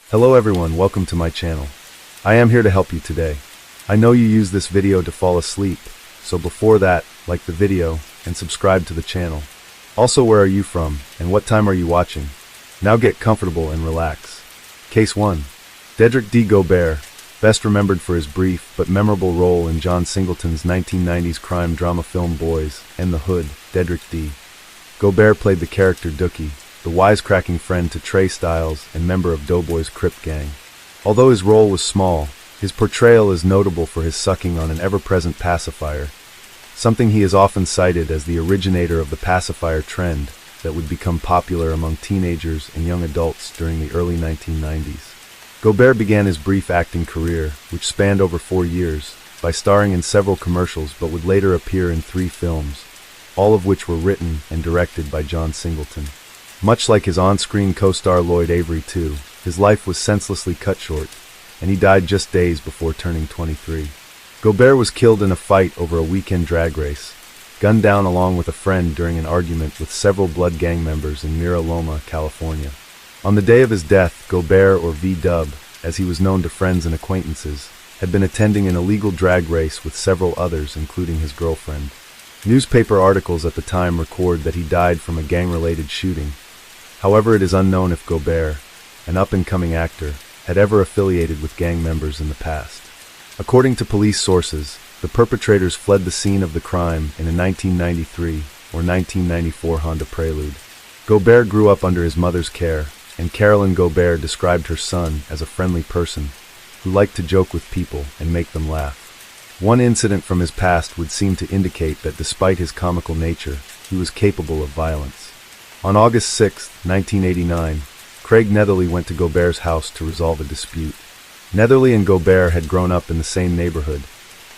Hello everyone, welcome to my channel. I am here to help you today. I know you use this video to fall asleep, so before that, like the video and subscribe to the channel. Also, where are you from and what time are you watching? Now get comfortable and relax. Case 1. Dedrick D. Gobert, best remembered for his brief but memorable role in John Singleton's 1990s crime drama film Boys and the Hood. Dedrick D. Gobert played the character Dookie, the wisecracking friend to Trey Styles and member of Doughboy's Crip gang. Although his role was small, his portrayal is notable for his sucking on an ever-present pacifier, something he is often cited as the originator of the pacifier trend that would become popular among teenagers and young adults during the early 1990s. Gobert began his brief acting career, which spanned over 4 years, by starring in several commercials but would later appear in 3 films, all of which were written and directed by John Singleton. Much like his on-screen co-star Lloyd Avery too, his life was senselessly cut short, and he died just days before turning 23. Gobert was killed in a fight over a weekend drag race, gunned down along with a friend during an argument with several Blood gang members in Mira Loma, California. On the day of his death, Gobert, or V-Dub, as he was known to friends and acquaintances, had been attending an illegal drag race with several others, including his girlfriend. Newspaper articles at the time record that he died from a gang-related shooting. However, it is unknown if Gobert, an up-and-coming actor, had ever affiliated with gang members in the past. According to police sources, the perpetrators fled the scene of the crime in a 1993 or 1994 Honda Prelude. Gobert grew up under his mother's care, and Carolyn Gobert described her son as a friendly person who liked to joke with people and make them laugh. One incident from his past would seem to indicate that despite his comical nature, he was capable of violence. On August 6, 1989, Craig Netherly went to Gobert's house to resolve a dispute. Netherly and Gobert had grown up in the same neighborhood,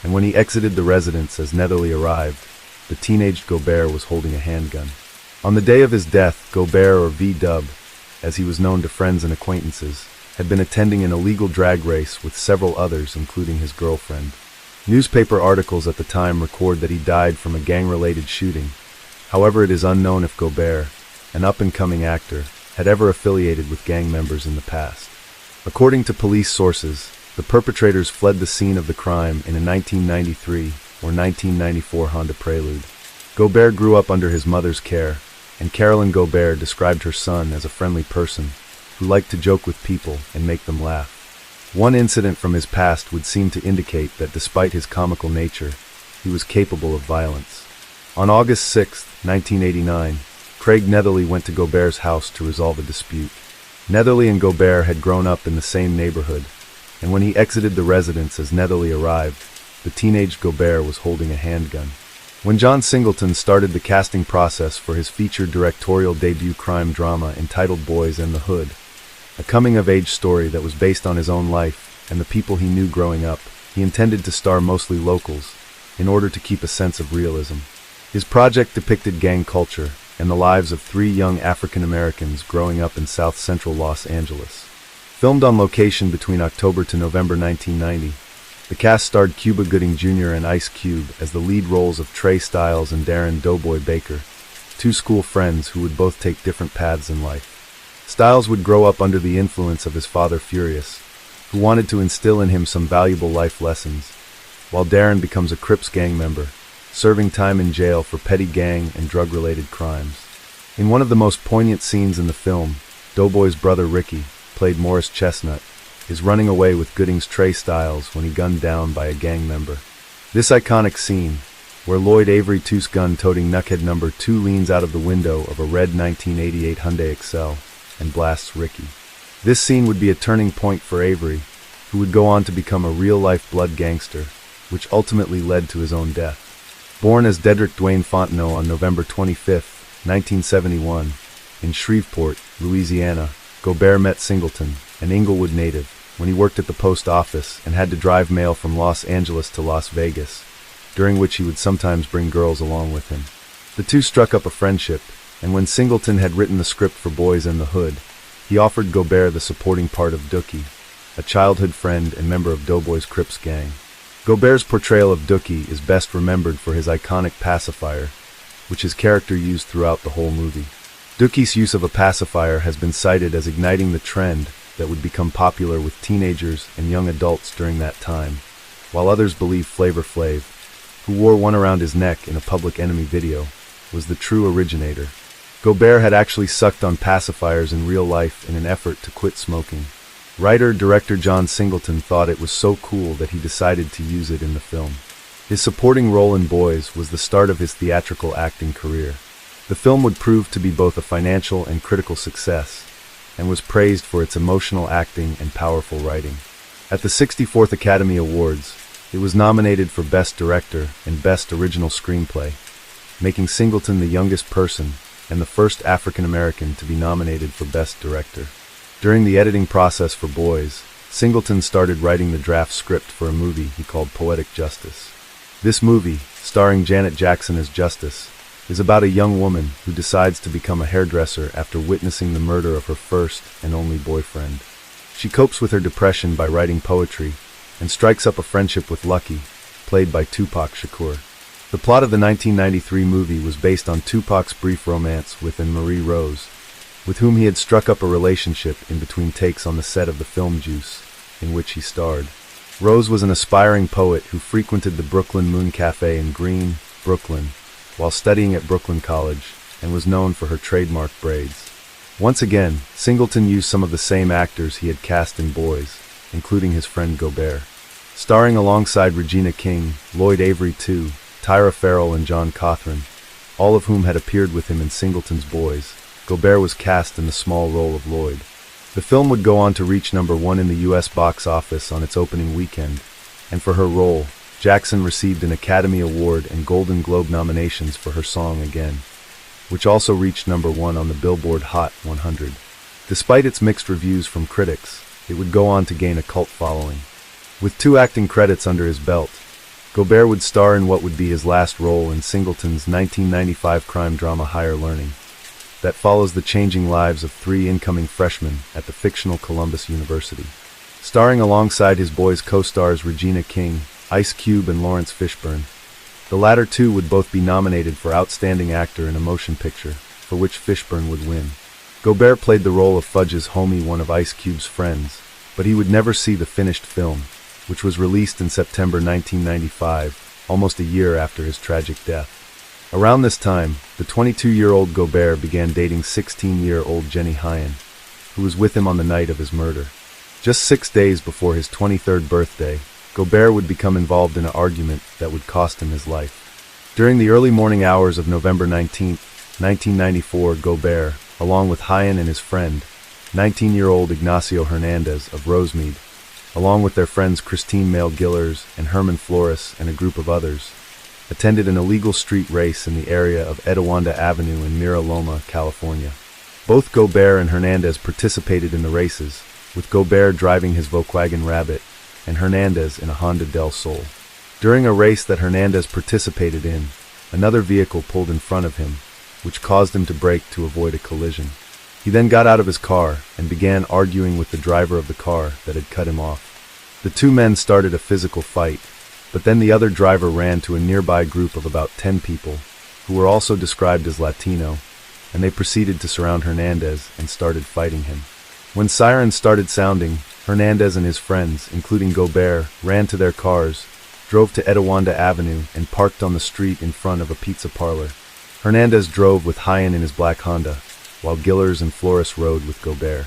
and when he exited the residence as Netherly arrived, the teenaged Gobert was holding a handgun. On the day of his death, Gobert, or V-Dub, as he was known to friends and acquaintances, had been attending an illegal drag race with several others, including his girlfriend. Newspaper articles at the time record that he died from a gang-related shooting. However, it is unknown if Gobert, an up-and-coming actor, had ever affiliated with gang members in the past. According to police sources, the perpetrators fled the scene of the crime in a 1993 or 1994 Honda Prelude. Gobert grew up under his mother's care, and Carolyn Gobert described her son as a friendly person who liked to joke with people and make them laugh. One incident from his past would seem to indicate that despite his comical nature, he was capable of violence. On August 6, 1989, Craig Netherly went to Gobert's house to resolve a dispute. Netherly and Gobert had grown up in the same neighborhood, and when he exited the residence as Netherly arrived, the teenaged Gobert was holding a handgun. When John Singleton started the casting process for his feature directorial debut crime drama entitled Boys and the Hood, a coming-of-age story that was based on his own life and the people he knew growing up, he intended to star mostly locals, in order to keep a sense of realism. His project depicted gang culture and the lives of 3 young African Americans growing up in South Central Los Angeles. Filmed on location between October to November 1990, the cast starred Cuba Gooding Jr. and Ice Cube as the lead roles of Trey Styles and Darren Doughboy Baker, 2 school friends who would both take different paths in life. Styles would grow up under the influence of his father Furious, who wanted to instill in him some valuable life lessons, while Darren becomes a Crips gang member, serving time in jail for petty gang and drug-related crimes. In one of the most poignant scenes in the film, Doughboy's brother Ricky, played Morris Chestnut, is running away with Gooding's Trey Styles when he gunned down by a gang member. This iconic scene, where Lloyd Avery Toos gun-toting knuckhead number 2 leans out of the window of a red 1988 Hyundai Excel and blasts Ricky. This scene would be a turning point for Avery, who would go on to become a real-life blood gangster, which ultimately led to his own death. Born as Dedrick Dwayne Fontenot on November 25, 1971, in Shreveport, Louisiana, Gobert met Singleton, an Inglewood native, when he worked at the post office and had to drive mail from Los Angeles to Las Vegas, during which he would sometimes bring girls along with him. The two struck up a friendship, and when Singleton had written the script for Boys and the Hood, he offered Gobert the supporting part of Dookie, a childhood friend and member of Doughboy's Crips gang. Gobert's portrayal of Dookie is best remembered for his iconic pacifier, which his character used throughout the whole movie. Dookie's use of a pacifier has been cited as igniting the trend that would become popular with teenagers and young adults during that time, while others believe Flavor Flav, who wore one around his neck in a Public Enemy video, was the true originator. Gobert had actually sucked on pacifiers in real life in an effort to quit smoking. Writer-director John Singleton thought it was so cool that he decided to use it in the film. His supporting role in Boys was the start of his theatrical acting career. The film would prove to be both a financial and critical success, and was praised for its emotional acting and powerful writing. At the 64th Academy Awards, it was nominated for Best Director and Best Original Screenplay, making Singleton the youngest person and the first African American to be nominated for Best Director. During the editing process for Boys, Singleton started writing the draft script for a movie he called Poetic Justice. This movie, starring Janet Jackson as Justice, is about a young woman who decides to become a hairdresser after witnessing the murder of her first and only boyfriend. She copes with her depression by writing poetry and strikes up a friendship with Lucky, played by Tupac Shakur. The plot of the 1993 movie was based on Tupac's brief romance with Marie Rose, with whom he had struck up a relationship in between takes on the set of the film Juice, in which he starred. Rose was an aspiring poet who frequented the Brooklyn Moon Cafe in Green, Brooklyn, while studying at Brooklyn College, and was known for her trademark braids. Once again, Singleton used some of the same actors he had cast in Boys, including his friend Gobert. Starring alongside Regina King, Lloyd Avery II, Tyra Farrell and John Cothran, all of whom had appeared with him in Singleton's Boys, Gobert was cast in the small role of Lloyd. The film would go on to reach #1 in the U.S. box office on its opening weekend, and for her role, Jackson received an Academy Award and Golden Globe nominations for her song Again, which also reached #1 on the Billboard Hot 100. Despite its mixed reviews from critics, it would go on to gain a cult following. With 2 acting credits under his belt, Gobert would star in what would be his last role in Singleton's 1995 crime drama Higher Learning, that follows the changing lives of 3 incoming freshmen at the fictional Columbus University. Starring alongside his Boys co-stars Regina King, Ice Cube and Lawrence Fishburne, the latter 2 would both be nominated for Outstanding Actor in a Motion Picture, for which Fishburne would win. Gobert played the role of Fudge's homie, one of Ice Cube's friends, but he would never see the finished film, which was released in September 1995, almost a year after his tragic death. Around this time, the 22-year-old Gobert began dating 16-year-old Jenny Hyen, who was with him on the night of his murder. Just 6 days before his 23rd birthday, Gobert would become involved in an argument that would cost him his life. During the early morning hours of November 19, 1994, Gobert, along with Hyen and his friend, 19-year-old Ignacio Hernandez of Rosemead, along with their friends Christine Mail Gillers and Herman Flores and a group of others, attended an illegal street race in the area of Etiwanda Avenue in Mira Loma, California. Both Gobert and Hernandez participated in the races, with Gobert driving his Volkswagen Rabbit and Hernandez in a Honda Del Sol. During a race that Hernandez participated in, another vehicle pulled in front of him, which caused him to brake to avoid a collision. He then got out of his car and began arguing with the driver of the car that had cut him off. The 2 men started a physical fight, but then the other driver ran to a nearby group of about 10 people, who were also described as Latino, and they proceeded to surround Hernandez and started fighting him. When sirens started sounding, Hernandez and his friends, including Gobert, ran to their cars, drove to Etiwanda Avenue, and parked on the street in front of a pizza parlor. Hernandez drove with Hyen in his black Honda, while Gillers and Flores rode with Gobert.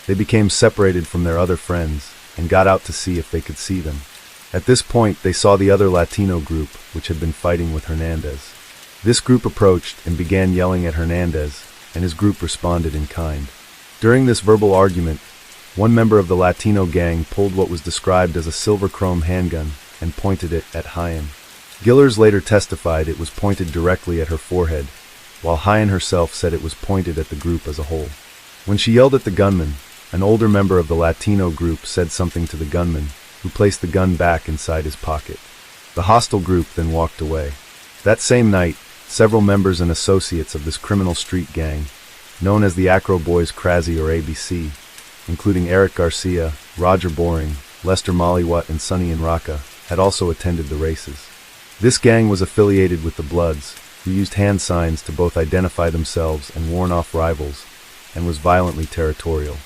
They became separated from their other friends and got out to see if they could see them. At this point, they saw the other Latino group, which had been fighting with Hernandez. This group approached and began yelling at Hernandez, and his group responded in kind. During this verbal argument, one member of the Latino gang pulled what was described as a silver chrome handgun and pointed it at Hyen. Gillers later testified it was pointed directly at her forehead, while Hyen herself said it was pointed at the group as a whole. When she yelled at the gunman, an older member of the Latino group said something to the gunman, who placed the gun back inside his pocket. The hostile group then walked away. That same night, several members and associates of this criminal street gang, known as the Acro Boys Krasy or ABC, including Eric Garcia, Roger Boring, Lester Maliwat, and Sonny Inraka, had also attended the races. This gang was affiliated with the Bloods, who used hand signs to both identify themselves and warn off rivals, and was violently territorial.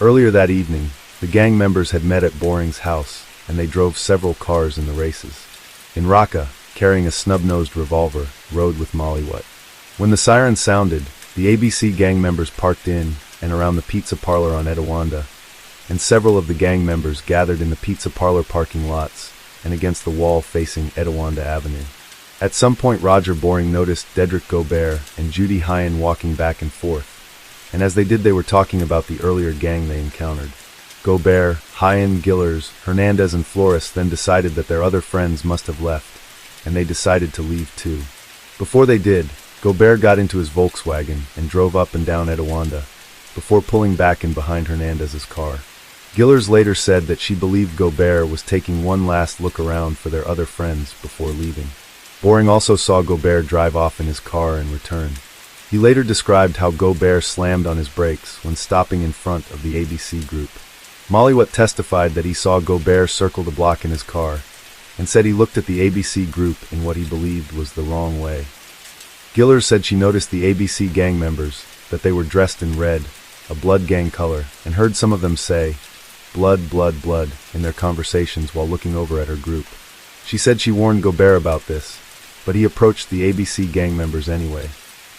Earlier that evening, the gang members had met at Boring's house, and they drove several cars in the races. In Raqqa, carrying a snub-nosed revolver, rode with Molly-What. When the siren sounded, the ABC gang members parked in and around the pizza parlor on Etiwanda, and several of the gang members gathered in the pizza parlor parking lots and against the wall facing Etiwanda Avenue. At some point, Roger Boring noticed Dedrick Gobert and Judy Hyen walking back and forth, and as they did, they were talking about the earlier gang they encountered. Gobert, Hyen, Gillers, Hernandez, and Flores then decided that their other friends must have left, and they decided to leave too. Before they did, Gobert got into his Volkswagen and drove up and down Etiwanda, before pulling back in behind Hernandez's car. Gillers later said that she believed Gobert was taking one last look around for their other friends before leaving. Boring also saw Gobert drive off in his car and return. He later described how Gobert slammed on his brakes when stopping in front of the ABC group. Molly-What testified that he saw Gobert circle the block in his car, and said he looked at the ABC group in what he believed was the wrong way. Gillers said she noticed the ABC gang members, that they were dressed in red, a blood gang color, and heard some of them say, "Blood, blood, blood," in their conversations while looking over at her group. She said she warned Gobert about this, but he approached the ABC gang members anyway.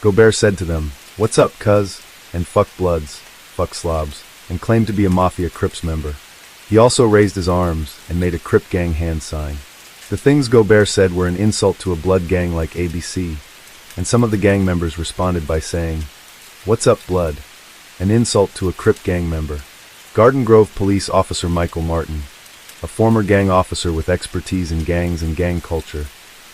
Gobert said to them, "What's up, cuz?" and "Fuck Bloods, fuck slobs," and claimed to be a Mafia Crips member. He also raised his arms and made a Crip gang hand sign. The things Gobert said were an insult to a blood gang like ABC, and some of the gang members responded by saying, "What's up, blood?" an insult to a Crip gang member. Garden Grove Police Officer Michael Martin, a former gang officer with expertise in gangs and gang culture,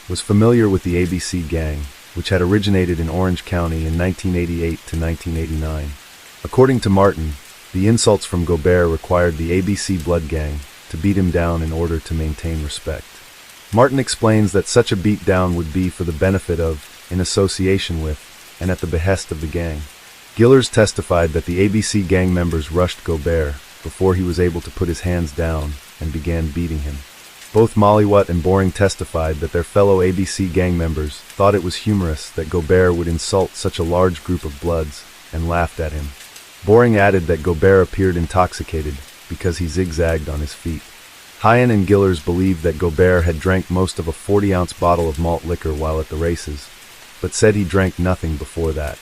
was familiar with the ABC gang, which had originated in Orange County in 1988 to 1989. According to Martin, the insults from Gobert required the ABC Blood Gang to beat him down in order to maintain respect. Martin explains that such a beatdown would be for the benefit of, in association with, and at the behest of the gang. Gillers testified that the ABC gang members rushed Gobert before he was able to put his hands down and began beating him. Both Molly-What and Boring testified that their fellow ABC gang members thought it was humorous that Gobert would insult such a large group of Bloods and laughed at him. Boring added that Gobert appeared intoxicated because he zigzagged on his feet. Hyen and Gillers believed that Gobert had drank most of a 40-ounce bottle of malt liquor while at the races, but said he drank nothing before that.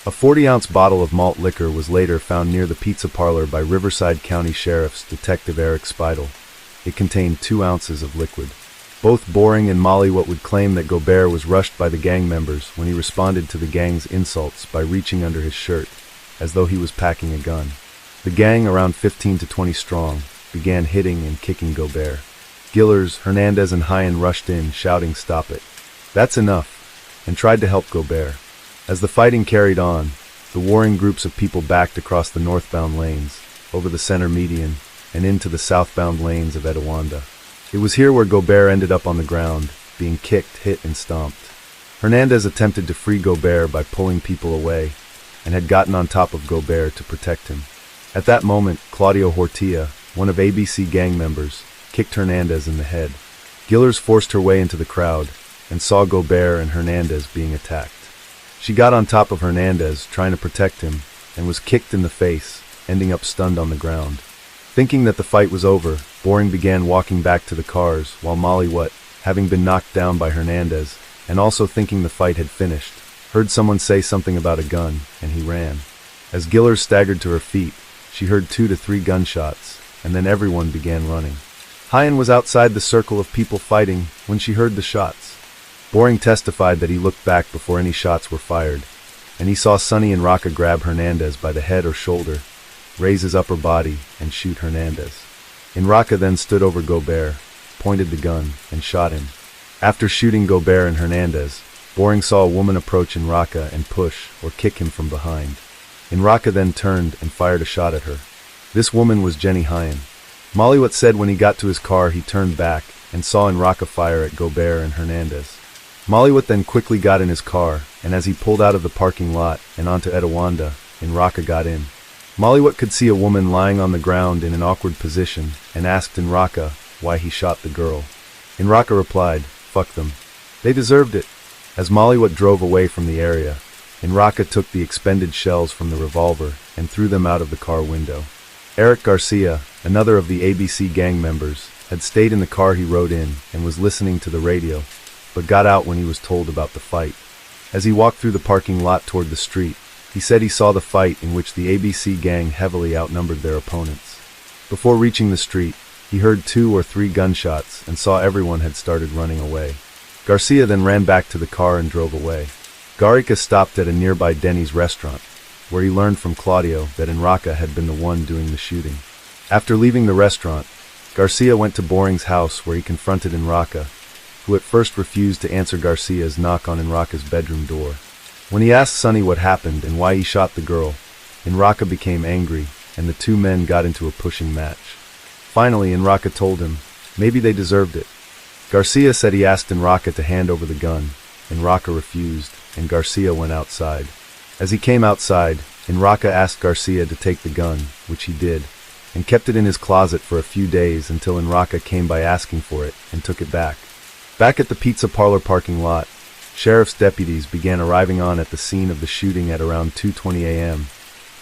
A 40-ounce bottle of malt liquor was later found near the pizza parlor by Riverside County Sheriff's Detective Eric Speidel. It contained 2 ounces of liquid. Both Boring and Molly-What would claim that Gobert was rushed by the gang members when he responded to the gang's insults by reaching under his shirt, as though he was packing a gun. The gang, around 15 to 20 strong, began hitting and kicking Gobert. Gillers, Hernandez, and Hyen rushed in, shouting, "Stop it. That's enough," and tried to help Gobert. As the fighting carried on, the warring groups of people backed across the northbound lanes, over the center median, and into the southbound lanes of Etiwanda. It was here where Gobert ended up on the ground, being kicked, hit, and stomped. Hernandez attempted to free Gobert by pulling people away, and had gotten on top of Gobert to protect him. At that moment, Claudio Hortia, one of ABC gang members, kicked Hernandez in the head. Gillers forced her way into the crowd, and saw Gobert and Hernandez being attacked. She got on top of Hernandez, trying to protect him, and was kicked in the face, ending up stunned on the ground. Thinking that the fight was over, Boring began walking back to the cars, while Molly-What, having been knocked down by Hernandez, and also thinking the fight had finished, heard someone say something about a gun, and he ran. As Gillers staggered to her feet, she heard 2 to 3 gunshots, and then everyone began running. Hyen was outside the circle of people fighting when she heard the shots. Boring testified that he looked back before any shots were fired, and he saw Sonny and Raqqa grab Hernandez by the head or shoulder, raise his upper body, and shoot Hernandez. Raqqa then stood over Gobert, pointed the gun, and shot him. After shooting Gobert and Hernandez, Boring saw a woman approach Raqqa and push or kick him from behind. Raqqa then turned and fired a shot at her. This woman was Jenny Hyen. Molly-What said when he got to his car he turned back and saw Raqqa fire at Gobert and Hernandez. Molly-What then quickly got in his car, and as he pulled out of the parking lot and onto Etiwanda, Raqqa got in. Molly-What could see a woman lying on the ground in an awkward position and asked Raqqa why he shot the girl. Raqqa replied, "Fuck them. They deserved it." As Molly-What drove away from the area, Raqqa took the expended shells from the revolver and threw them out of the car window. Eric Garcia, another of the ABC gang members, had stayed in the car he rode in and was listening to the radio, but got out when he was told about the fight. As he walked through the parking lot toward the street, he said he saw the fight in which the ABC gang heavily outnumbered their opponents. Before reaching the street, he heard 2 or 3 gunshots and saw everyone had started running away. Garcia then ran back to the car and drove away. Garcia stopped at a nearby Denny's restaurant, where he learned from Claudio that Enraca had been the one doing the shooting. After leaving the restaurant, Garcia went to Boring's house where he confronted Enraca, who at first refused to answer Garcia's knock on Enraca's bedroom door. When he asked Sonny what happened and why he shot the girl, Enraca became angry, and the 2 men got into a pushing match. Finally, Enraca told him maybe they deserved it. Garcia said he asked Enraca to hand over the gun. Enraca refused, and Garcia went outside. As he came outside, Enraca asked Garcia to take the gun, which he did, and kept it in his closet for a few days until Enraca came by asking for it and took it back. Back at the pizza parlor parking lot, sheriff's deputies began arriving at the scene of the shooting at around 2:20 a.m.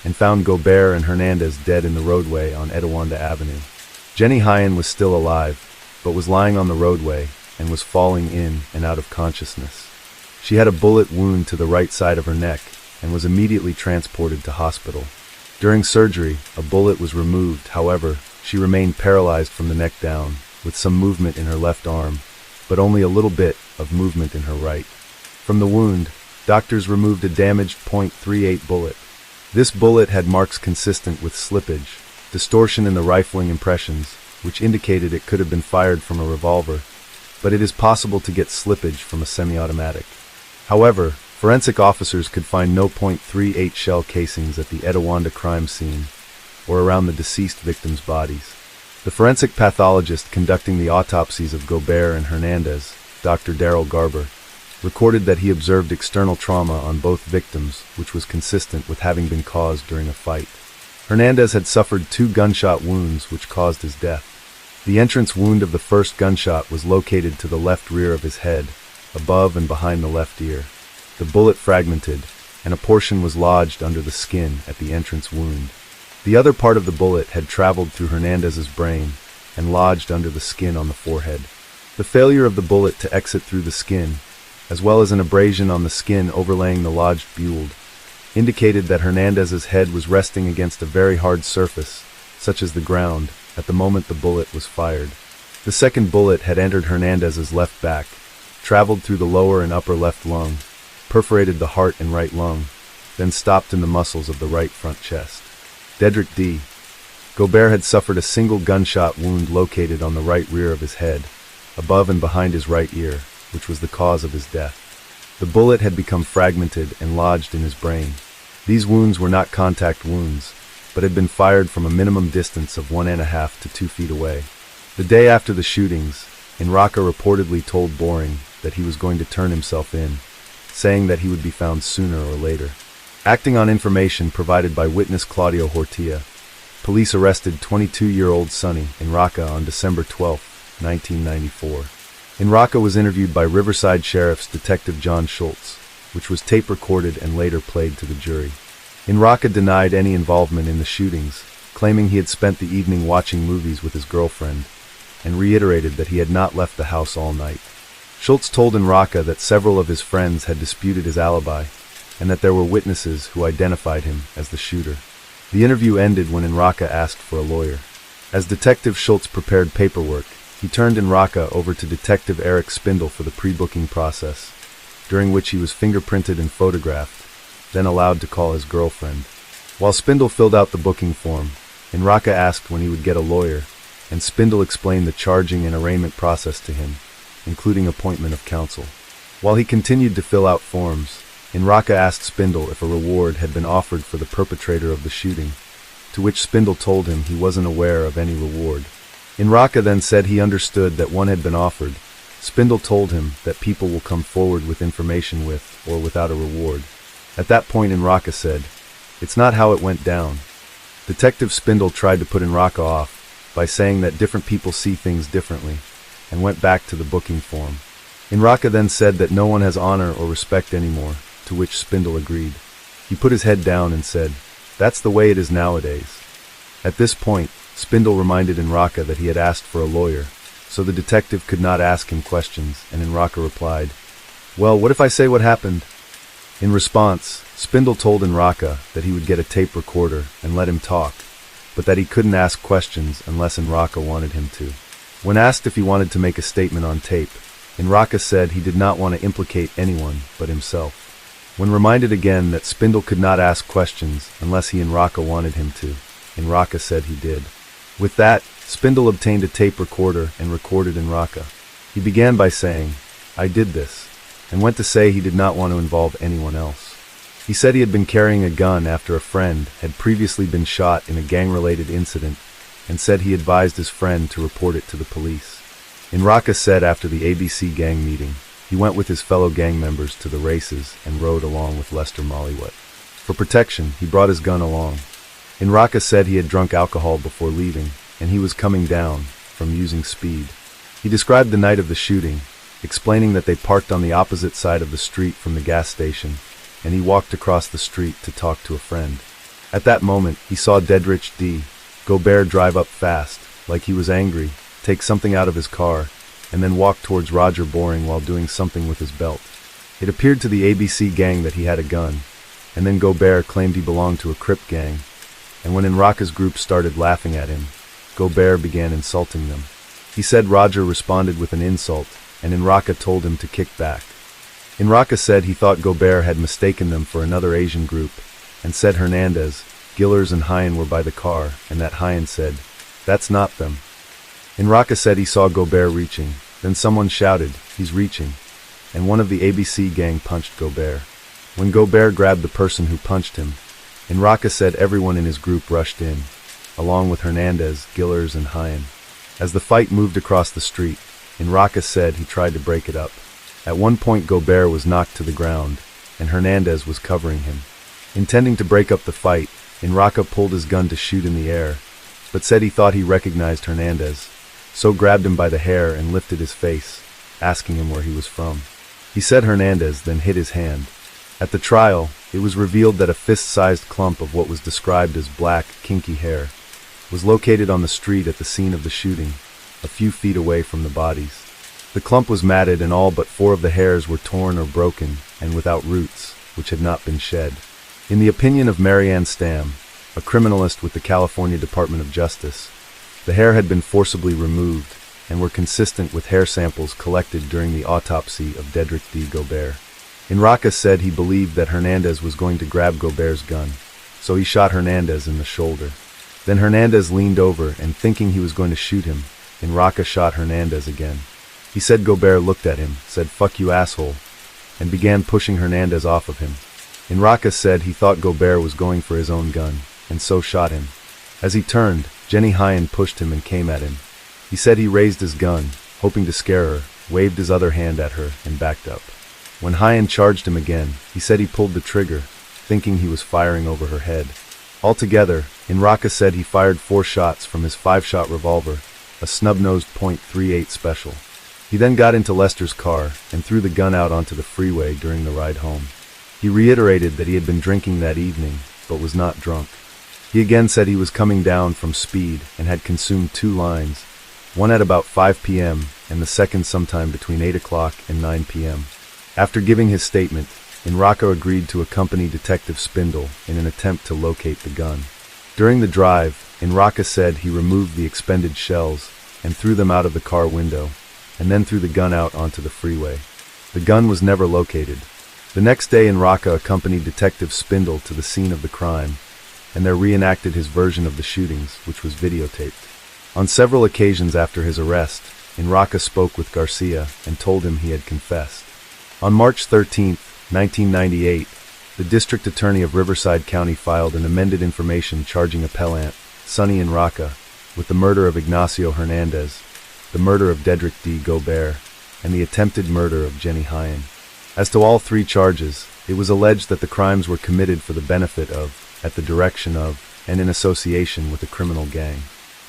and found Gobert and Hernandez dead in the roadway on Etiwanda Avenue. Jenny Hyen was still alive, but was lying on the roadway and was falling in and out of consciousness. She had a bullet wound to the right side of her neck and was immediately transported to hospital. During surgery, a bullet was removed. However, she remained paralyzed from the neck down, with some movement in her left arm, but only a little bit of movement in her right. From the wound, doctors removed a damaged .38 bullet. This bullet had marks consistent with slippage, distortion in the rifling impressions, which indicated it could have been fired from a revolver, but it is possible to get slippage from a semi-automatic. However, forensic officers could find no .38 shell casings at the Etiwanda crime scene or around the deceased victims' bodies. The forensic pathologist conducting the autopsies of Gobert and Hernandez, Dr. Daryl Garber, recorded that he observed external trauma on both victims, which was consistent with having been caused during a fight. Hernandez had suffered 2 gunshot wounds which caused his death. The entrance wound of the first gunshot was located to the left rear of his head, above and behind the left ear. The bullet fragmented, and a portion was lodged under the skin at the entrance wound. The other part of the bullet had traveled through Hernandez's brain and lodged under the skin on the forehead. The failure of the bullet to exit through the skin, as well as an abrasion on the skin overlaying the lodged bullet, indicated that Hernandez's head was resting against a very hard surface, such as the ground, at the moment the bullet was fired. The second bullet had entered Hernandez's left back, traveled through the lower and upper left lung, perforated the heart and right lung, then stopped in the muscles of the right front chest. Dedrick D. Gobert had suffered a single gunshot wound located on the right rear of his head, above and behind his right ear, which was the cause of his death. The bullet had become fragmented and lodged in his brain. These wounds were not contact wounds, but had been fired from a minimum distance of 1.5 to 2 feet away. The day after the shootings, Enraca reportedly told Boring that he was going to turn himself in, saying that he would be found sooner or later. Acting on information provided by witness Claudio Hortia, police arrested 22-year-old Sonny Enraca on December 12, 1994. Enraca was interviewed by Riverside Sheriff's Detective John Schultz, which was tape-recorded and later played to the jury. Enraca denied any involvement in the shootings, claiming he had spent the evening watching movies with his girlfriend, and reiterated that he had not left the house all night. Schultz told Enraca that several of his friends had disputed his alibi, and that there were witnesses who identified him as the shooter. The interview ended when Enraca asked for a lawyer. As Detective Schultz prepared paperwork, he turned Enraca over to Detective Eric Spindle for the pre-booking process, during which he was fingerprinted and photographed, then allowed to call his girlfriend. While Spindle filled out the booking form, Enraca asked when he would get a lawyer, and Spindle explained the charging and arraignment process to him, including appointment of counsel. While he continued to fill out forms, Enraca asked Spindle if a reward had been offered for the perpetrator of the shooting, to which Spindle told him he wasn't aware of any reward. Enraca then said he understood that one had been offered. Spindle told him that people will come forward with information with or without a reward. At that point Enraca said, "It's not how it went down." Detective Spindle tried to put Enraca off by saying that different people see things differently, and went back to the booking form. Enraca then said that no one has honor or respect anymore, to which Spindle agreed. He put his head down and said, "That's the way it is nowadays." At this point, Spindle reminded Inraka that he had asked for a lawyer, so the detective could not ask him questions, and Inraka replied, "Well, what if I say what happened?" In response, Spindle told Inraka that he would get a tape recorder and let him talk, but that he couldn't ask questions unless Inraka wanted him to. When asked if he wanted to make a statement on tape, Inraka said he did not want to implicate anyone but himself. When reminded again that Spindle could not ask questions unless he Inraka wanted him to, Inraka said he did. With that, Spindle obtained a tape recorder and recorded Inraka. He began by saying, "I did this," and went to say he did not want to involve anyone else. He said he had been carrying a gun after a friend had previously been shot in a gang-related incident, and said he advised his friend to report it to the police. Inraka said after the ABC gang meeting, he went with his fellow gang members to the races and rode along with Lester Mollywet. For protection, he brought his gun along. Inraka said he had drunk alcohol before leaving, and he was coming down from using speed. He described the night of the shooting, explaining that they parked on the opposite side of the street from the gas station, and he walked across the street to talk to a friend. At that moment, he saw Dedrich D. Gobert drive up fast, like he was angry, take something out of his car, and then walk towards Roger Boring while doing something with his belt. It appeared to the ABC gang that he had a gun, and then Gobert claimed he belonged to a Crip gang, and when Inraka's group started laughing at him, Gobert began insulting them. He said Roger responded with an insult, and Inraka told him to kick back. Inraka said he thought Gobert had mistaken them for another Asian group, and said Hernandez, Gillers and Hyen were by the car, and that Hyen said, "That's not them." Inraka said he saw Gobert reaching, then someone shouted, "He's reaching," and one of the ABC gang punched Gobert. When Gobert grabbed the person who punched him, Inraka said everyone in his group rushed in, along with Hernandez, Gillers, and Hyen. As the fight moved across the street, Inraka said he tried to break it up. At one point Gobert was knocked to the ground, and Hernandez was covering him. Intending to break up the fight, Inraka pulled his gun to shoot in the air, but said he thought he recognized Hernandez, so grabbed him by the hair and lifted his face, asking him where he was from. He said Hernandez, then hit his hand. At the trial, it was revealed that a fist-sized clump of what was described as black, kinky hair was located on the street at the scene of the shooting, a few feet away from the bodies. The clump was matted and all but 4 of the hairs were torn or broken and without roots, which had not been shed. In the opinion of Marianne Stamm, a criminalist with the California Department of Justice, the hair had been forcibly removed and were consistent with hair samples collected during the autopsy of Dedrich D. Gobert. Inraka said he believed that Hernandez was going to grab Gobert's gun, so he shot Hernandez in the shoulder. Then Hernandez leaned over and thinking he was going to shoot him, Inraka shot Hernandez again. He said Gobert looked at him, said "Fuck you asshole," and began pushing Hernandez off of him. Inraka said he thought Gobert was going for his own gun, and so shot him. As he turned, Jenny Hyen pushed him and came at him. He said he raised his gun, hoping to scare her, waved his other hand at her, and backed up. When Hyen charged him again, he said he pulled the trigger, thinking he was firing over her head. Altogether, Inraka said he fired 4 shots from his 5-shot revolver, a snub-nosed .38 special. He then got into Lester's car and threw the gun out onto the freeway during the ride home. He reiterated that he had been drinking that evening, but was not drunk. He again said he was coming down from speed and had consumed 2 lines, one at about 5 p.m. and the second sometime between 8 o'clock and 9 p.m. After giving his statement, Inraka agreed to accompany Detective Spindle in an attempt to locate the gun. During the drive, Inraka said he removed the expended shells and threw them out of the car window, and then threw the gun out onto the freeway. The gun was never located. The next day Inraka accompanied Detective Spindle to the scene of the crime, and there reenacted his version of the shootings, which was videotaped. On several occasions after his arrest, Inraka spoke with Garcia and told him he had confessed. On March 13, 1998, the District Attorney of Riverside County filed an amended information charging appellant, Sonny Inraka, with the murder of Ignacio Hernandez, the murder of Dedrich D. Gobert, and the attempted murder of Jenny Hyen. As to all 3 charges, it was alleged that the crimes were committed for the benefit of, at the direction of, and in association with a criminal gang.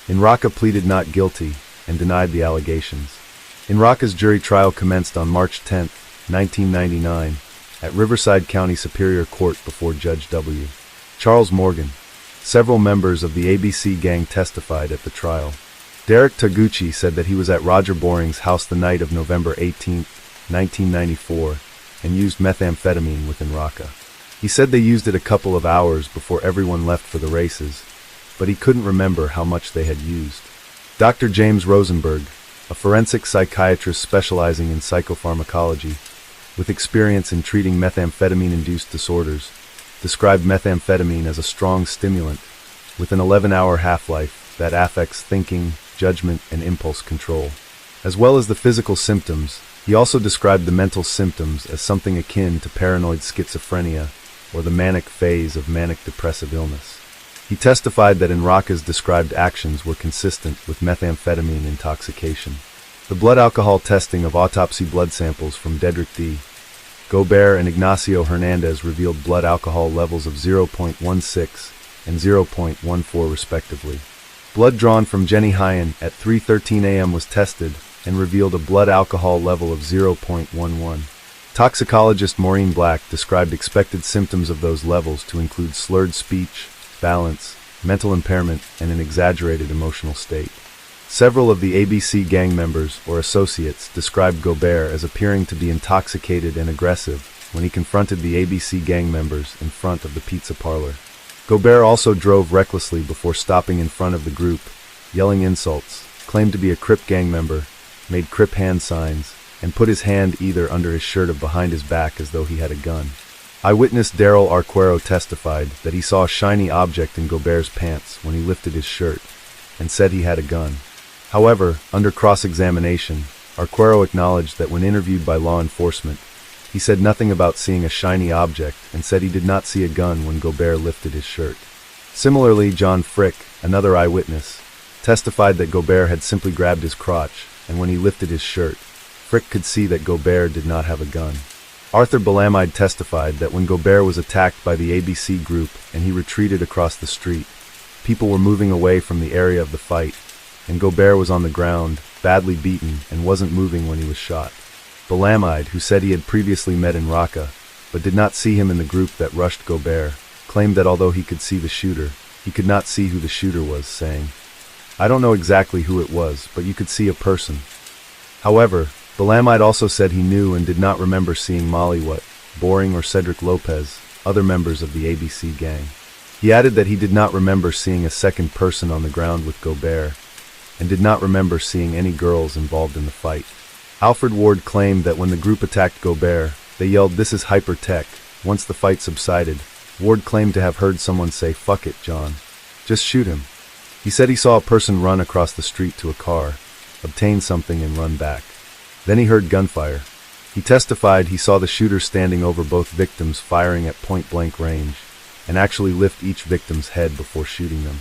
Inraka pleaded not guilty and denied the allegations. Inraka's jury trial commenced on March 10, 1999, at Riverside County Superior Court before Judge W. Charles Morgan. Several members of the ABC gang testified at the trial. Derek Taguchi said that he was at Roger Boring's house the night of November 18, 1994, and used methamphetamine within Raqqa. He said they used it a couple of hours before everyone left for the races, but he couldn't remember how much they had used. Dr. James Rosenberg, a forensic psychiatrist specializing in psychopharmacology, with experience in treating methamphetamine-induced disorders, described methamphetamine as a strong stimulant with an 11-hour half-life that affects thinking, judgment, and impulse control. As well as the physical symptoms, he also described the mental symptoms as something akin to paranoid schizophrenia or the manic phase of manic depressive illness. He testified that in Raqqa's described actions were consistent with methamphetamine intoxication. The blood alcohol testing of autopsy blood samples from Dedrick D. Gobert and Ignacio Hernandez revealed blood alcohol levels of 0.16 and 0.14 respectively. Blood drawn from Jenny Hyen at 3:13 a.m. was tested and revealed a blood alcohol level of 0.11. Toxicologist Maureen Black described expected symptoms of those levels to include slurred speech, balance, mental impairment, and an exaggerated emotional state. Several of the ABC gang members or associates described Gobert as appearing to be intoxicated and aggressive when he confronted the ABC gang members in front of the pizza parlor. Gobert also drove recklessly before stopping in front of the group, yelling insults, claimed to be a Crip gang member, made Crip hand signs, and put his hand either under his shirt or behind his back as though he had a gun. Eyewitness Daryl Arquero testified that he saw a shiny object in Gobert's pants when he lifted his shirt, and said he had a gun. However, under cross-examination, Arquero acknowledged that when interviewed by law enforcement, he said nothing about seeing a shiny object and said he did not see a gun when Gobert lifted his shirt. Similarly, John Frick, another eyewitness, testified that Gobert had simply grabbed his crotch, and when he lifted his shirt, Frick could see that Gobert did not have a gun. Arthur Balamide testified that when Gobert was attacked by the ABC group and he retreated across the street, people were moving away from the area of the fight, and Gobert was on the ground, badly beaten, and wasn't moving when he was shot. Balamide, who said he had previously met in Raqqa, but did not see him in the group that rushed Gobert, claimed that although he could see the shooter, he could not see who the shooter was, saying, "I don't know exactly who it was, but you could see a person." However, Balamide also said he knew and did not remember seeing Molly Watt, Boring or Cedric Lopez, other members of the ABC gang. He added that he did not remember seeing a second person on the ground with Gobert, and did not remember seeing any girls involved in the fight. Alfred Ward claimed that when the group attacked Gobert, they yelled, "This is hyper-tech." Once the fight subsided, Ward claimed to have heard someone say, "Fuck it, John. Just shoot him." He said he saw a person run across the street to a car, obtain something and run back. Then he heard gunfire. He testified he saw the shooter standing over both victims firing at point-blank range, and actually lift each victim's head before shooting them.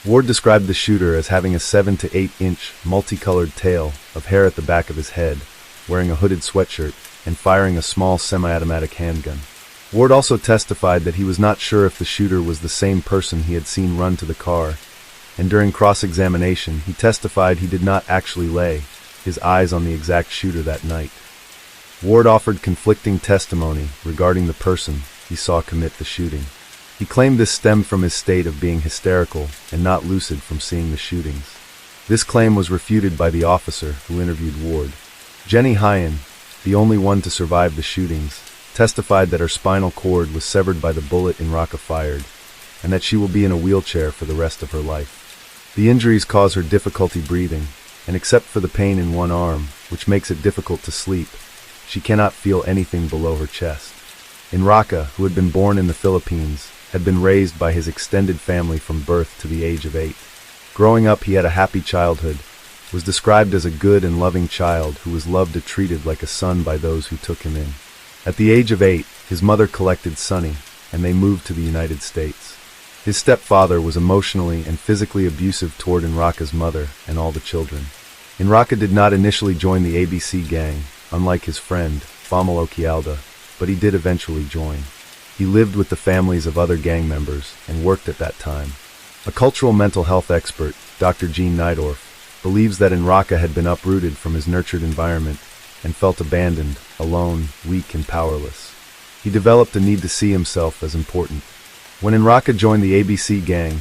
Ward described the shooter as having a 7 to 8 inch multicolored tail of hair at the back of his head, wearing a hooded sweatshirt, and firing a small semi-automatic handgun. Ward also testified that he was not sure if the shooter was the same person he had seen run to the car, and during cross-examination he testified he did not actually lay his eyes on the exact shooter that night. Ward offered conflicting testimony regarding the person he saw commit the shooting. He claimed this stemmed from his state of being hysterical and not lucid from seeing the shootings. This claim was refuted by the officer who interviewed Ward. Jenny Hyen, the only one to survive the shootings, testified that her spinal cord was severed by the bullet in Raqqa fired, and that she will be in a wheelchair for the rest of her life. The injuries cause her difficulty breathing, and except for the pain in one arm, which makes it difficult to sleep, she cannot feel anything below her chest. In Raqqa, who had been born in the Philippines, had been raised by his extended family from birth to the age of 8. Growing up, he had a happy childhood, was described as a good and loving child who was loved and treated like a son by those who took him in. At the age of 8, his mother collected Sonny, and they moved to the United States. His stepfather was emotionally and physically abusive toward Inraka's mother and all the children. Inraka did not initially join the ABC gang, unlike his friend, Famalo Kialda, but he did eventually join. He lived with the families of other gang members and worked at that time. A cultural mental health expert, Dr. Gene Neidorf, believes that Inraka had been uprooted from his nurtured environment and felt abandoned, alone, weak, and powerless. He developed a need to see himself as important. When Enraka joined the ABC gang,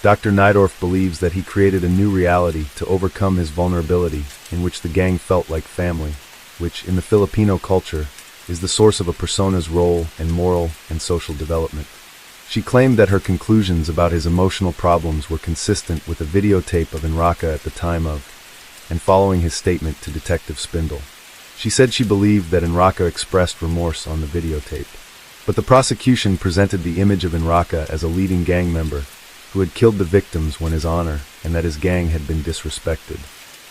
Dr. Nydorf believes that he created a new reality to overcome his vulnerability, in which the gang felt like family, which, in the Filipino culture, is the source of a persona's role and moral and social development. She claimed that her conclusions about his emotional problems were consistent with a videotape of Enraka at the time of and following his statement to Detective Spindle. She said she believed that Enraka expressed remorse on the videotape. But the prosecution presented the image of Enraka as a leading gang member who had killed the victims when his honor and that his gang had been disrespected.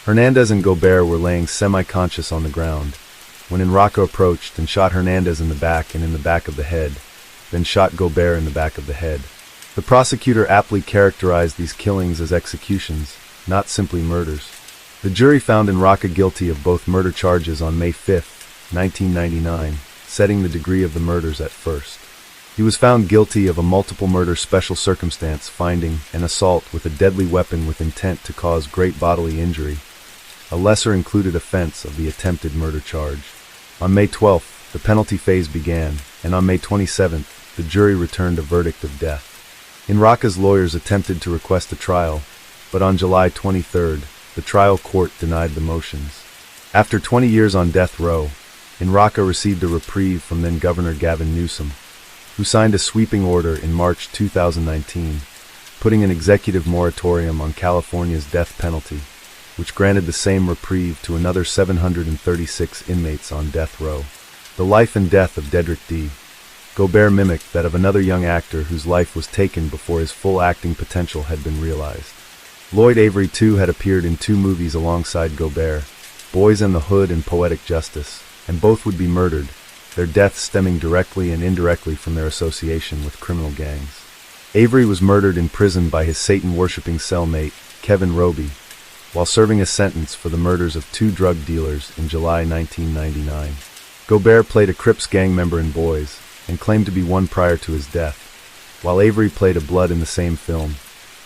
Hernandez and Gobert were laying semi-conscious on the ground when Enraka approached and shot Hernandez in the back and in the back of the head, then shot Gobert in the back of the head. The prosecutor aptly characterized these killings as executions, not simply murders. The jury found Enraka guilty of both murder charges on May 5, 1999, setting the degree of the murders at first. He was found guilty of a multiple murder special circumstance finding and assault with a deadly weapon with intent to cause great bodily injury, a lesser included offense of the attempted murder charge. On May 12th, the penalty phase began, and on May 27th, the jury returned a verdict of death. Enraka's lawyers attempted to request a trial, but on July 23rd, the trial court denied the motions. After 20 years on death row, Enraka received a reprieve from then Governor Gavin Newsom, who signed a sweeping order in March 2019, putting an executive moratorium on California's death penalty, which granted the same reprieve to another 736 inmates on death row. The life and death of Dedrick D. Gobert mimicked that of another young actor whose life was taken before his full acting potential had been realized. Lloyd Avery too had appeared in 2 movies alongside Gobert, Boys in the Hood and Poetic Justice, and both would be murdered, their deaths stemming directly and indirectly from their association with criminal gangs. Avery was murdered in prison by his Satan-worshipping cellmate, Kevin Roby, while serving a sentence for the murders of 2 drug dealers in July 1999. Gobert played a Crips gang member in Boys, and claimed to be one prior to his death, while Avery played a Blood in the same film,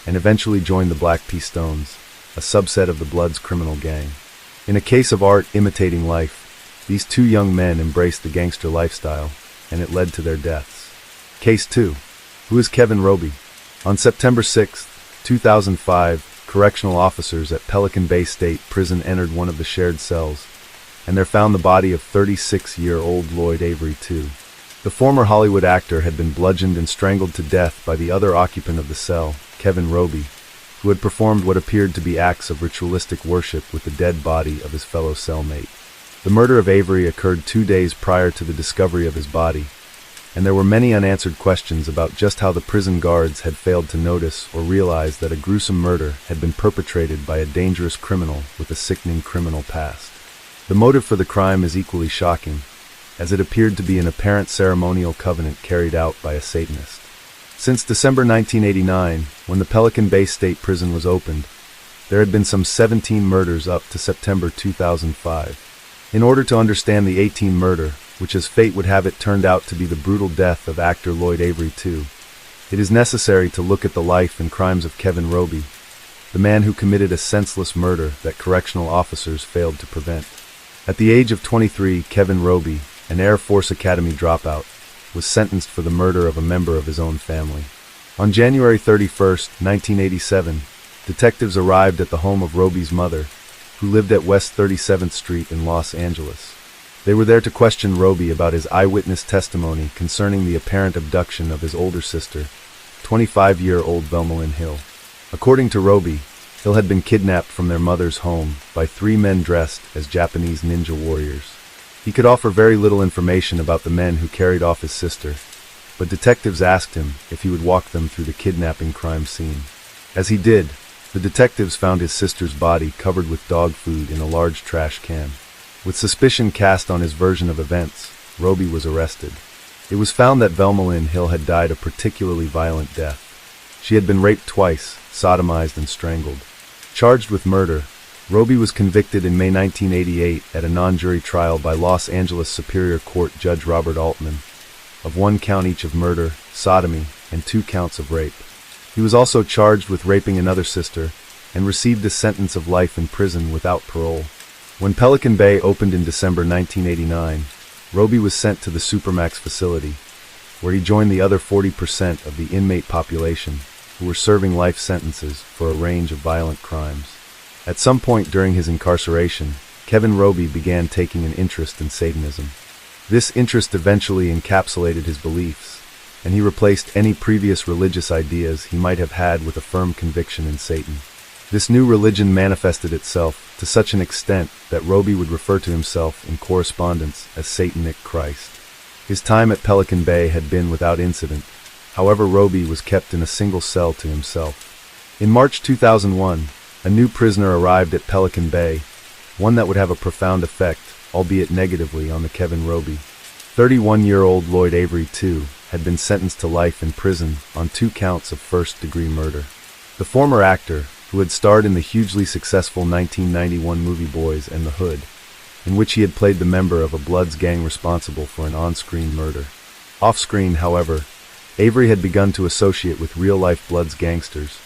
and eventually joined the Black P-Stones, a subset of the Bloods criminal gang. In a case of art imitating life, these 2 young men embraced the gangster lifestyle, and it led to their deaths. Case 2. Who is Kevin Roby? On September 6, 2005, correctional officers at Pelican Bay State Prison entered one of the shared cells, and there found the body of 36-year-old Lloyd Avery II. The former Hollywood actor had been bludgeoned and strangled to death by the other occupant of the cell, Kevin Roby, who had performed what appeared to be acts of ritualistic worship with the dead body of his fellow cellmate. The murder of Avery occurred 2 days prior to the discovery of his body, and there were many unanswered questions about just how the prison guards had failed to notice or realize that a gruesome murder had been perpetrated by a dangerous criminal with a sickening criminal past. The motive for the crime is equally shocking, as it appeared to be an apparent ceremonial covenant carried out by a Satanist. Since December 1989, when the Pelican Bay State Prison was opened, there had been some 17 murders up to September 2005. In order to understand the 18 murder, which as fate would have it turned out to be the brutal death of actor Lloyd Avery II, it is necessary to look at the life and crimes of Kevin Roby, the man who committed a senseless murder that correctional officers failed to prevent. At the age of 23, Kevin Roby, an Air Force Academy dropout, was sentenced for the murder of a member of his own family. On January 31, 1987, detectives arrived at the home of Roby's mother, who lived at West 37th Street in Los Angeles. They were there to question Roby about his eyewitness testimony concerning the apparent abduction of his older sister, 25-year-old Velma Lynn Hill. According to Roby, Hill had been kidnapped from their mother's home by 3 men dressed as Japanese ninja warriors. He could offer very little information about the men who carried off his sister, but detectives asked him if he would walk them through the kidnapping crime scene. As he did, the detectives found his sister's body covered with dog food in a large trash can. With suspicion cast on his version of events, Roby was arrested. It was found that Velma Lynn Hill had died a particularly violent death. She had been raped twice, sodomized, and strangled. Charged with murder, Roby was convicted in May 1988 at a non-jury trial by Los Angeles Superior Court Judge Robert Altman of 1 count each of murder, sodomy, and 2 counts of rape. He was also charged with raping another sister and received a sentence of life in prison without parole. When Pelican Bay opened in December 1989, Roby was sent to the Supermax facility, where he joined the other 40% of the inmate population who were serving life sentences for a range of violent crimes. At some point during his incarceration, Kevin Roby began taking an interest in Satanism. This interest eventually encapsulated his beliefs, and he replaced any previous religious ideas he might have had with a firm conviction in Satan. This new religion manifested itself to such an extent that Roby would refer to himself in correspondence as Satanic Christ. His time at Pelican Bay had been without incident. However, Roby was kept in a single cell to himself. In March 2001, a new prisoner arrived at Pelican Bay, one that would have a profound effect, albeit negatively, on the Kevin Roby. 31-year-old Lloyd Avery, too, had been sentenced to life in prison on 2 counts of first-degree murder. The former actor, who had starred in the hugely successful 1991 movie Boys and the Hood, in which he had played the member of a Bloods gang responsible for an on-screen murder. Off-screen, however, Avery had begun to associate with real-life Bloods gangsters,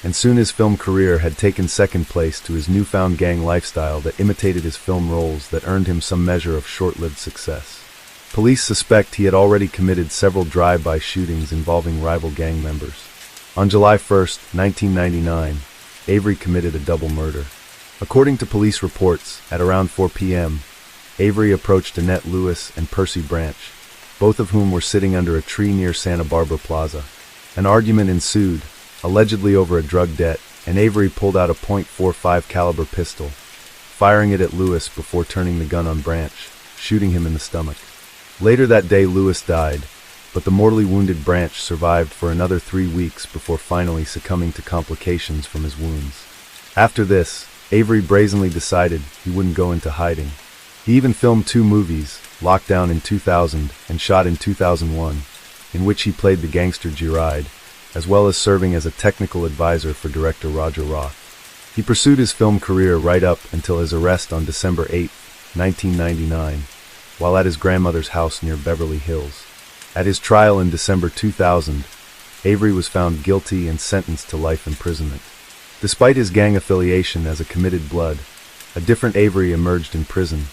and soon his film career had taken second place to his newfound gang lifestyle that imitated his film roles that earned him some measure of short-lived success. Police suspect he had already committed several drive-by shootings involving rival gang members. On July 1, 1999, Avery committed a double murder. According to police reports, at around 4 p.m., Avery approached Annette Lewis and Percy Branch, both of whom were sitting under a tree near Santa Barbara Plaza. An argument ensued, allegedly over a drug debt, and Avery pulled out a .45 caliber pistol, firing it at Lewis before turning the gun on Branch, shooting him in the stomach. Later that day, Lewis died, but the mortally wounded Branch survived for another 3 weeks before finally succumbing to complications from his wounds. After this, Avery brazenly decided he wouldn't go into hiding. He even filmed 2 movies, Lockdown in 2000 and Shot in 2001, in which he played the gangster G-Ride, as well as serving as a technical advisor for director Roger Roth. He pursued his film career right up until his arrest on December 8, 1999, while at his grandmother's house near Beverly Hills. At his trial in December 2000, Avery was found guilty and sentenced to life imprisonment. Despite his gang affiliation as a committed Blood, a different Avery emerged in prison,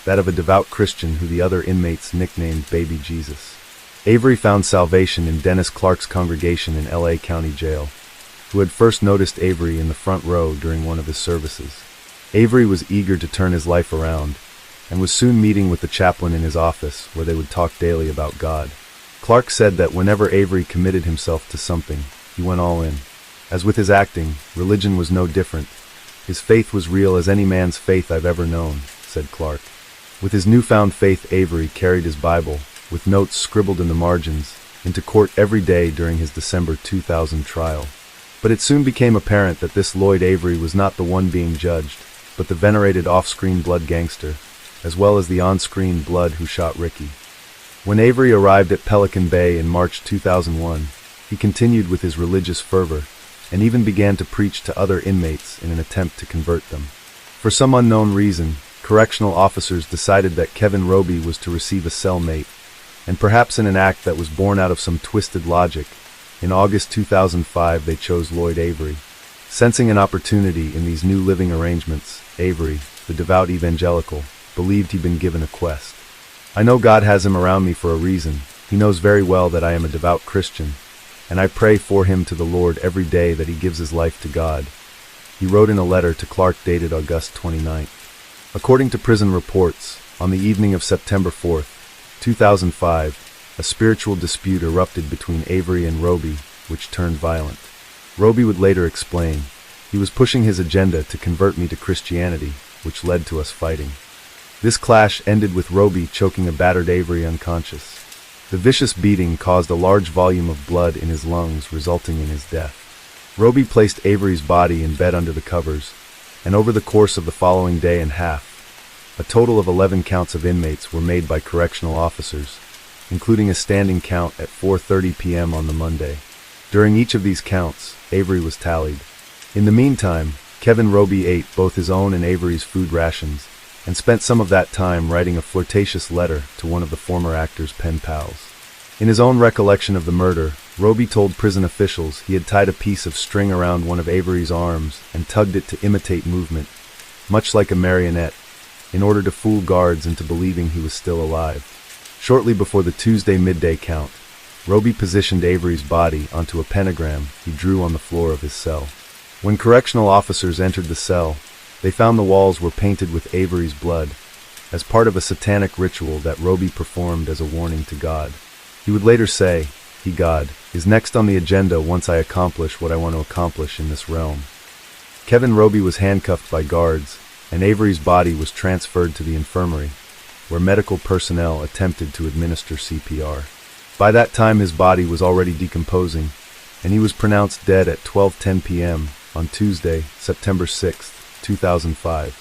that of a devout Christian who the other inmates nicknamed Baby Jesus. Avery found salvation in Dennis Clark's congregation in L.A. County Jail, who had first noticed Avery in the front row during one of his services. Avery was eager to turn his life around, and was soon meeting with the chaplain in his office where they would talk daily about God. Clark said that whenever Avery committed himself to something, he went all in. As with his acting, religion was no different. His faith was real as any man's faith I've ever known, said Clark. With his newfound faith, Avery carried his Bible, with notes scribbled in the margins, into court every day during his December 2000 trial. But it soon became apparent that this Lloyd Avery was not the one being judged, but the venerated off-screen Blood gangster, as well as the on-screen Blood who shot Ricky. When Avery arrived at Pelican Bay in March 2001, he continued with his religious fervor, and even began to preach to other inmates in an attempt to convert them. For some unknown reason, correctional officers decided that Kevin Roby was to receive a cellmate, and perhaps in an act that was born out of some twisted logic, in August 2005 they chose Lloyd Avery. Sensing an opportunity in these new living arrangements, Avery, the devout evangelical, believed he'd been given a quest. I know God has him around me for a reason. He knows very well that I am a devout Christian, and I pray for him to the Lord every day that he gives his life to God. He wrote in a letter to Clark dated August 29th. According to prison reports, on the evening of September 4th, 2005, a spiritual dispute erupted between Avery and Roby, which turned violent. Roby would later explain, he was pushing his agenda to convert me to Christianity, which led to us fighting. This clash ended with Roby choking a battered Avery unconscious. The vicious beating caused a large volume of blood in his lungs, resulting in his death. Roby placed Avery's body in bed under the covers, and over the course of the following day and half, a total of 11 counts of inmates were made by correctional officers, including a standing count at 4:30 p.m. on the Monday. During each of these counts, Avery was tallied. In the meantime, Kevin Roby ate both his own and Avery's food rations, and spent some of that time writing a flirtatious letter to one of the former actor's pen pals. In his own recollection of the murder, Roby told prison officials he had tied a piece of string around one of Avery's arms and tugged it to imitate movement, much like a marionette, in order to fool guards into believing he was still alive. Shortly before the Tuesday midday count, Roby positioned Avery's body onto a pentagram he drew on the floor of his cell. When correctional officers entered the cell, they found the walls were painted with Avery's blood, as part of a satanic ritual that Roby performed as a warning to God. He would later say, "He, God, is next on the agenda once I accomplish what I want to accomplish in this realm." Kevin Roby was handcuffed by guards, and Avery's body was transferred to the infirmary, where medical personnel attempted to administer CPR. By that time his body was already decomposing, and he was pronounced dead at 12:10 p.m. on Tuesday, September 6, 2005.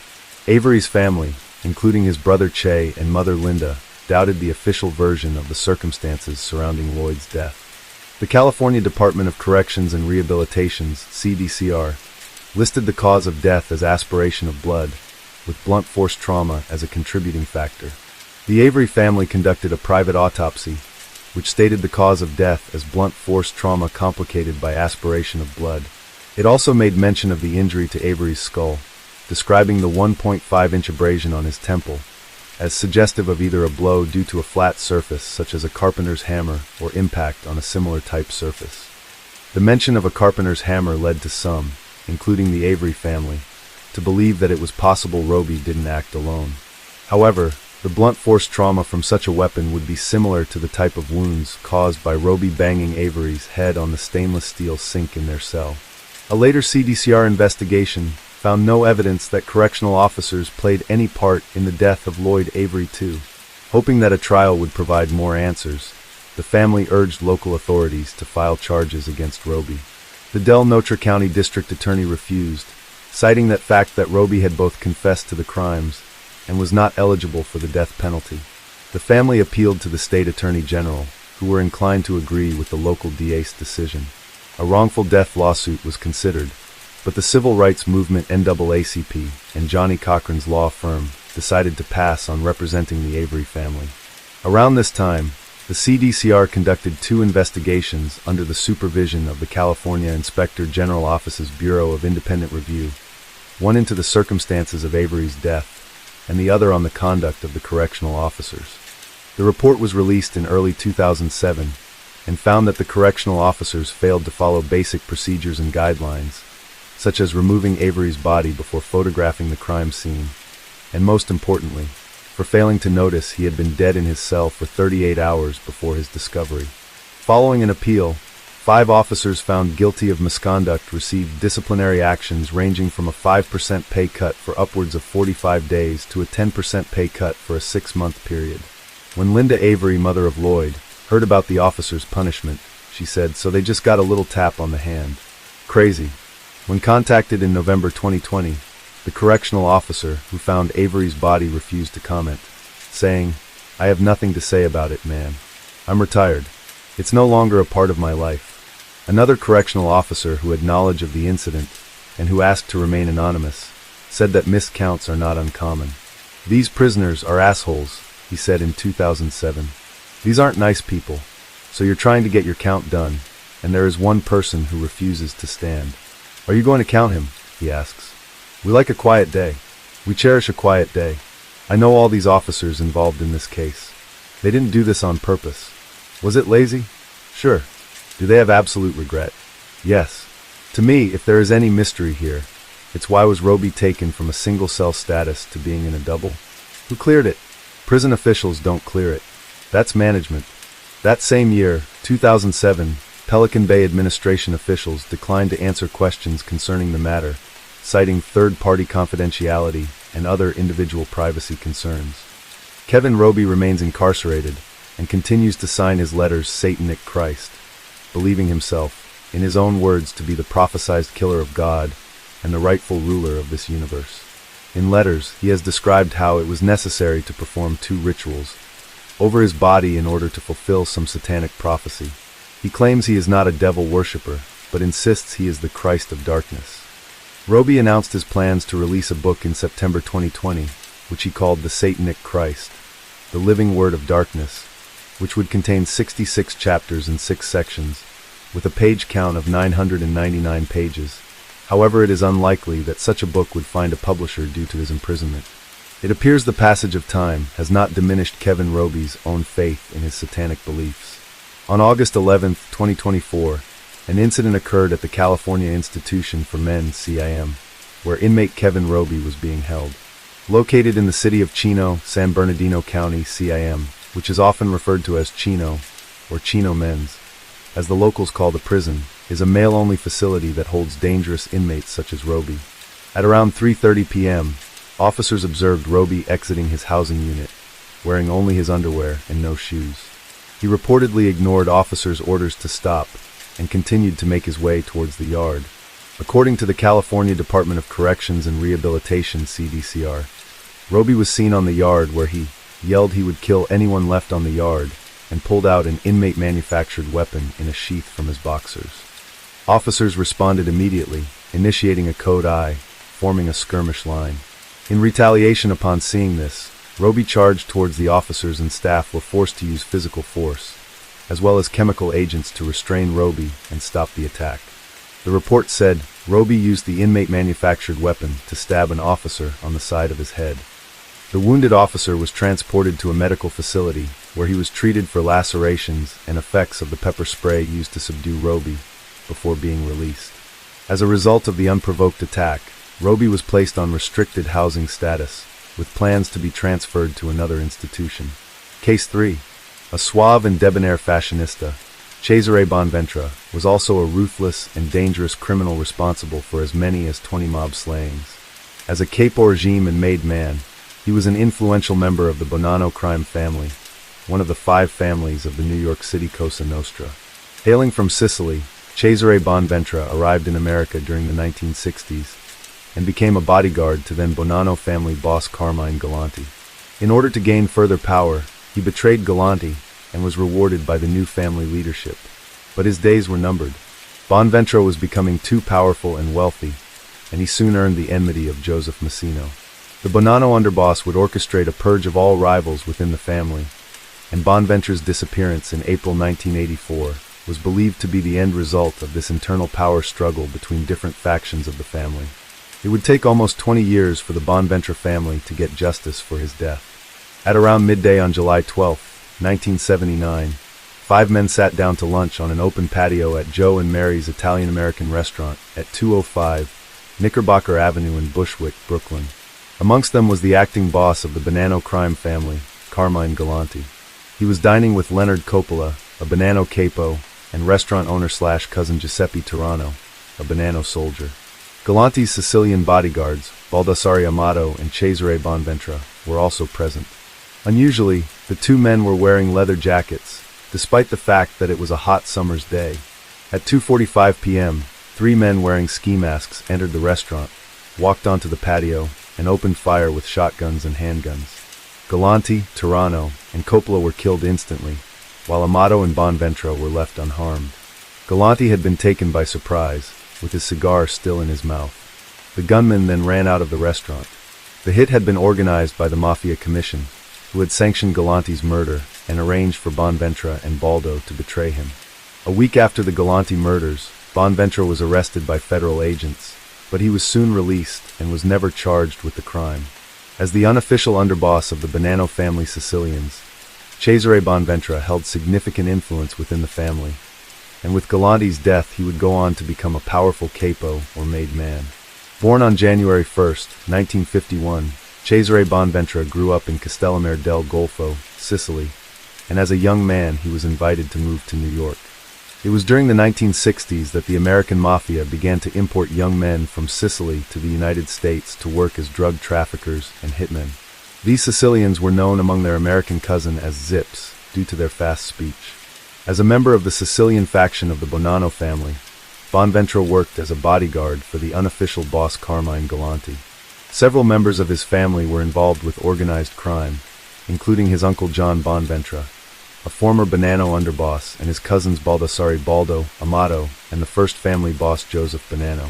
Avery's family, including his brother Che and mother Linda, doubted the official version of the circumstances surrounding Lloyd's death. The California Department of Corrections and Rehabilitation's CDCR listed the cause of death as aspiration of blood, with blunt force trauma as a contributing factor. The Avery family conducted a private autopsy, which stated the cause of death as blunt force trauma complicated by aspiration of blood. It also made mention of the injury to Avery's skull, describing the 1.5-inch abrasion on his temple as suggestive of either a blow due to a flat surface such as a carpenter's hammer or impact on a similar type surface. The mention of a carpenter's hammer led to some, including the Avery family, to believe that it was possible Roby didn't act alone. However, the blunt force trauma from such a weapon would be similar to the type of wounds caused by Roby banging Avery's head on the stainless steel sink in their cell. A later CDCR investigation found no evidence that correctional officers played any part in the death of Lloyd Avery II. Hoping that a trial would provide more answers, the family urged local authorities to file charges against Roby. The Del Notre County District Attorney refused, citing the fact that Roby had both confessed to the crimes and was not eligible for the death penalty. The family appealed to the state attorney general, who were inclined to agree with the local DA's decision. A wrongful death lawsuit was considered, but the civil rights movement NAACP and Johnny Cochran's law firm decided to pass on representing the Avery family. Around this time, the CDCR conducted 2 investigations under the supervision of the California Inspector General Office's Bureau of Independent Review, one into the circumstances of Avery's death, and the other on the conduct of the correctional officers. The report was released in early 2007 and found that the correctional officers failed to follow basic procedures and guidelines, such as removing Avery's body before photographing the crime scene, and most importantly, for failing to notice he had been dead in his cell for 38 hours before his discovery. Following an appeal, 5 officers found guilty of misconduct received disciplinary actions ranging from a 5% pay cut for upwards of 45 days to a 10% pay cut for a 6-month period. When Linda Avery, mother of Lloyd, heard about the officers' punishment, she said, "So they just got a little tap on the hand. Crazy." When contacted in November 2020, the correctional officer who found Avery's body refused to comment, saying, "I have nothing to say about it, man. I'm retired. It's no longer a part of my life." Another correctional officer who had knowledge of the incident and who asked to remain anonymous said that miscounts are not uncommon. "These prisoners are assholes," he said in 2007. "These aren't nice people, so you're trying to get your count done, and there is one person who refuses to stand. Are you going to count him?" he asks. "We like a quiet day. We cherish a quiet day. I know all these officers involved in this case. They didn't do this on purpose. Was it lazy? Sure. Do they have absolute regret? Yes. To me, if there is any mystery here, it's why was Roby taken from a single cell status to being in a double? Who cleared it? Prison officials don't clear it. That's management." That same year, 2007, Pelican Bay administration officials declined to answer questions concerning the matter, citing third-party confidentiality and other individual privacy concerns. Kevin Roby remains incarcerated and continues to sign his letters Satanic Christ, believing himself, in his own words, to be the prophesied killer of God and the rightful ruler of this universe. In letters, he has described how it was necessary to perform 2 rituals over his body in order to fulfill some satanic prophecy. He claims he is not a devil worshipper, but insists he is the Christ of darkness. Roby announced his plans to release a book in September 2020, which he called The Satanic Christ, The Living Word of Darkness, which would contain 66 chapters in 6 sections, with a page count of 999 pages. However, it is unlikely that such a book would find a publisher due to his imprisonment. It appears the passage of time has not diminished Kevin Roby's own faith in his satanic beliefs. On August 11, 2024, an incident occurred at the California Institution for Men (CIM), where inmate Kevin Roby was being held. Located in the city of Chino, San Bernardino County, CIM, which is often referred to as Chino, or Chino Men's, as the locals call the prison, is a male-only facility that holds dangerous inmates such as Roby. At around 3:30 p.m., officers observed Roby exiting his housing unit, wearing only his underwear and no shoes. He reportedly ignored officers' orders to stop and continued to make his way towards the yard. According to the California Department of Corrections and Rehabilitation (CDCR), Roby was seen on the yard where he yelled he would kill anyone left on the yard and pulled out an inmate-manufactured weapon in a sheath from his boxers. Officers responded immediately, initiating a code I, forming a skirmish line. In retaliation upon seeing this, Roby charged towards the officers, and staff were forced to use physical force, as well as chemical agents to restrain Roby and stop the attack. The report said Roby used the inmate-manufactured weapon to stab an officer on the side of his head. The wounded officer was transported to a medical facility where he was treated for lacerations and effects of the pepper spray used to subdue Roby before being released. As a result of the unprovoked attack, Roby was placed on restricted housing status, with plans to be transferred to another institution. Case 3. A suave and debonair fashionista, Cesare Bonventre, was also a ruthless and dangerous criminal responsible for as many as 20 mob slayings. As a capo regime and made man, he was an influential member of the Bonanno crime family, one of the 5 families of the New York City Cosa Nostra. Hailing from Sicily, Cesare Bonventre arrived in America during the 1960s and became a bodyguard to then Bonanno family boss Carmine Galante. In order to gain further power, he betrayed Galante and was rewarded by the new family leadership. But his days were numbered. Bonventre was becoming too powerful and wealthy, and he soon earned the enmity of Joseph Massino. The Bonanno underboss would orchestrate a purge of all rivals within the family, and Bonventre's disappearance in April 1984 was believed to be the end result of this internal power struggle between different factions of the family. It would take almost 20 years for the Bonventre family to get justice for his death. At around midday on July 12, 1979, 5 men sat down to lunch on an open patio at Joe and Mary's Italian-American restaurant at 205 Knickerbocker Avenue in Bushwick, Brooklyn. Amongst them was the acting boss of the Bonanno crime family, Carmine Galante. He was dining with Leonard Coppola, a Bonanno capo, and restaurant owner/cousin Giuseppe Turano, a Bonanno soldier. Galante's Sicilian bodyguards, Baldassare Amato and Cesare Bonventre, were also present. Unusually, the 2 men were wearing leather jackets, despite the fact that it was a hot summer's day. At 2:45 p.m., 3 men wearing ski masks entered the restaurant, walked onto the patio, and opened fire with shotguns and handguns. Galante, Turano, and Coppola were killed instantly, while Amato and Bonventre were left unharmed. Galante had been taken by surprise, with his cigar still in his mouth. The gunmen then ran out of the restaurant. The hit had been organized by the Mafia Commission, who had sanctioned Galante's murder and arranged for Bonventre and Baldo to betray him. A week after the Galante murders, Bonventre was arrested by federal agents, but he was soon released and was never charged with the crime. As the unofficial underboss of the Bonanno family Sicilians, Cesare Bonventre held significant influence within the family, and with Galante's death he would go on to become a powerful capo or made man. Born on January 1, 1951, Cesare Bonventre grew up in Castellammare del Golfo, Sicily, and as a young man he was invited to move to New York. It was during the 1960s that the American Mafia began to import young men from Sicily to the United States to work as drug traffickers and hitmen. These Sicilians were known among their American cousin as Zips, due to their fast speech. As a member of the Sicilian faction of the Bonanno family, Bonventre worked as a bodyguard for the unofficial boss Carmine Galante. Several members of his family were involved with organized crime, including his uncle John Bonventre, a former Bonanno underboss, and his cousins Baldassare Baldo, Amato, and the first family boss Joseph Bonanno.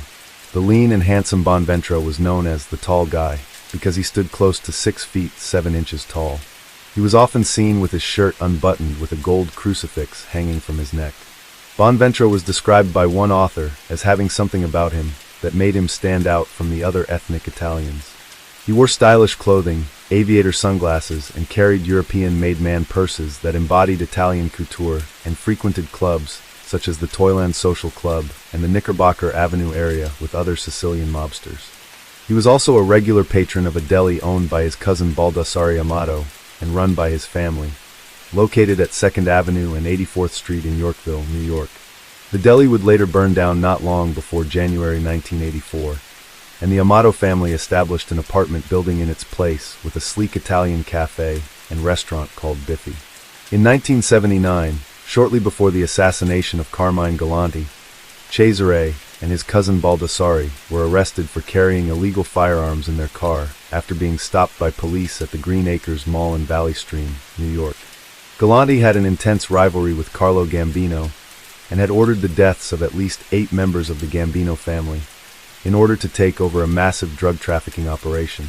The lean and handsome Bonventre was known as the Tall Guy because he stood close to 6 feet 7 inches tall. He was often seen with his shirt unbuttoned with a gold crucifix hanging from his neck. Bonventre was described by one author as having something about him that made him stand out from the other ethnic Italians. He wore stylish clothing, aviator sunglasses, and carried European-made man purses that embodied Italian couture, and frequented clubs such as the Toyland Social Club and the Knickerbocker Avenue area with other Sicilian mobsters. He was also a regular patron of a deli owned by his cousin Baldassare Amato and run by his family, located at 2nd Avenue and 84th Street in Yorkville, New York. The deli would later burn down not long before January 1984, and the Amato family established an apartment building in its place with a sleek Italian cafe and restaurant called Biffy. In 1979, shortly before the assassination of Carmine Galante, Cesare and his cousin Baldassare were arrested for carrying illegal firearms in their car after being stopped by police at the Green Acres Mall in Valley Stream, New York. Galante had an intense rivalry with Carlo Gambino and had ordered the deaths of at least 8 members of the Gambino family in order to take over a massive drug trafficking operation.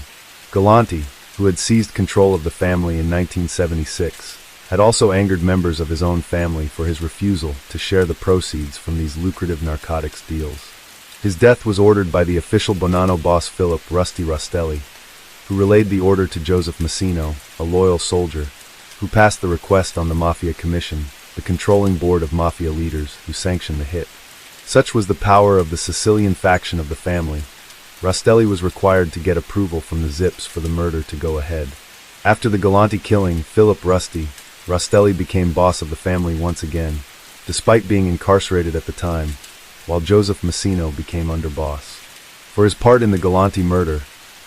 Galante, who had seized control of the family in 1976, had also angered members of his own family for his refusal to share the proceeds from these lucrative narcotics deals. His death was ordered by the official Bonanno boss Philip "Rusty" Rostelli, who relayed the order to Joseph Massino, a loyal soldier, who passed the request on the Mafia Commission, the controlling board of mafia leaders who sanctioned the hit. Such was the power of the Sicilian faction of the family. Rostelli was required to get approval from the Zips for the murder to go ahead. After the Galante killing, Philip "Rusty" Rostelli became boss of the family once again, despite being incarcerated at the time, while Joseph Massino became underboss. For his part in the Galante murder,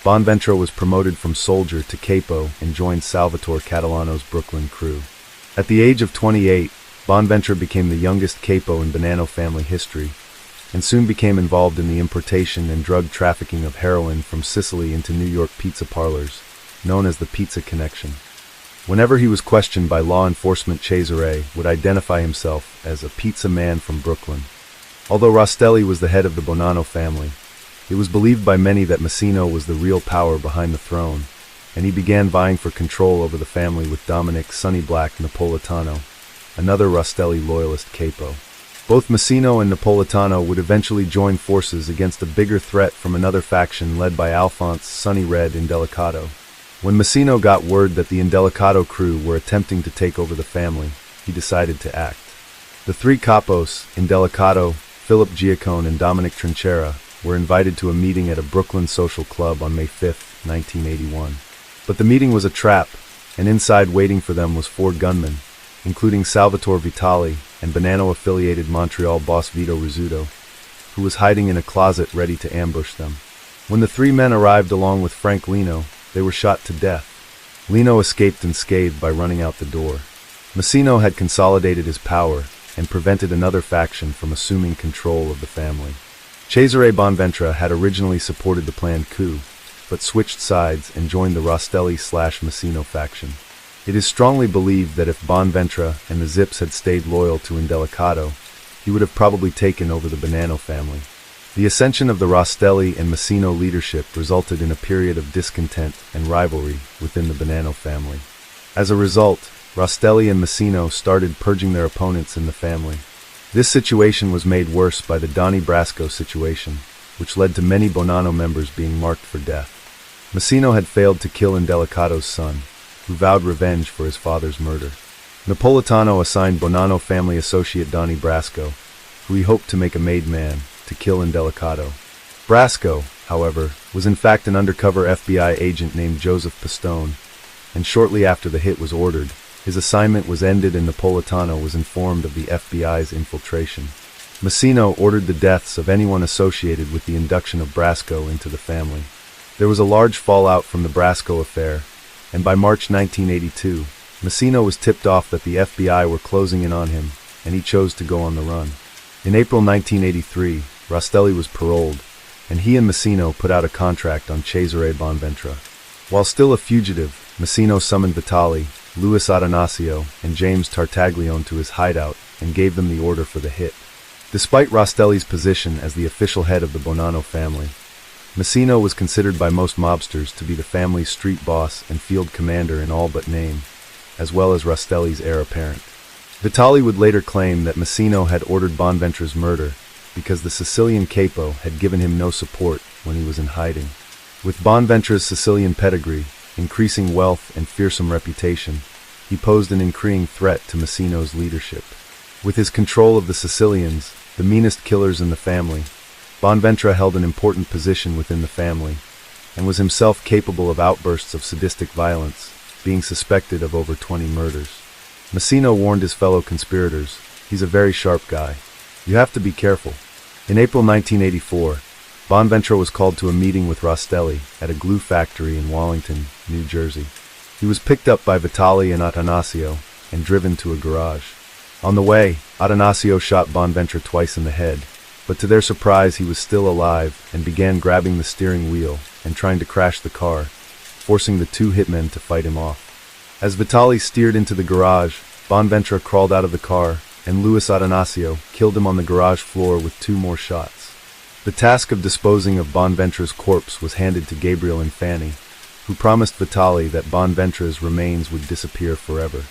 Bonventre was promoted from soldier to capo and joined Salvatore Catalano's Brooklyn crew. At the age of 28, Bonventre became the youngest capo in Bonanno family history, and soon became involved in the importation and drug trafficking of heroin from Sicily into New York pizza parlors, known as the Pizza Connection. Whenever he was questioned by law enforcement, Cesare would identify himself as a pizza man from Brooklyn. Although Rostelli was the head of the Bonanno family, it was believed by many that Massino was the real power behind the throne, and he began vying for control over the family with Dominic "Sonny Black" Napolitano, another Rostelli loyalist capo. Both Massino and Napolitano would eventually join forces against a bigger threat from another faction led by Alphonse "Sonny Red" Indelicato. When Massino got word that the Indelicato crew were attempting to take over the family, he decided to act. The 3 capos, Indelicato, Philip Giacone, and Dominic Trinchera, were invited to a meeting at a Brooklyn social club on May 5, 1981. But the meeting was a trap, and inside waiting for them was 4 gunmen, including Salvatore Vitali and Bonanno-affiliated Montreal boss Vito Rizzuto, who was hiding in a closet ready to ambush them. When the 3 men arrived along with Frank Lino, they were shot to death. Lino escaped unscathed by running out the door. Massino had consolidated his power and prevented another faction from assuming control of the family. Cesare Bonventre had originally supported the planned coup, but switched sides and joined the Rostelli/Massino faction. It is strongly believed that if Bonventre and the Zips had stayed loyal to Indelicato, he would have probably taken over the Bonanno family. The ascension of the Rostelli and Massino leadership resulted in a period of discontent and rivalry within the Bonanno family. As a result, Rostelli and Massino started purging their opponents in the family. This situation was made worse by the Donnie Brasco situation, which led to many Bonanno members being marked for death. Massino had failed to kill Indelicato's son, who vowed revenge for his father's murder. Napolitano assigned Bonanno family associate Donnie Brasco, who he hoped to make a made man, to kill Indelicato. Brasco, however, was in fact an undercover FBI agent named Joseph Pistone, and shortly after the hit was ordered, his assignment was ended and Napolitano was informed of the FBI's infiltration. Massino ordered the deaths of anyone associated with the induction of Brasco into the family. There was a large fallout from the Brasco affair, and by March 1982, Massino was tipped off that the FBI were closing in on him, and he chose to go on the run. In April 1983, Rostelli was paroled, and he and Massino put out a contract on Cesare Bonventre. While still a fugitive, Massino summoned Vitali, Luis Atanasio, and James Tartaglione to his hideout and gave them the order for the hit. Despite Rostelli's position as the official head of the Bonanno family, Massino was considered by most mobsters to be the family's street boss and field commander in all but name, as well as Rostelli's heir apparent. Vitali would later claim that Massino had ordered Bonventre's murder because the Sicilian capo had given him no support when he was in hiding. With Bonventre's Sicilian pedigree, increasing wealth and fearsome reputation, he posed an increasing threat to Massino's leadership. With his control of the Sicilians, the meanest killers in the family, Bonventre held an important position within the family, and was himself capable of outbursts of sadistic violence, being suspected of over 20 murders. Massino warned his fellow conspirators, "He's a very sharp guy. You have to be careful." In April 1984, Bonventre was called to a meeting with Rostelli at a glue factory in Wallington, New Jersey. He was picked up by Vitali and Atanasio and driven to a garage. On the way, Atanasio shot Bonventre twice in the head, but to their surprise he was still alive and began grabbing the steering wheel and trying to crash the car, forcing the two hitmen to fight him off. As Vitali steered into the garage, Bonventre crawled out of the car, and Luis Atanasio killed him on the garage floor with 2 more shots. The task of disposing of Bonventre's corpse was handed to Gabriel and Fanny, who promised Vitali that Bonventre's remains would disappear forever.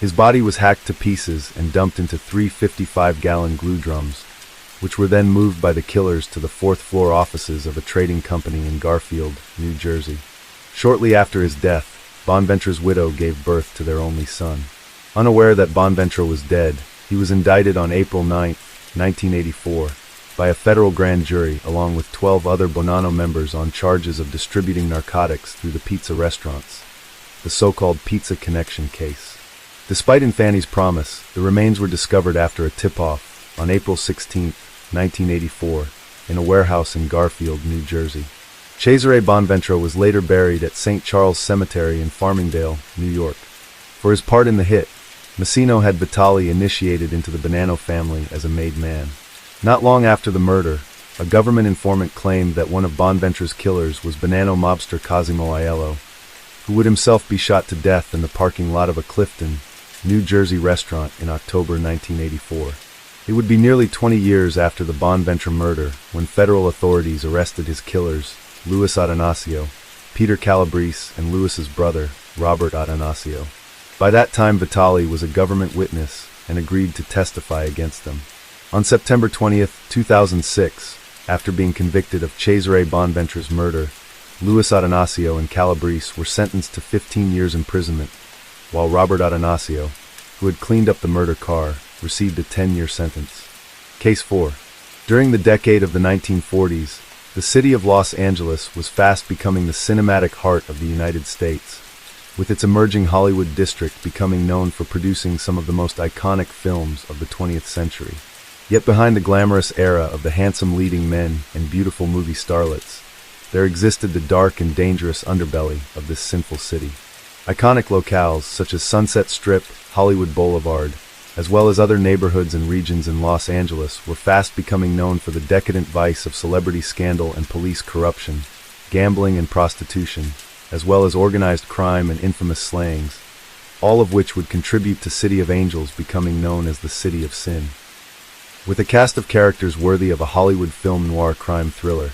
His body was hacked to pieces and dumped into 3 55-gallon glue drums, which were then moved by the killers to the 4th-floor offices of a trading company in Garfield, New Jersey. Shortly after his death, Bonventre's widow gave birth to their only son. Unaware that Bonventre was dead, he was indicted on April 9, 1984, by a federal grand jury along with 12 other Bonanno members on charges of distributing narcotics through the pizza restaurants, the so-called Pizza Connection case. Despite Fanny's promise, the remains were discovered after a tip-off on April 16, 1984, in a warehouse in Garfield, New Jersey. Cesare Bonventre was later buried at St. Charles Cemetery in Farmingdale, New York. For his part in the hit, Massino had Vitali initiated into the Bonanno family as a made man. Not long after the murder, a government informant claimed that one of Bonventre's killers was Bonanno mobster Cosimo Aiello, who would himself be shot to death in the parking lot of a Clifton, New Jersey restaurant in October 1984. It would be nearly 20 years after the Bonventre murder when federal authorities arrested his killers, Luis Atanasio, Peter Calabrese, and Luis's brother, Robert Atanasio. By that time, Vitali was a government witness and agreed to testify against them. On September 20, 2006, after being convicted of Cesare Bonventre's murder, Luis Atanasio and Calabrese were sentenced to 15 years imprisonment, while Robert Atanasio, who had cleaned up the murder car, received a 10-year sentence. Case 4. During the decade of the 1940s, the city of Los Angeles was fast becoming the cinematic heart of the United States, with its emerging Hollywood district becoming known for producing some of the most iconic films of the 20th century. Yet behind the glamorous era of the handsome leading men and beautiful movie starlets, there existed the dark and dangerous underbelly of this sinful city. Iconic locales such as Sunset Strip, Hollywood Boulevard, as well as other neighborhoods and regions in Los Angeles were fast becoming known for the decadent vice of celebrity scandal and police corruption, gambling and prostitution, as well as organized crime and infamous slayings, all of which would contribute to City of Angels becoming known as the City of Sin. With a cast of characters worthy of a Hollywood film noir crime thriller,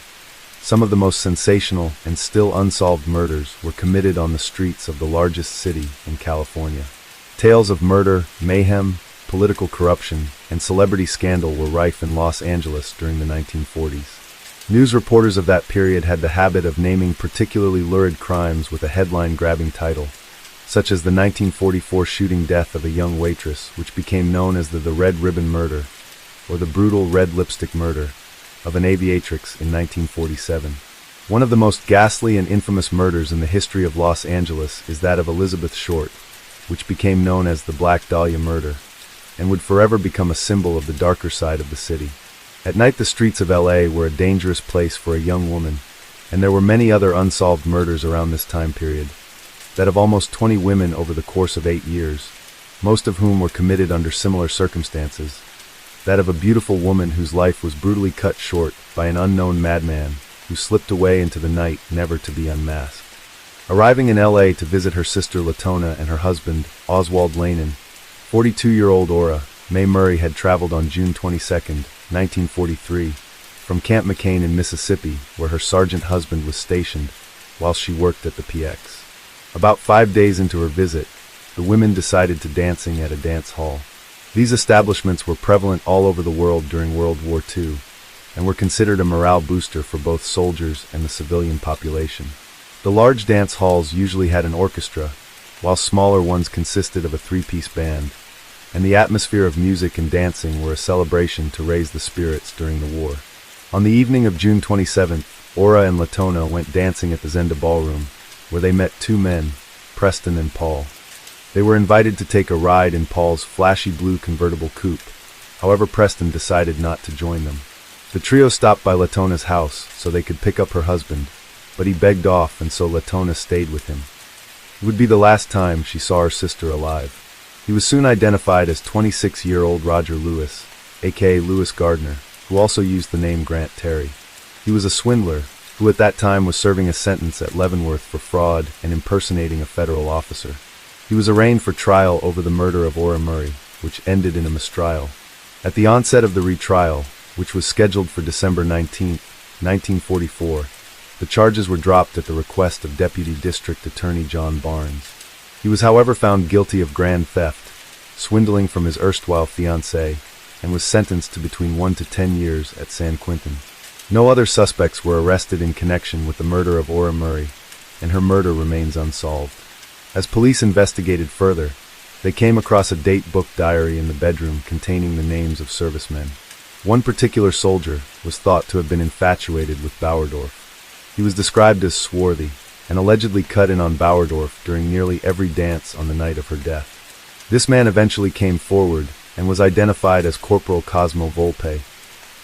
some of the most sensational and still unsolved murders were committed on the streets of the largest city in California. Tales of murder, mayhem, political corruption, and celebrity scandal were rife in Los Angeles during the 1940s. News reporters of that period had the habit of naming particularly lurid crimes with a headline-grabbing title, such as the 1944 shooting death of a young waitress, which became known as the Red Ribbon Murder, or the brutal red lipstick murder of an aviatrix in 1947. One of the most ghastly and infamous murders in the history of Los Angeles is that of Elizabeth Short, which became known as the Black Dahlia Murder, and would forever become a symbol of the darker side of the city. At night, the streets of LA were a dangerous place for a young woman, and there were many other unsolved murders around this time period, that of almost 20 women over the course of 8 years, most of whom were committed under similar circumstances, that of a beautiful woman whose life was brutally cut short by an unknown madman who slipped away into the night never to be unmasked. Arriving in LA to visit her sister Latona and her husband, Oswald Lanin, 42-year-old Aura Mae Murray had traveled on June 22, 1943, from Camp McCain in Mississippi, where her sergeant husband was stationed, while she worked at the PX. About 5 days into her visit, the women decided to dancing at a dance hall. These establishments were prevalent all over the world during World War II, and were considered a morale booster for both soldiers and the civilian population. The large dance halls usually had an orchestra, while smaller ones consisted of a three-piece band, and the atmosphere of music and dancing were a celebration to raise the spirits during the war. On the evening of June 27th, Ora and Latona went dancing at the Zenda Ballroom, where they met two men, Preston and Paul. They were invited to take a ride in Paul's flashy blue convertible coupe. However, Preston decided not to join them. The trio stopped by Latona's house so they could pick up her husband, but he begged off, and so Latona stayed with him. It would be the last time she saw her sister alive. He was soon identified as 26-year-old Roger Lewis, aka Lewis Gardner, who also used the name Grant Terry. He was a swindler, who at that time was serving a sentence at Leavenworth for fraud and impersonating a federal officer. He was arraigned for trial over the murder of Ora Murray, which ended in a mistrial. At the onset of the retrial, which was scheduled for December 19, 1944, the charges were dropped at the request of Deputy District Attorney John Barnes. He was however found guilty of grand theft, swindling from his erstwhile fiancée, and was sentenced to between 1 to 10 years at San Quentin. No other suspects were arrested in connection with the murder of Ora Murray, and her murder remains unsolved. As police investigated further, they came across a date-book diary in the bedroom containing the names of servicemen. One particular soldier was thought to have been infatuated with Bauerdorf. He was described as swarthy, and allegedly cut in on Bauerdorf during nearly every dance on the night of her death. This man eventually came forward and was identified as Corporal Cosmo Volpe,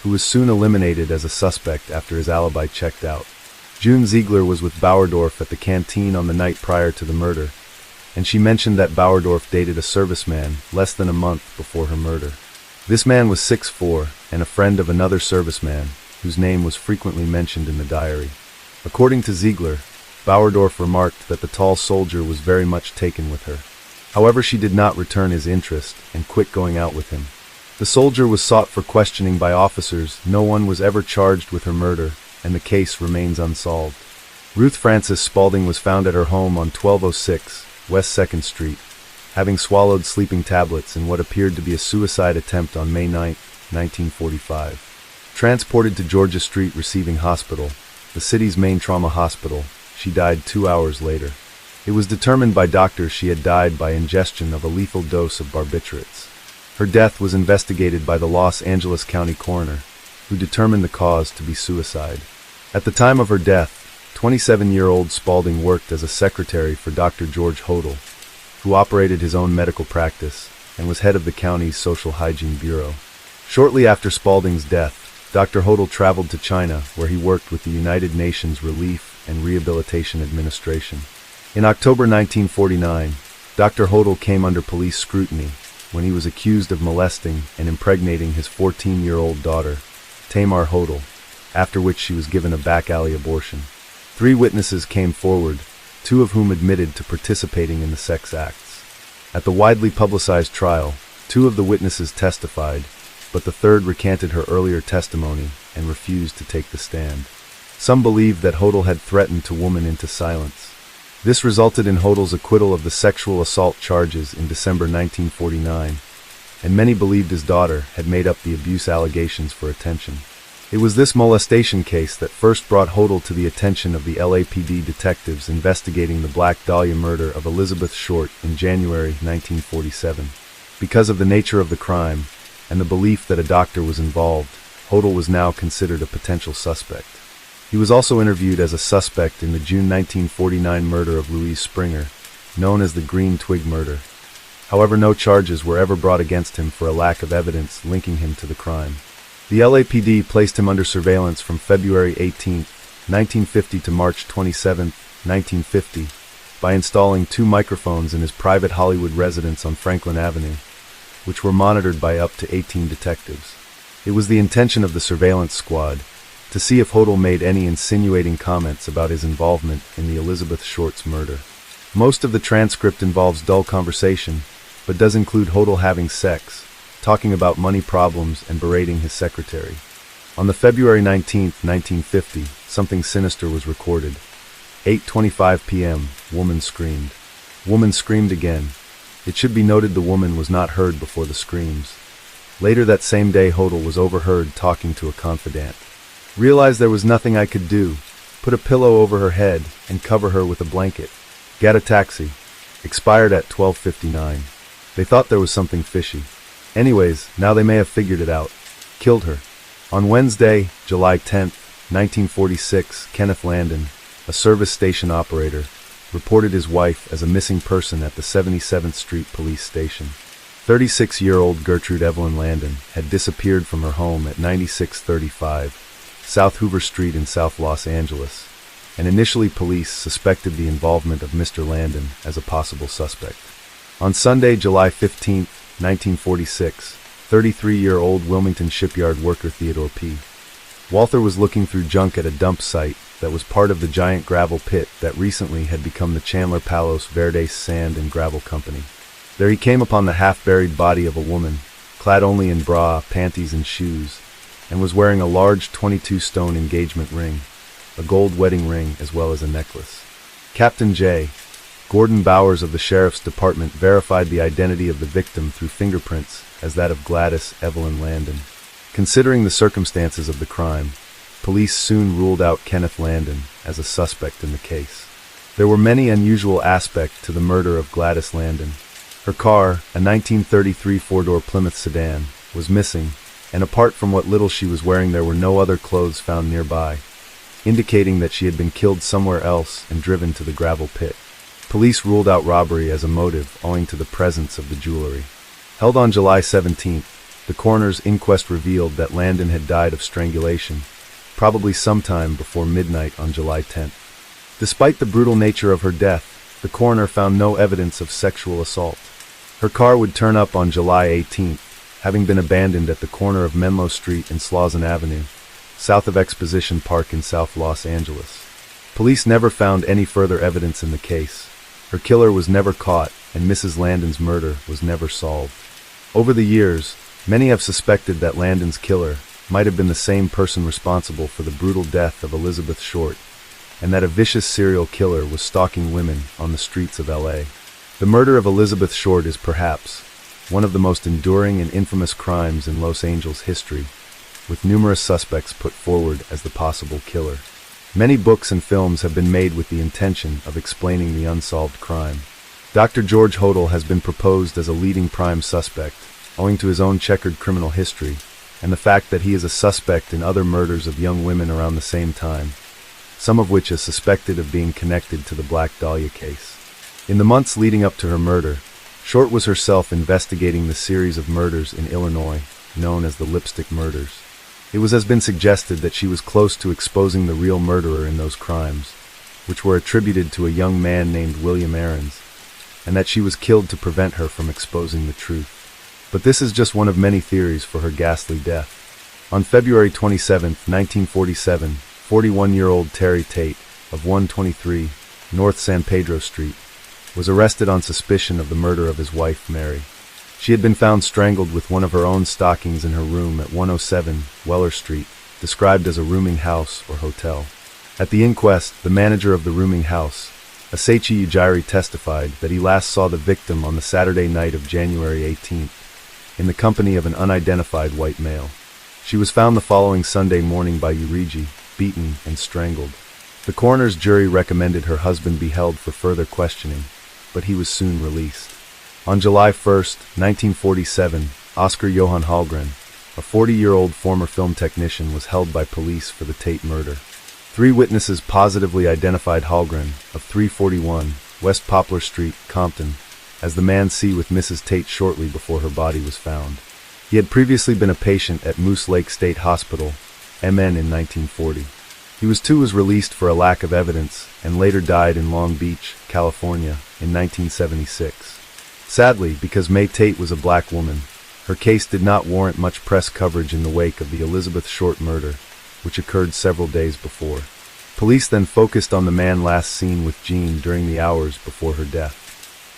who was soon eliminated as a suspect after his alibi checked out. June Ziegler was with Bauerdorf at the canteen on the night prior to the murder, and she mentioned that Bauerdorf dated a serviceman less than a month before her murder. This man was 6'4" and a friend of another serviceman, whose name was frequently mentioned in the diary. According to Ziegler, Bauerdorf remarked that the tall soldier was very much taken with her. However, she did not return his interest and quit going out with him. The soldier was sought for questioning by officers. No one was ever charged with her murder, and the case remains unsolved. Ruth Frances Spaulding was found at her home on 1206 West 2nd Street, having swallowed sleeping tablets in what appeared to be a suicide attempt on May 9, 1945. Transported to Georgia Street Receiving Hospital, the city's main trauma hospital, she died 2 hours later. It was determined by doctors she had died by ingestion of a lethal dose of barbiturates. Her death was investigated by the Los Angeles County coroner, who determined the cause to be suicide. At the time of her death, 27-year-old Spaulding worked as a secretary for Dr. George Hodel, who operated his own medical practice and was head of the county's Social Hygiene Bureau. Shortly after Spaulding's death, Dr. Hodel traveled to China, where he worked with the United Nations Relief and Rehabilitation Administration. In October 1949, Dr. Hodel came under police scrutiny when he was accused of molesting and impregnating his 14-year-old daughter, Tamar Hodel, after which she was given a back-alley abortion. 3 witnesses came forward, 2 of whom admitted to participating in the sex acts. At the widely publicized trial, 2 of the witnesses testified, but the third recanted her earlier testimony and refused to take the stand. Some believed that Hodel had threatened to woman into silence. This resulted in Hodel's acquittal of the sexual assault charges in December 1949, and many believed his daughter had made up the abuse allegations for attention. It was this molestation case that first brought Hodel to the attention of the LAPD detectives investigating the Black Dahlia murder of Elizabeth Short in January 1947. Because of the nature of the crime and the belief that a doctor was involved, Hodel was now considered a potential suspect. He was also interviewed as a suspect in the June 1949 murder of Louise Springer, known as the Green Twig murder. However, no charges were ever brought against him for a lack of evidence linking him to the crime. The LAPD placed him under surveillance from February 18, 1950 to March 27, 1950, by installing 2 microphones in his private Hollywood residence on Franklin Avenue, which were monitored by up to 18 detectives. It was the intention of the surveillance squad to see if Hodel made any insinuating comments about his involvement in the Elizabeth Short's murder. Most of the transcript involves dull conversation, but does include Hodel having sex, talking about money problems, and berating his secretary. On the February 19, 1950, something sinister was recorded. 8:25 p.m., woman screamed. Woman screamed again. It should be noted the woman was not heard before the screams. Later that same day, Hodel was overheard talking to a confidant. Realized there was nothing I could do. put a pillow over her head, and cover her with a blanket. Get a taxi. Expired at 12:59. They thought there was something fishy. Anyways, now they may have figured it out. Killed her. On Wednesday, July 10, 1946, Kenneth Landon, a service station operator, reported his wife as a missing person at the 77th Street Police Station. 36-year-old Gertrude Evelyn Landon had disappeared from her home at 9635 South Hoover Street in South Los Angeles, and initially police suspected the involvement of Mr. Landon as a possible suspect. On Sunday, July 15, 1946, 33-year-old Wilmington shipyard worker Theodore P. Walther was looking through junk at a dump site that was part of the giant gravel pit that recently had become the Chandler Palos Verdes Sand and Gravel Company. There he came upon the half-buried body of a woman, clad only in bra, panties, and shoes, and was wearing a large 22-stone engagement ring, a gold wedding ring, as well as a necklace. Captain J. Gordon Bowers of the Sheriff's Department verified the identity of the victim through fingerprints as that of Gladys Evelyn Landon. Considering the circumstances of the crime, police soon ruled out Kenneth Landon as a suspect in the case. There were many unusual aspects to the murder of Gladys Landon. Her car, a 1933 four-door Plymouth sedan, was missing, and apart from what little she was wearing, there were no other clothes found nearby, indicating that she had been killed somewhere else and driven to the gravel pit. Police ruled out robbery as a motive owing to the presence of the jewelry. Held on July 17th, the coroner's inquest revealed that Landon had died of strangulation, probably sometime before midnight on July 10th. Despite the brutal nature of her death, the coroner found no evidence of sexual assault. Her car would turn up on July 18th, having been abandoned at the corner of Menlo Street and Slauson Avenue, south of Exposition Park in South Los Angeles. Police never found any further evidence in the case. Her killer was never caught, and Mrs. Landon's murder was never solved. Over the years, many have suspected that Landon's killer might have been the same person responsible for the brutal death of Elizabeth Short, and that a vicious serial killer was stalking women on the streets of LA. The murder of Elizabeth Short is perhaps one of the most enduring and infamous crimes in Los Angeles history, with numerous suspects put forward as the possible killer. Many books and films have been made with the intention of explaining the unsolved crime. Dr. George Hodel has been proposed as a leading prime suspect, owing to his own checkered criminal history, and the fact that he is a suspect in other murders of young women around the same time, some of which is suspected of being connected to the Black Dahlia case. In the months leading up to her murder, Short was herself investigating the series of murders in Illinois, known as the Lipstick Murders. It has been suggested that she was close to exposing the real murderer in those crimes, which were attributed to a young man named William Aarons, and that she was killed to prevent her from exposing the truth. But this is just one of many theories for her ghastly death. On February 27, 1947, 41-year-old Terry Tate of 123 North San Pedro Street was arrested on suspicion of the murder of his wife, Mary. She had been found strangled with one of her own stockings in her room at 107 Weller Street, described as a rooming house or hotel. At the inquest, the manager of the rooming house, Asachi Ujiri, testified that he last saw the victim on the Saturday night of January 18th, in the company of an unidentified white male. She was found the following Sunday morning by Ujiri, beaten and strangled. The coroner's jury recommended her husband be held for further questioning, but he was soon released. On July 1, 1947, Oscar Johann Hallgren, a 40-year-old former film technician, was held by police for the Tate murder. 3 witnesses positively identified Hallgren, of 341 West Poplar Street, Compton, as the man seen with Mrs. Tate shortly before her body was found. He had previously been a patient at Moose Lake State Hospital, MN, in 1940. He was released for a lack of evidence and later died in Long Beach, California, in 1976. Sadly, because May Tate was a black woman, her case did not warrant much press coverage in the wake of the Elizabeth Short murder, which occurred several days before. Police then focused on the man last seen with Jean during the hours before her death.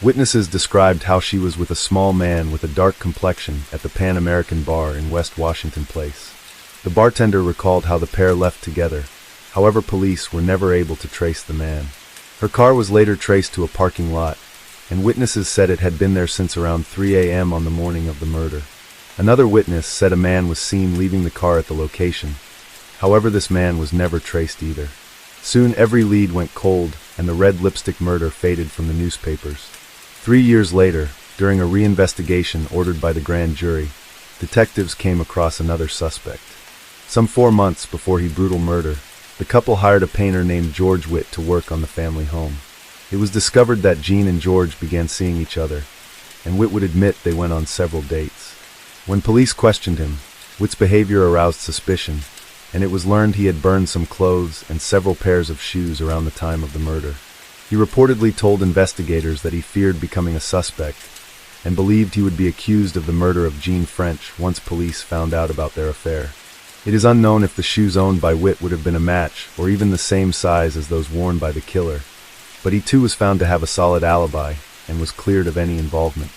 Witnesses described how she was with a small man with a dark complexion at the Pan American Bar in West Washington Place. The bartender recalled how the pair left together. However, police were never able to trace the man. Her car was later traced to a parking lot, and witnesses said it had been there since around 3 a.m. on the morning of the murder. Another witness said a man was seen leaving the car at the location. However, this man was never traced either. Soon every lead went cold, and the red lipstick murder faded from the newspapers. 3 years later, during a reinvestigation ordered by the grand jury, detectives came across another suspect. Some 4 months before his brutal murder, the couple hired a painter named George Witt to work on the family home. It was discovered that Jean and George began seeing each other, and Witt would admit they went on several dates. When police questioned him, Witt's behavior aroused suspicion, and it was learned he had burned some clothes and several pairs of shoes around the time of the murder. He reportedly told investigators that he feared becoming a suspect and believed he would be accused of the murder of Jean French once police found out about their affair. It is unknown if the shoes owned by Witt would have been a match or even the same size as those worn by the killer, but he too was found to have a solid alibi and was cleared of any involvement.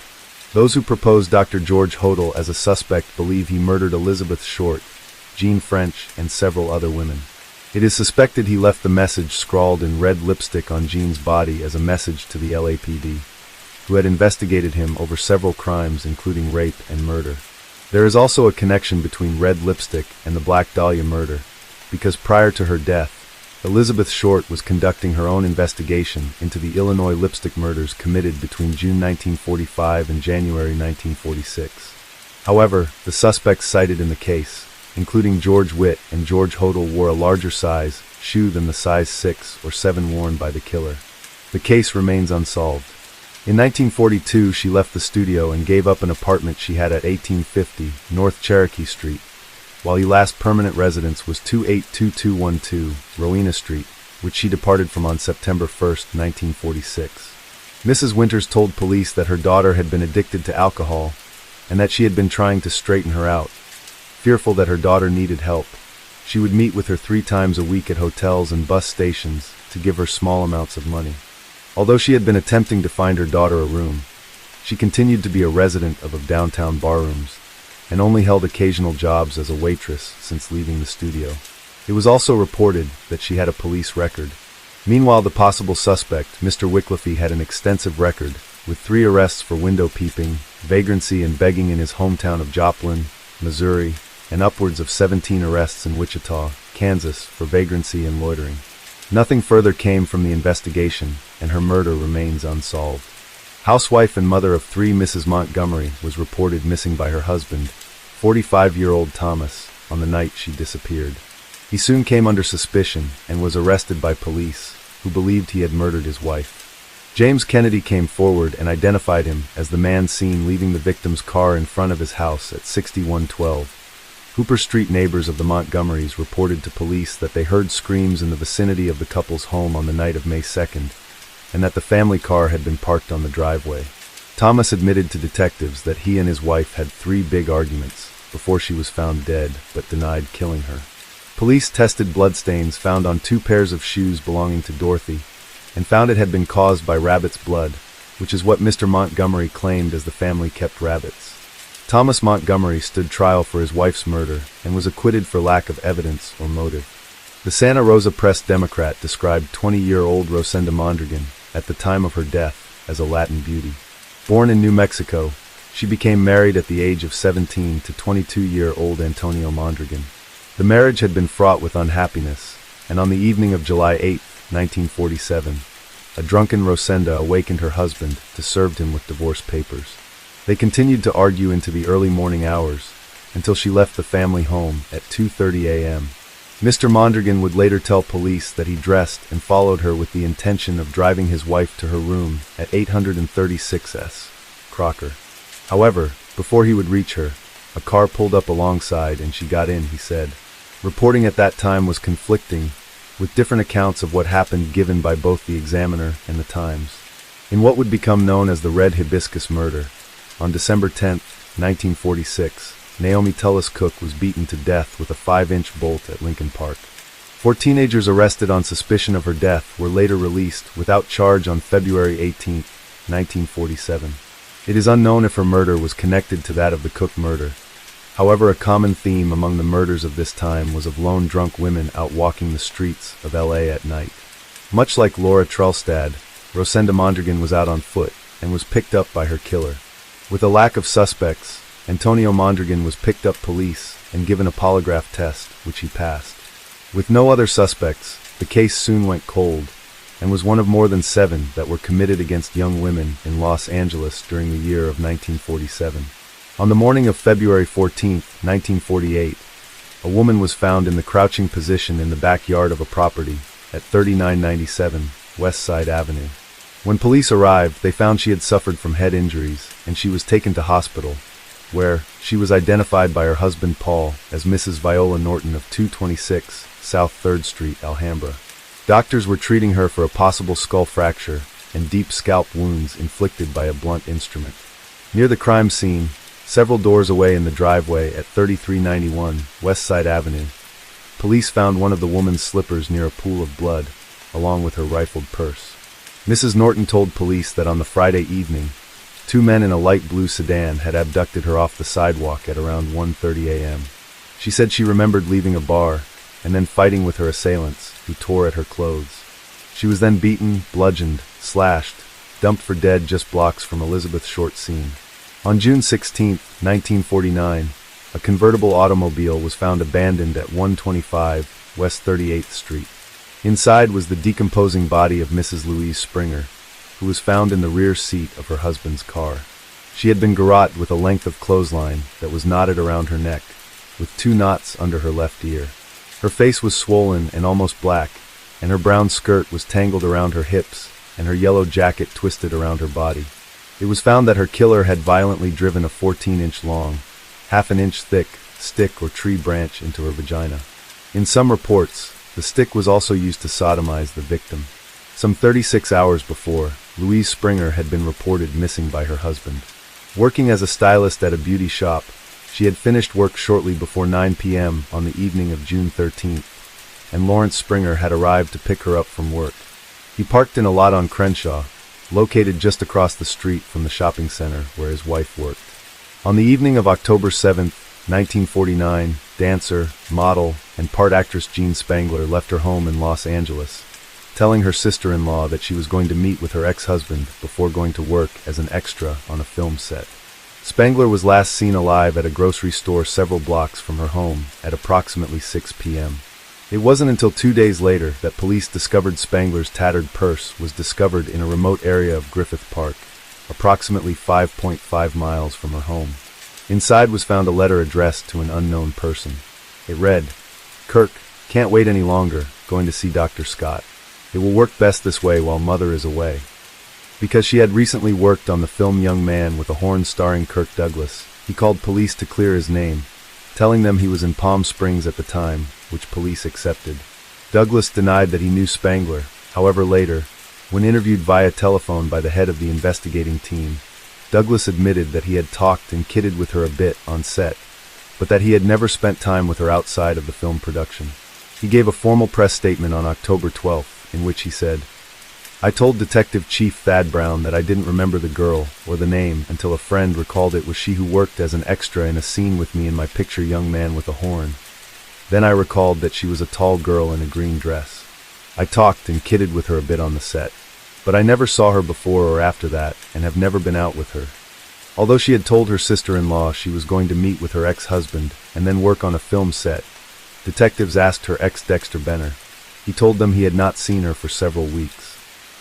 Those who proposed Dr. George Hodel as a suspect believe he murdered Elizabeth Short, Jean French, and several other women. It is suspected he left the message scrawled in red lipstick on Jean's body as a message to the LAPD, who had investigated him over several crimes including rape and murder. There is also a connection between red lipstick and the Black Dahlia murder, because prior to her death, Elizabeth Short was conducting her own investigation into the Illinois lipstick murders committed between June 1945 and January 1946. However, the suspects cited in the case, including George Witt and George Hodel, wore a larger size shoe than the size 6 or 7 worn by the killer. The case remains unsolved. In 1942, she left the studio and gave up an apartment she had at 1850 North Cherokee Street, while her last permanent residence was 282212 Rowena Street, which she departed from on September 1, 1946. Mrs. Winters told police that her daughter had been addicted to alcohol and that she had been trying to straighten her out. Fearful that her daughter needed help, she would meet with her 3 times a week at hotels and bus stations to give her small amounts of money. Although she had been attempting to find her daughter a room, she continued to be a resident of downtown barrooms and only held occasional jobs as a waitress since leaving the studio. It was also reported that she had a police record. Meanwhile, the possible suspect, Mr. Wickliffe, had an extensive record, with 3 arrests for window peeping, vagrancy and begging in his hometown of Joplin, Missouri, and upwards of 17 arrests in Wichita, Kansas, for vagrancy and loitering. Nothing further came from the investigation, and her murder remains unsolved. Housewife and mother of 3 Mrs. Montgomery was reported missing by her husband, 45-year-old Thomas, on the night she disappeared. He soon came under suspicion and was arrested by police, who believed he had murdered his wife. James Kennedy came forward and identified him as the man seen leaving the victim's car in front of his house at 6112. Hooper Street neighbors of the Montgomerys reported to police that they heard screams in the vicinity of the couple's home on the night of May 2nd, and that the family car had been parked on the driveway. Thomas admitted to detectives that he and his wife had 3 big arguments before she was found dead, but denied killing her. Police tested bloodstains found on 2 pairs of shoes belonging to Dorothy, and found it had been caused by rabbit's blood, which is what Mr. Montgomery claimed as the family kept rabbits. Thomas Montgomery stood trial for his wife's murder and was acquitted for lack of evidence or motive. The Santa Rosa Press-Democrat described 20-year-old Rosenda Mondragon at the time of her death as a Latin beauty. Born in New Mexico, she became married at the age of 17 to 22-year-old Antonio Mondragon. The marriage had been fraught with unhappiness, and on the evening of July 8, 1947, a drunken Rosenda awakened her husband to serve him with divorce papers. They continued to argue into the early morning hours, until she left the family home at 2:30 a.m. Mr. Mondragon would later tell police that he dressed and followed her with the intention of driving his wife to her room at 836S Crocker. However, before he would reach her, a car pulled up alongside and she got in, he said. Reporting at that time was conflicting, with different accounts of what happened given by both the Examiner and the Times. In what would become known as the Red Hibiscus murder, on December 10, 1946, Naomi Tullis Cook was beaten to death with a 5-inch bolt at Lincoln Park. 4 teenagers arrested on suspicion of her death were later released without charge on February 18, 1947. It is unknown if her murder was connected to that of the Cook murder. However, a common theme among the murders of this time was of lone drunk women out walking the streets of LA at night. Much like Laura Trelstad, Rosenda Mondragon was out on foot and was picked up by her killer. With a lack of suspects, Antonio Mondragon was picked up police and given a polygraph test, which he passed. With no other suspects, The case soon went cold, and was one of more than 7 that were committed against young women in Los Angeles during the year of 1947. On the morning of February 14, 1948, a woman was found in the crouching position in the backyard of a property at 3997 West Side Avenue. When police arrived, they found she had suffered from head injuries, and she was taken to hospital, where she was identified by her husband Paul as Mrs. Viola Norton of 226 South 3rd Street, Alhambra. Doctors were treating her for a possible skull fracture and deep scalp wounds inflicted by a blunt instrument. Near the crime scene, several doors away in the driveway at 3391 West Side Avenue, police found one of the woman's slippers near a pool of blood, along with her rifled purse. Mrs. Norton told police that on the Friday evening, 2 men in a light blue sedan had abducted her off the sidewalk at around 1:30 a.m. She said she remembered leaving a bar and then fighting with her assailants, who tore at her clothes. She was then beaten, bludgeoned, slashed, dumped for dead just blocks from Elizabeth Short scene. On June 16, 1949, a convertible automobile was found abandoned at 125 West 38th Street. Inside was the decomposing body of Mrs. Louise Springer, who was found in the rear seat of her husband's car. She had been garroted with a length of clothesline that was knotted around her neck, with 2 knots under her left ear. Her face was swollen and almost black, and her brown skirt was tangled around her hips, and her yellow jacket twisted around her body. It was found that her killer had violently driven a 14-inch long, half an inch thick, stick or tree branch into her vagina. In some reports, the stick was also used to sodomize the victim. Some 36 hours before, Louise Springer had been reported missing by her husband. Working as a stylist at a beauty shop, she had finished work shortly before 9 p.m. on the evening of June 13th, and Lawrence Springer had arrived to pick her up from work. He parked in a lot on Crenshaw, located just across the street from the shopping center where his wife worked. On the evening of October 7, 1949, dancer, model, and part actress Jean Spangler left her home in Los Angeles, telling her sister-in-law that she was going to meet with her ex-husband before going to work as an extra on a film set. Spangler was last seen alive at a grocery store several blocks from her home at approximately 6 p.m. It wasn't until 2 days later that police discovered Spangler's tattered purse was discovered in a remote area of Griffith Park, approximately 5.5 miles from her home. Inside was found a letter addressed to an unknown person. It read, "Kirk, can't wait any longer, going to see Dr. Scott. It will work best this way while Mother is away." Because she had recently worked on the film Young Man with a Horn starring Kirk Douglas, he called police to clear his name, telling them he was in Palm Springs at the time, which police accepted. Douglas denied that he knew Spangler. However, later, when interviewed via telephone by the head of the investigating team, Douglas admitted that he had talked and kidded with her a bit on set, but that he had never spent time with her outside of the film production. He gave a formal press statement on October 12th, in which he said, "I told Detective Chief Thad Brown that I didn't remember the girl, or the name, until a friend recalled it was she who worked as an extra in a scene with me in my picture Young Man with a Horn. Then I recalled that she was a tall girl in a green dress. I talked and kidded with her a bit on the set, but I never saw her before or after that, and have never been out with her." Although she had told her sister-in-law she was going to meet with her ex-husband and then work on a film set, detectives asked her ex Dexter Benner. He told them he had not seen her for several weeks.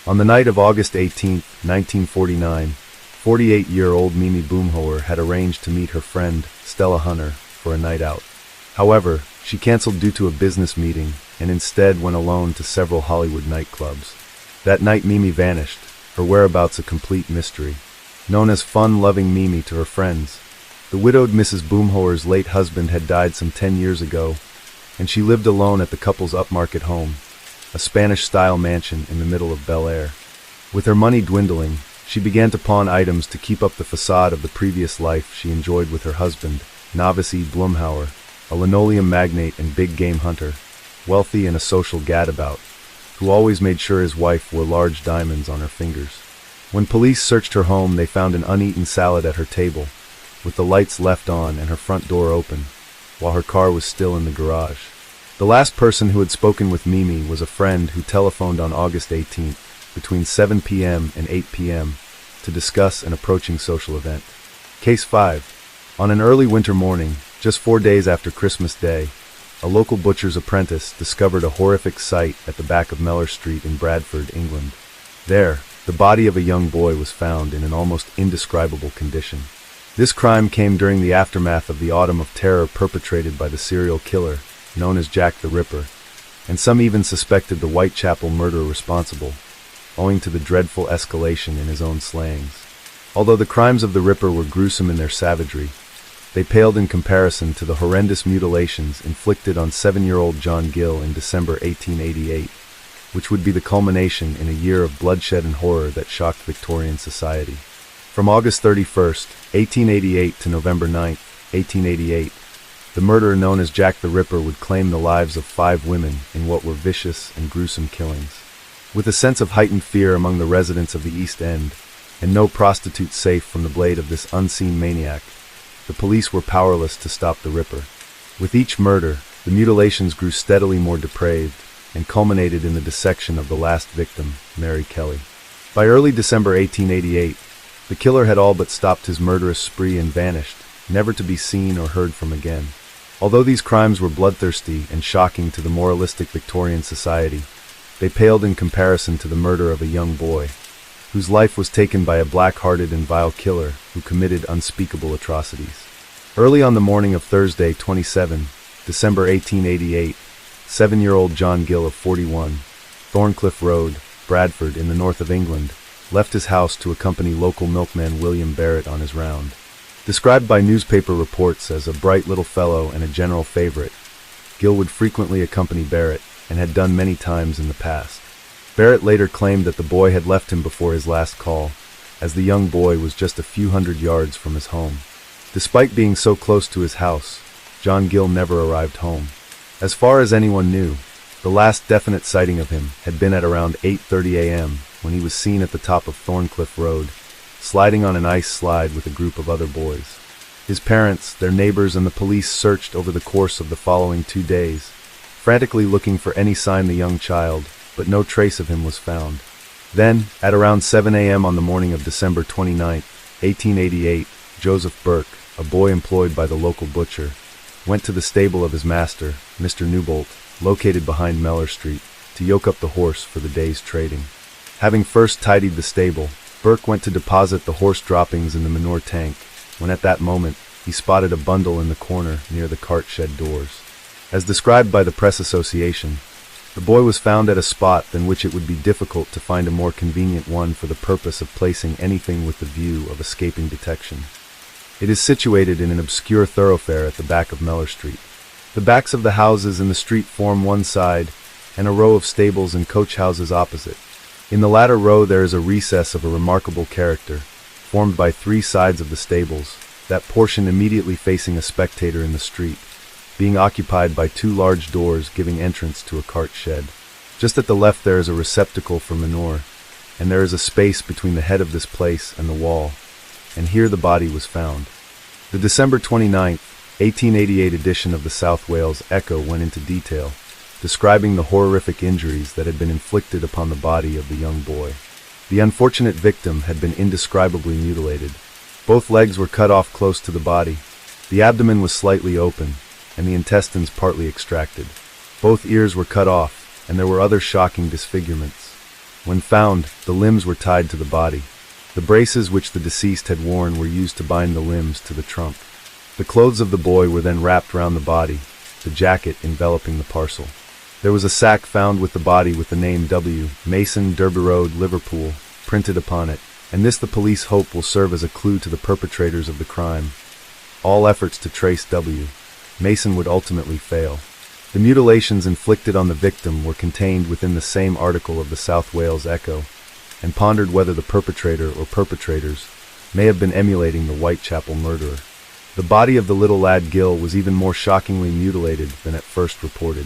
On the night of August 18, 1949, 48-year-old Mimi Boomhoer had arranged to meet her friend, Stella Hunter, for a night out. However, she canceled due to a business meeting and instead went alone to several Hollywood nightclubs. That night Mimi vanished, her whereabouts a complete mystery. Known as fun-loving Mimi to her friends, the widowed Mrs. Boomhoer's late husband had died some 10 years ago, and she lived alone at the couple's upmarket home, a Spanish-style mansion in the middle of Bel Air. With her money dwindling, she began to pawn items to keep up the facade of the previous life she enjoyed with her husband, Novice E. Blumhauer, a linoleum magnate and big game hunter, wealthy and a social gadabout, who always made sure his wife wore large diamonds on her fingers. When police searched her home, they found an uneaten salad at her table, with the lights left on and her front door open, while her car was still in the garage. The last person who had spoken with Mimi was a friend who telephoned on August 18th, between 7 p.m. and 8 p.m., to discuss an approaching social event. Case 5. On an early winter morning, just 4 days after Christmas Day, a local butcher's apprentice discovered a horrific sight at the back of Mellor Street in Bradford, England. There, the body of a young boy was found in an almost indescribable condition. This crime came during the aftermath of the autumn of terror perpetrated by the serial killer, known as Jack the Ripper, and some even suspected the Whitechapel murderer responsible, owing to the dreadful escalation in his own slayings. Although the crimes of the Ripper were gruesome in their savagery, they paled in comparison to the horrendous mutilations inflicted on 7-year-old John Gill in December 1888, which would be the culmination in a year of bloodshed and horror that shocked Victorian society. From August 31st, 1888 to November 9th, 1888, the murderer known as Jack the Ripper would claim the lives of 5 women in what were vicious and gruesome killings. With a sense of heightened fear among the residents of the East End, and no prostitute safe from the blade of this unseen maniac, the police were powerless to stop the Ripper. With each murder, the mutilations grew steadily more depraved and culminated in the dissection of the last victim, Mary Kelly. By early December 1888, the killer had all but stopped his murderous spree and vanished, never to be seen or heard from again. Although these crimes were bloodthirsty and shocking to the moralistic Victorian society, they paled in comparison to the murder of a young boy, whose life was taken by a black-hearted and vile killer who committed unspeakable atrocities. Early on the morning of Thursday, 27 December 1888, 7-year-old John Gill of 41, Thorncliffe Road, Bradford, in the north of England, left his house to accompany local milkman William Barrett on his round. Described by newspaper reports as a bright little fellow and a general favorite, Gill would frequently accompany Barrett and had done many times in the past. Barrett later claimed that the boy had left him before his last call, as the young boy was just a few hundred yards from his home. Despite being so close to his house, John Gill never arrived home. As far as anyone knew, the last definite sighting of him had been at around 8:30 a.m. when he was seen at the top of Thorncliffe Road, sliding on an ice slide with a group of other boys. His parents, their neighbors, and the police searched over the course of the following 2 days, frantically looking for any sign of the young child, but no trace of him was found. Then, at around 7 a.m. on the morning of December 29, 1888, Joseph Burke, a boy employed by the local butcher, went to the stable of his master, Mr. Newbolt, located behind Mellor Street, to yoke up the horse for the day's trading. Having first tidied the stable, Burke went to deposit the horse droppings in the manure tank, when at that moment he spotted a bundle in the corner near the cart shed doors. As described by the Press Association, the boy was found at a spot than which it would be difficult to find a more convenient one for the purpose of placing anything with the view of escaping detection. It is situated in an obscure thoroughfare at the back of Mellor Street. The backs of the houses in the street form one side, and a row of stables and coach houses opposite. In the latter row there is a recess of a remarkable character, formed by 3 sides of the stables, that portion immediately facing a spectator in the street, being occupied by 2 large doors giving entrance to a cart shed. Just at the left there is a receptacle for manure, and there is a space between the head of this place and the wall, and here the body was found. The December 29, 1888 edition of the South Wales Echo went into detail, describing the horrific injuries that had been inflicted upon the body of the young boy. The unfortunate victim had been indescribably mutilated. Both legs were cut off close to the body. The abdomen was slightly open, and the intestines partly extracted. Both ears were cut off, and there were other shocking disfigurements. When found, the limbs were tied to the body. The braces which the deceased had worn were used to bind the limbs to the trunk. The clothes of the boy were then wrapped round the body, the jacket enveloping the parcel. There was a sack found with the body with the name W. Mason, Derby Road, Liverpool, printed upon it, and this the police hope will serve as a clue to the perpetrators of the crime. All efforts to trace W. Mason would ultimately fail. The mutilations inflicted on the victim were contained within the same article of the South Wales Echo, and pondered whether the perpetrator or perpetrators may have been emulating the Whitechapel murderer. The body of the little lad Gill was even more shockingly mutilated than at first reported.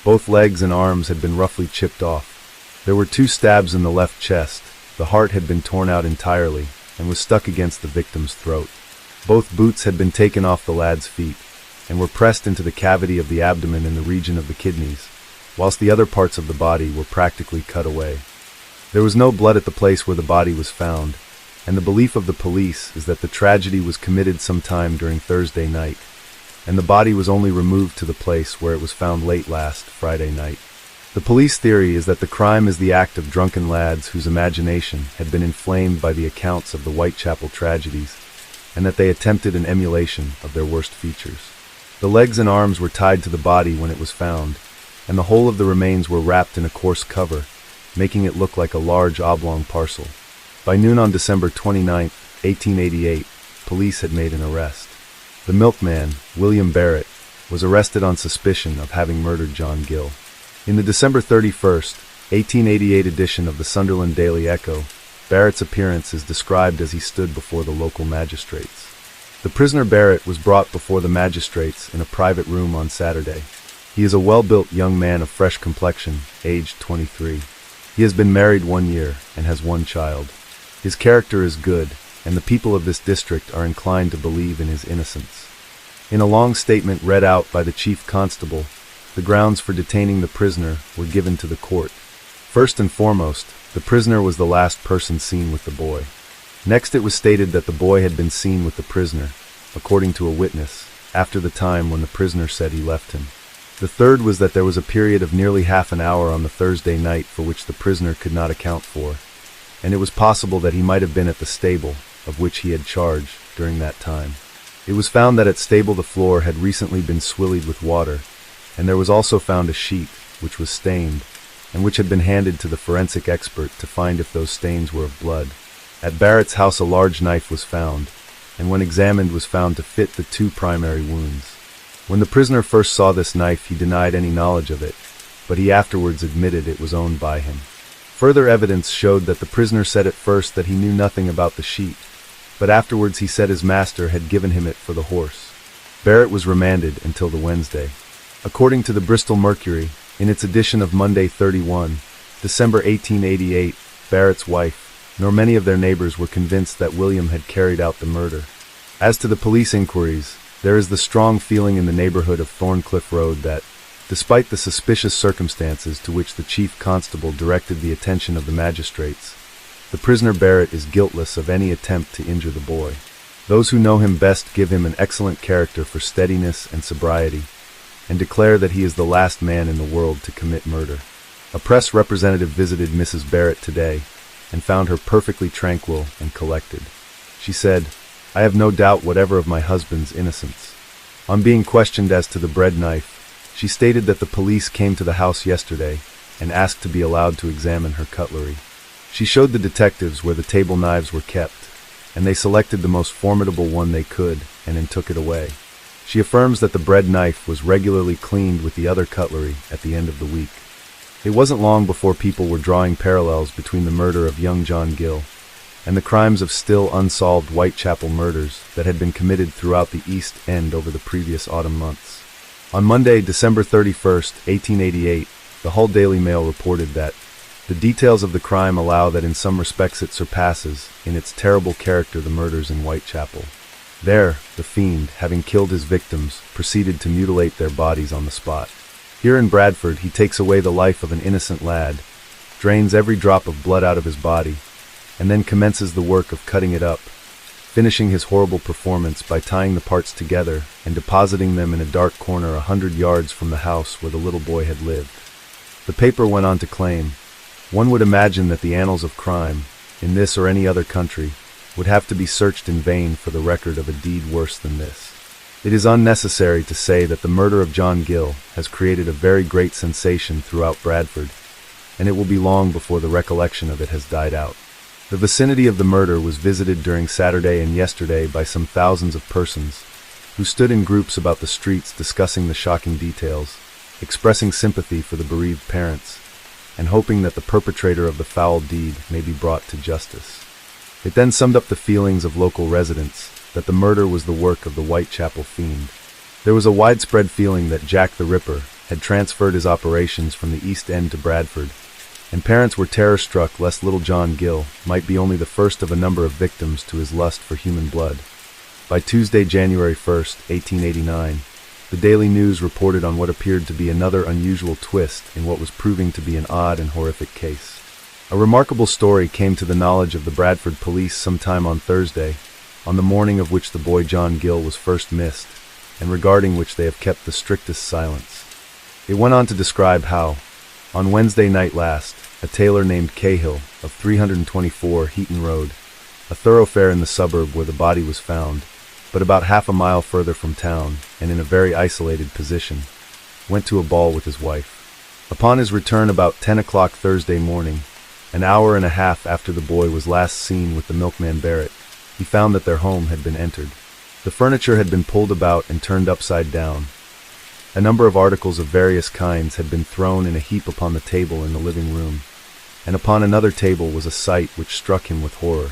Both legs and arms had been roughly chipped off. There were 2 stabs in the left chest. The heart had been torn out entirely and was stuck against the victim's throat. Both boots had been taken off the lad's feet and were pressed into the cavity of the abdomen in the region of the kidneys, whilst the other parts of the body were practically cut away. There was no blood at the place where the body was found, and the belief of the police is that the tragedy was committed sometime during Thursday night, and the body was only removed to the place where it was found late last Friday night. The police theory is that the crime is the act of drunken lads whose imagination had been inflamed by the accounts of the Whitechapel tragedies, and that they attempted an emulation of their worst features. The legs and arms were tied to the body when it was found, and the whole of the remains were wrapped in a coarse cover, making it look like a large oblong parcel. By noon on December 29, 1888, police had made an arrest. The milkman, William Barrett, was arrested on suspicion of having murdered John Gill. In the December 31st, 1888 edition of the Sunderland Daily Echo, Barrett's appearance is described as he stood before the local magistrates. The prisoner Barrett was brought before the magistrates in a private room on Saturday. He is a well-built young man of fresh complexion, aged 23. He has been married 1 year and has 1 child. His character is good, and the people of this district are inclined to believe in his innocence. In a long statement read out by the chief constable, the grounds for detaining the prisoner were given to the court. First and foremost, the prisoner was the last person seen with the boy. Next, it was stated that the boy had been seen with the prisoner, according to a witness, after the time when the prisoner said he left him. The third was that there was a period of nearly half an hour on the Thursday night for which the prisoner could not account for, and it was possible that he might have been at the stable, of which he had charge, during that time. It was found that at stable the floor had recently been swillied with water, and there was also found a sheet, which was stained, and which had been handed to the forensic expert to find if those stains were of blood. At Barrett's house a large knife was found, and when examined was found to fit the 2 primary wounds. When the prisoner first saw this knife he denied any knowledge of it, but he afterwards admitted it was owned by him. Further evidence showed that the prisoner said at first that he knew nothing about the sheet, but afterwards he said his master had given him it for the horse. Barrett was remanded until the Wednesday. According to the Bristol Mercury, in its edition of Monday 31, December 1888, Barrett's wife, nor many of their neighbors were convinced that William had carried out the murder. As to the police inquiries, there is the strong feeling in the neighborhood of Thorncliffe Road that, despite the suspicious circumstances to which the chief constable directed the attention of the magistrates, the prisoner Barrett is guiltless of any attempt to injure the boy. Those who know him best give him an excellent character for steadiness and sobriety, and declare that he is the last man in the world to commit murder. A press representative visited Mrs. Barrett today and found her perfectly tranquil and collected. She said, "I have no doubt whatever of my husband's innocence." On being questioned as to the bread knife, she stated that the police came to the house yesterday and asked to be allowed to examine her cutlery. She showed the detectives where the table knives were kept, and they selected the most formidable one they could and then took it away. She affirms that the bread knife was regularly cleaned with the other cutlery at the end of the week. It wasn't long before people were drawing parallels between the murder of young John Gill and the crimes of still unsolved Whitechapel murders that had been committed throughout the East End over the previous autumn months. On Monday, December 31st, 1888, the Hull Daily Mail reported that the details of the crime allow that in some respects it surpasses, in its terrible character, the murders in Whitechapel. There, the fiend, having killed his victims, proceeded to mutilate their bodies on the spot. Here in Bradford, he takes away the life of an innocent lad, drains every drop of blood out of his body, and then commences the work of cutting it up, finishing his horrible performance by tying the parts together and depositing them in a dark corner 100 yards from the house where the little boy had lived. The paper went on to claim, "One would imagine that the annals of crime, in this or any other country, would have to be searched in vain for the record of a deed worse than this. It is unnecessary to say that the murder of John Gill has created a very great sensation throughout Bradford, and it will be long before the recollection of it has died out. The vicinity of the murder was visited during Saturday and yesterday by some thousands of persons, who stood in groups about the streets discussing the shocking details, expressing sympathy for the bereaved parents, and hoping that the perpetrator of the foul deed may be brought to justice. It then summed up the feelings of local residents that the murder was the work of the Whitechapel fiend. There was a widespread feeling that Jack the Ripper had transferred his operations from the East End to Bradford, and parents were terror-struck lest little John Gill might be only the first of a number of victims to his lust for human blood. By Tuesday, January 1st, 1889, the Daily News reported on what appeared to be another unusual twist in what was proving to be an odd and horrific case. A remarkable story came to the knowledge of the Bradford police sometime on Thursday, on the morning of which the boy John Gill was first missed, and regarding which they have kept the strictest silence. It went on to describe how, on Wednesday night last, a tailor named Cahill of 324 Heaton Road, a thoroughfare in the suburb where the body was found, but about half a mile further from town and in a very isolated position, went to a ball with his wife. Upon his return about 10 o'clock Thursday morning, an hour and a half after the boy was last seen with the milkman Barrett, he found that their home had been entered. The furniture had been pulled about and turned upside down. A number of articles of various kinds had been thrown in a heap upon the table in the living room, and upon another table was a sight which struck him with horror.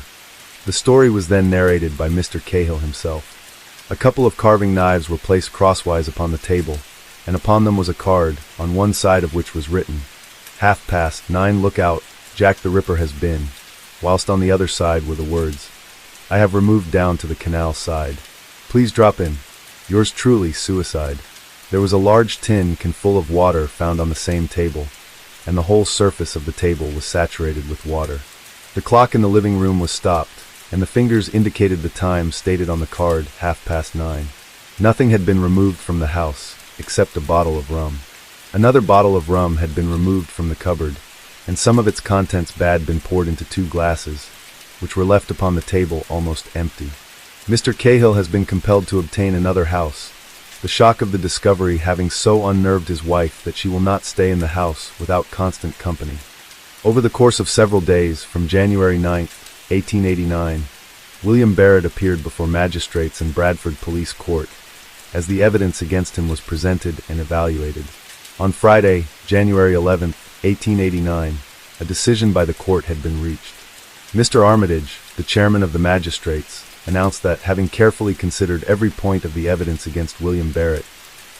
The story was then narrated by Mr. Cahill himself. A couple of carving knives were placed crosswise upon the table, and upon them was a card, on one side of which was written, "9:30, look out, Jack the Ripper has been," whilst on the other side were the words, "I have removed down to the canal side. Please drop in. Yours truly, Suicide." There was a large tin can full of water found on the same table, and the whole surface of the table was saturated with water. The clock in the living room was stopped, and the fingers indicated the time stated on the card, 9:30. Nothing had been removed from the house, except a bottle of rum. Another bottle of rum had been removed from the cupboard, and some of its contents had been poured into 2 glasses, which were left upon the table almost empty. Mr. Cahill has been compelled to obtain another house, the shock of the discovery having so unnerved his wife that she will not stay in the house without constant company. Over the course of several days, from January 9th, 1889, William Barrett appeared before magistrates in Bradford Police Court, as the evidence against him was presented and evaluated. On Friday, January 11th, 1889, a decision by the court had been reached. Mr. Armitage, the chairman of the magistrates, announced that, having carefully considered every point of the evidence against William Barrett,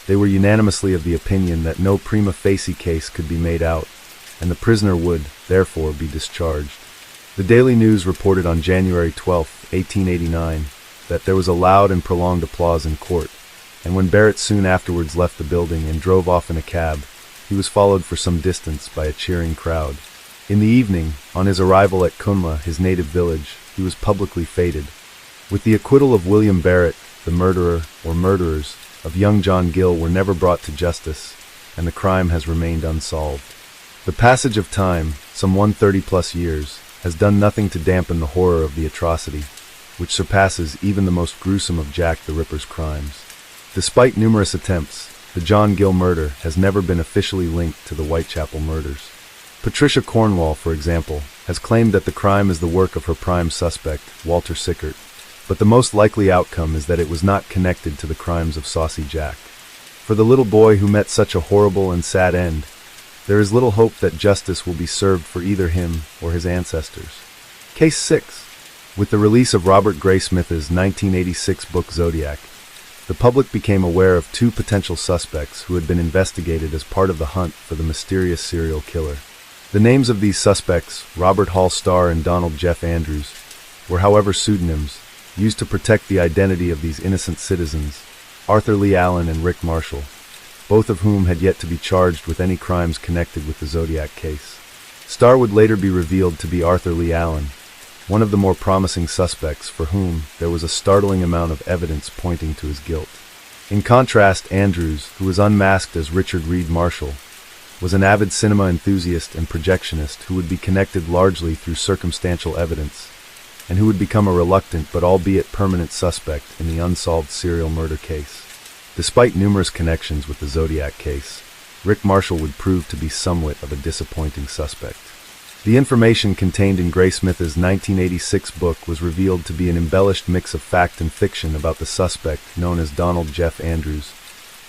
they were unanimously of the opinion that no prima facie case could be made out, and the prisoner would, therefore, be discharged. The Daily News reported on January 12, 1889, that there was a loud and prolonged applause in court, and when Barrett soon afterwards left the building and drove off in a cab, he was followed for some distance by a cheering crowd. In the evening, on his arrival at Cunla, his native village, he was publicly feted. With the acquittal of William Barrett, the murderer, or murderers, of young John Gill were never brought to justice, and the crime has remained unsolved. The passage of time, some 130+ years, has done nothing to dampen the horror of the atrocity, which surpasses even the most gruesome of Jack the Ripper's crimes. Despite numerous attempts, the John Gill murder has never been officially linked to the Whitechapel murders. Patricia Cornwall, for example, has claimed that the crime is the work of her prime suspect, Walter Sickert, but the most likely outcome is that it was not connected to the crimes of Saucy Jack. For the little boy who met such a horrible and sad end, there is little hope that justice will be served for either him or his ancestors. Case 6. With the release of Robert Graysmith's 1986 book Zodiac, the public became aware of 2 potential suspects who had been investigated as part of the hunt for the mysterious serial killer. The names of these suspects, Robert Hall Starr and Donald Jeff Andrews, were however pseudonyms, used to protect the identity of these innocent citizens, Arthur Lee Allen and Rick Marshall, both of whom had yet to be charged with any crimes connected with the Zodiac case. Starr would later be revealed to be Arthur Lee Allen, one of the more promising suspects for whom there was a startling amount of evidence pointing to his guilt. In contrast, Andrews, who was unmasked as Richard Reed Marshall, was an avid cinema enthusiast and projectionist who would be connected largely through circumstantial evidence, and who would become a reluctant but albeit permanent suspect in the unsolved serial murder case. Despite numerous connections with the Zodiac case, Rick Marshall would prove to be somewhat of a disappointing suspect. The information contained in Graysmith's 1986 book was revealed to be an embellished mix of fact and fiction about the suspect known as Donald Jeff Andrews,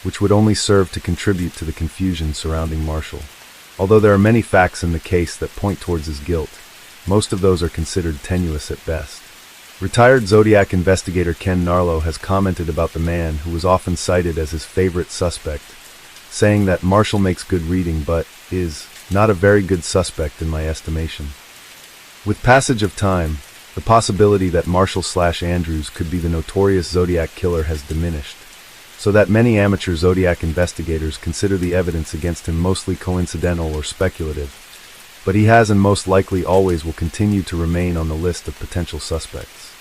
which would only serve to contribute to the confusion surrounding Marshall. Although there are many facts in the case that point towards his guilt, most of those are considered tenuous at best. Retired Zodiac investigator Ken Narlow has commented about the man who was often cited as his favorite suspect, saying that Marshall makes good reading but is not a very good suspect in my estimation. With passage of time, the possibility that Marshall/Andrews could be the notorious Zodiac killer has diminished, so that many amateur Zodiac investigators consider the evidence against him mostly coincidental or speculative, but he has and most likely always will continue to remain on the list of potential suspects.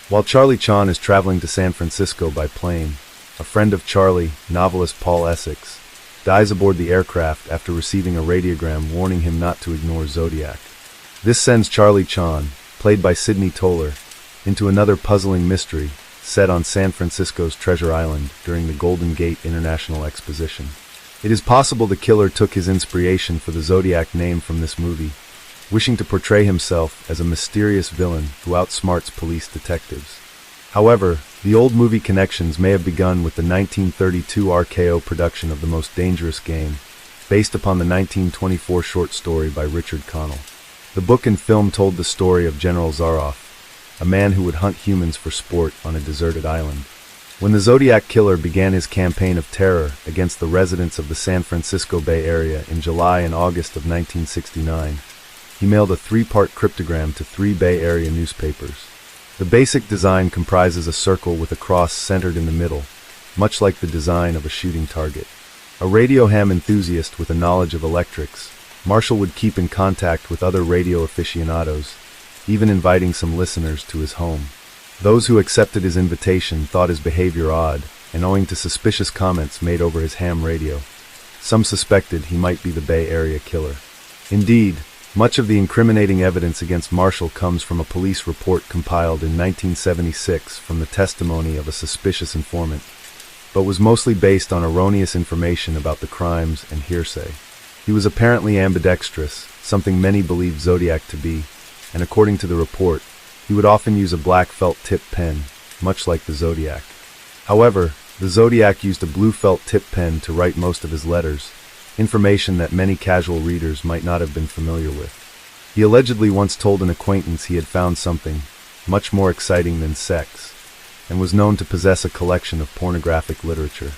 While Charlie Chan is traveling to San Francisco by plane, a friend of Charlie, novelist Paul Essex, dies aboard the aircraft after receiving a radiogram warning him not to ignore Zodiac. This sends Charlie Chan, played by Sidney Toler, into another puzzling mystery set on San Francisco's Treasure Island during the Golden Gate International Exposition. It is possible the killer took his inspiration for the Zodiac name from this movie, wishing to portray himself as a mysterious villain who outsmarts police detectives. However, the old movie connections may have begun with the 1932 RKO production of The Most Dangerous Game, based upon the 1924 short story by Richard Connell. The book and film told the story of General Zaroff, a man who would hunt humans for sport on a deserted island. When the Zodiac Killer began his campaign of terror against the residents of the San Francisco Bay Area in July and August of 1969, he mailed a 3-part cryptogram to 3 Bay Area newspapers. The basic design comprises a circle with a cross centered in the middle, much like the design of a shooting target. A radio ham enthusiast with a knowledge of electrics, Marshall would keep in contact with other radio aficionados, even inviting some listeners to his home. Those who accepted his invitation thought his behavior odd, and owing to suspicious comments made over his ham radio, some suspected he might be the Bay Area Killer. Indeed, much of the incriminating evidence against Marshall comes from a police report compiled in 1976 from the testimony of a suspicious informant, but was mostly based on erroneous information about the crimes and hearsay. He was apparently ambidextrous, something many believed Zodiac to be, and according to the report, he would often use a black felt tip pen, much like the Zodiac. However, the Zodiac used a blue felt tip pen to write most of his letters, information that many casual readers might not have been familiar with. He allegedly once told an acquaintance he had found something much more exciting than sex, and was known to possess a collection of pornographic literature.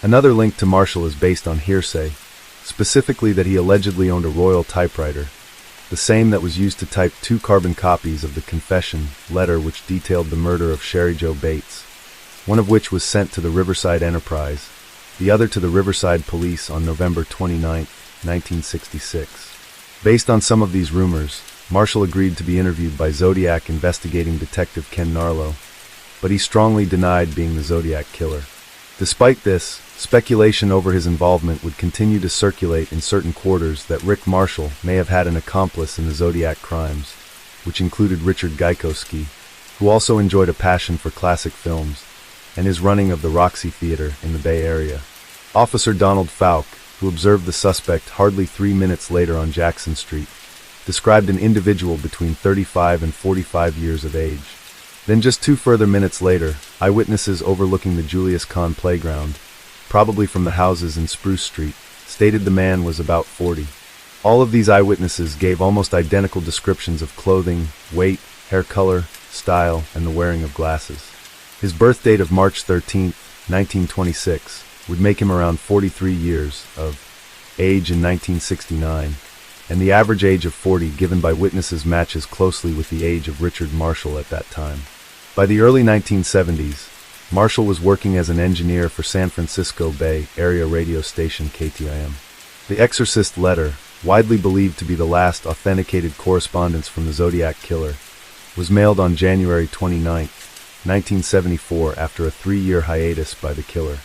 Another link to Marshall is based on hearsay, specifically that he allegedly owned a Royal typewriter, the same that was used to type 2 carbon copies of the confession letter which detailed the murder of Sherry Jo Bates, one of which was sent to the Riverside Enterprise, the other to the Riverside Police on November 29, 1966. Based on some of these rumors, Marshall agreed to be interviewed by Zodiac investigating detective Ken Narlow, but he strongly denied being the Zodiac Killer. Despite this, speculation over his involvement would continue to circulate in certain quarters that Rick Marshall may have had an accomplice in the Zodiac crimes, which included Richard Gaikowski, who also enjoyed a passion for classic films, and his running of the Roxy Theater in the Bay Area. Officer Donald Falk, who observed the suspect hardly 3 minutes later on Jackson Street, described an individual between 35 and 45 years of age. Then just 2 further minutes later, eyewitnesses overlooking the Julius Kahn playground, probably from the houses in Spruce Street, stated the man was about 40. All of these eyewitnesses gave almost identical descriptions of clothing, weight, hair color, style, and the wearing of glasses. His birth date of March 13, 1926, would make him around 43 years of age in 1969, and the average age of 40 given by witnesses matches closely with the age of Richard Marshall at that time. By the early 1970s, Marshall was working as an engineer for San Francisco Bay Area radio station KTIM. The Exorcist letter, widely believed to be the last authenticated correspondence from the Zodiac Killer, was mailed on January 29, 1974 after a 3-year hiatus by the killer.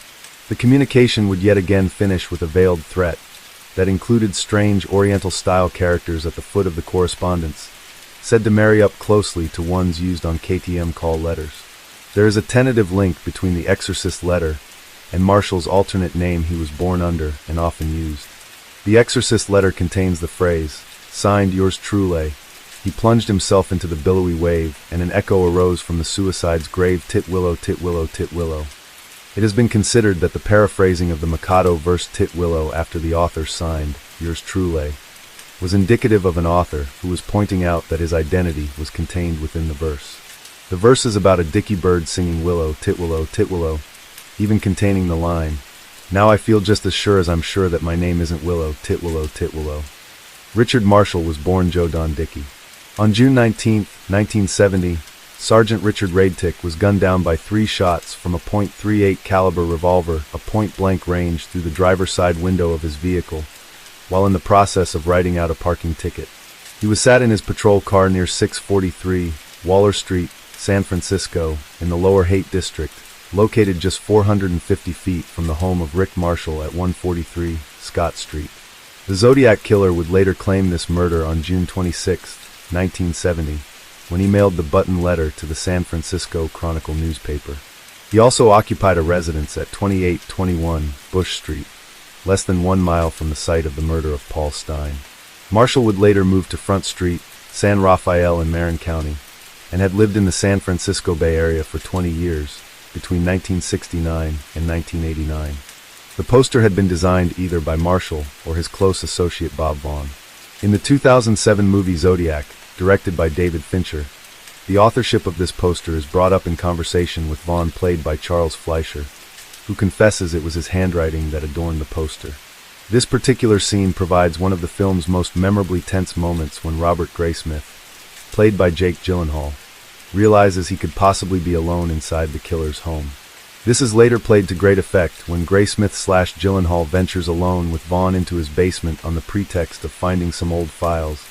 The communication would yet again finish with a veiled threat that included strange Oriental-style characters at the foot of the correspondence, said to marry up closely to ones used on KTM call letters. There is a tentative link between the Exorcist letter and Marshall's alternate name he was born under and often used. The Exorcist letter contains the phrase, "Signed, yours truly." He plunged himself into the billowy wave, and an echo arose from the suicide's grave, "Tit Willow, Tit Willow, Tit Willow." It has been considered that the paraphrasing of the Mikado verse "Tit Willow" after the author signed, "Yours truly," was indicative of an author who was pointing out that his identity was contained within the verse. The verse is about a dicky bird singing "Willow, Tit Willow, Tit Willow," even containing the line, "Now I feel just as sure as I'm sure that my name isn't Willow, Tit Willow, Tit Willow." Richard Marshall was born Joe Don Dickey. On June 19, 1970, Sergeant Richard Radtick was gunned down by 3 shots from a .38 caliber revolver, a point-blank range, through the driver's side window of his vehicle, while in the process of writing out a parking ticket. He was sat in his patrol car near 643 Waller Street, San Francisco, in the Lower Haight District, located just 450 feet from the home of Rick Marshall at 143 Scott Street. The Zodiac Killer would later claim this murder on June 26, 1970, when he mailed the button letter to the San Francisco Chronicle newspaper. He also occupied a residence at 2821 Bush Street, less than 1 mile from the site of the murder of Paul Stine. Marshall would later move to Front Street, San Rafael in Marin County, and had lived in the San Francisco Bay Area for 20 years, between 1969 and 1989. The poster had been designed either by Marshall or his close associate Bob Vaughn. In the 2007 movie Zodiac, directed by David Fincher, the authorship of this poster is brought up in conversation with Vaughn, played by Charles Fleischer, who confesses it was his handwriting that adorned the poster. This particular scene provides one of the film's most memorably tense moments when Robert Graysmith, played by Jake Gyllenhaal, realizes he could possibly be alone inside the killer's home. This is later played to great effect when Graysmith/Gyllenhaal ventures alone with Vaughn into his basement on the pretext of finding some old files,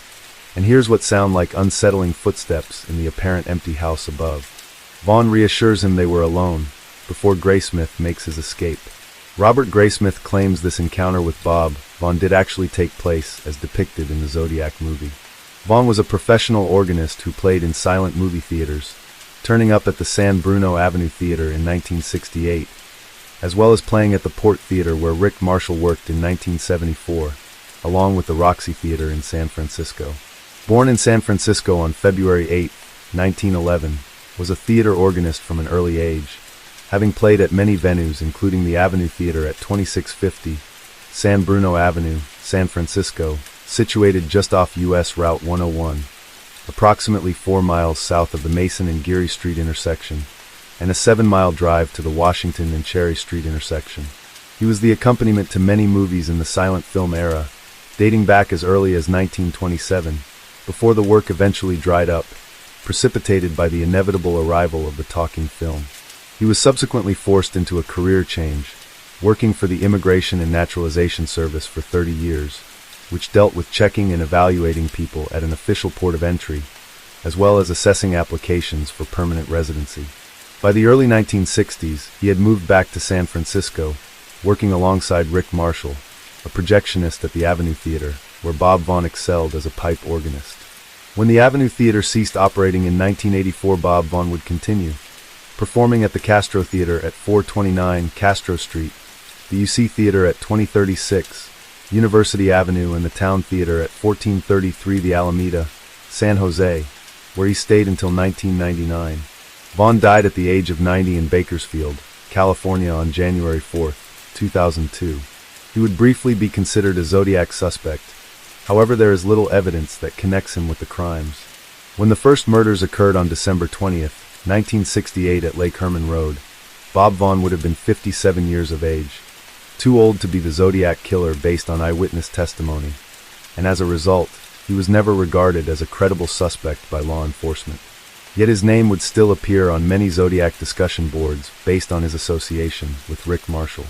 and hears what sound like unsettling footsteps in the apparent empty house above. Vaughn reassures him they were alone, before Graysmith makes his escape. Robert Graysmith claims this encounter with Bob Vaughn did actually take place as depicted in the Zodiac movie. Vaughn was a professional organist who played in silent movie theaters, turning up at the San Bruno Avenue Theater in 1968, as well as playing at the Port Theater where Rick Marshall worked in 1974, along with the Roxy Theater in San Francisco. Born in San Francisco on February 8, 1911, was a theater organist from an early age, having played at many venues including the Avenue Theater at 2650 San Bruno Avenue, San Francisco, situated just off U.S. Route 101, approximately 4 miles south of the Mason and Geary Street intersection, and a 7-mile drive to the Washington and Cherry Street intersection. He was the accompaniment to many movies in the silent film era, dating back as early as 1927, before the work eventually dried up, precipitated by the inevitable arrival of the talking film. He was subsequently forced into a career change, working for the Immigration and Naturalization Service for 30 years, which dealt with checking and evaluating people at an official port of entry, as well as assessing applications for permanent residency. By the early 1960s, he had moved back to San Francisco, working alongside Rick Marshall, a projectionist at the Avenue Theater, where Bob Vaughn excelled as a pipe organist. When the Avenue Theater ceased operating in 1984, Bob Vaughn would continue, performing at the Castro Theater at 429 Castro Street, the UC Theater at 2036 University Avenue, and the Town Theater at 1433 The Alameda, San Jose, where he stayed until 1999. Vaughn died at the age of 90 in Bakersfield, California on January 4, 2002. He would briefly be considered a Zodiac suspect. However, there is little evidence that connects him with the crimes. When the first murders occurred on December 20, 1968 at Lake Herman Road, Bob Vaughn would have been 57 years of age, too old to be the Zodiac Killer based on eyewitness testimony, and as a result, he was never regarded as a credible suspect by law enforcement. Yet his name would still appear on many Zodiac discussion boards based on his association with Rick Marshall.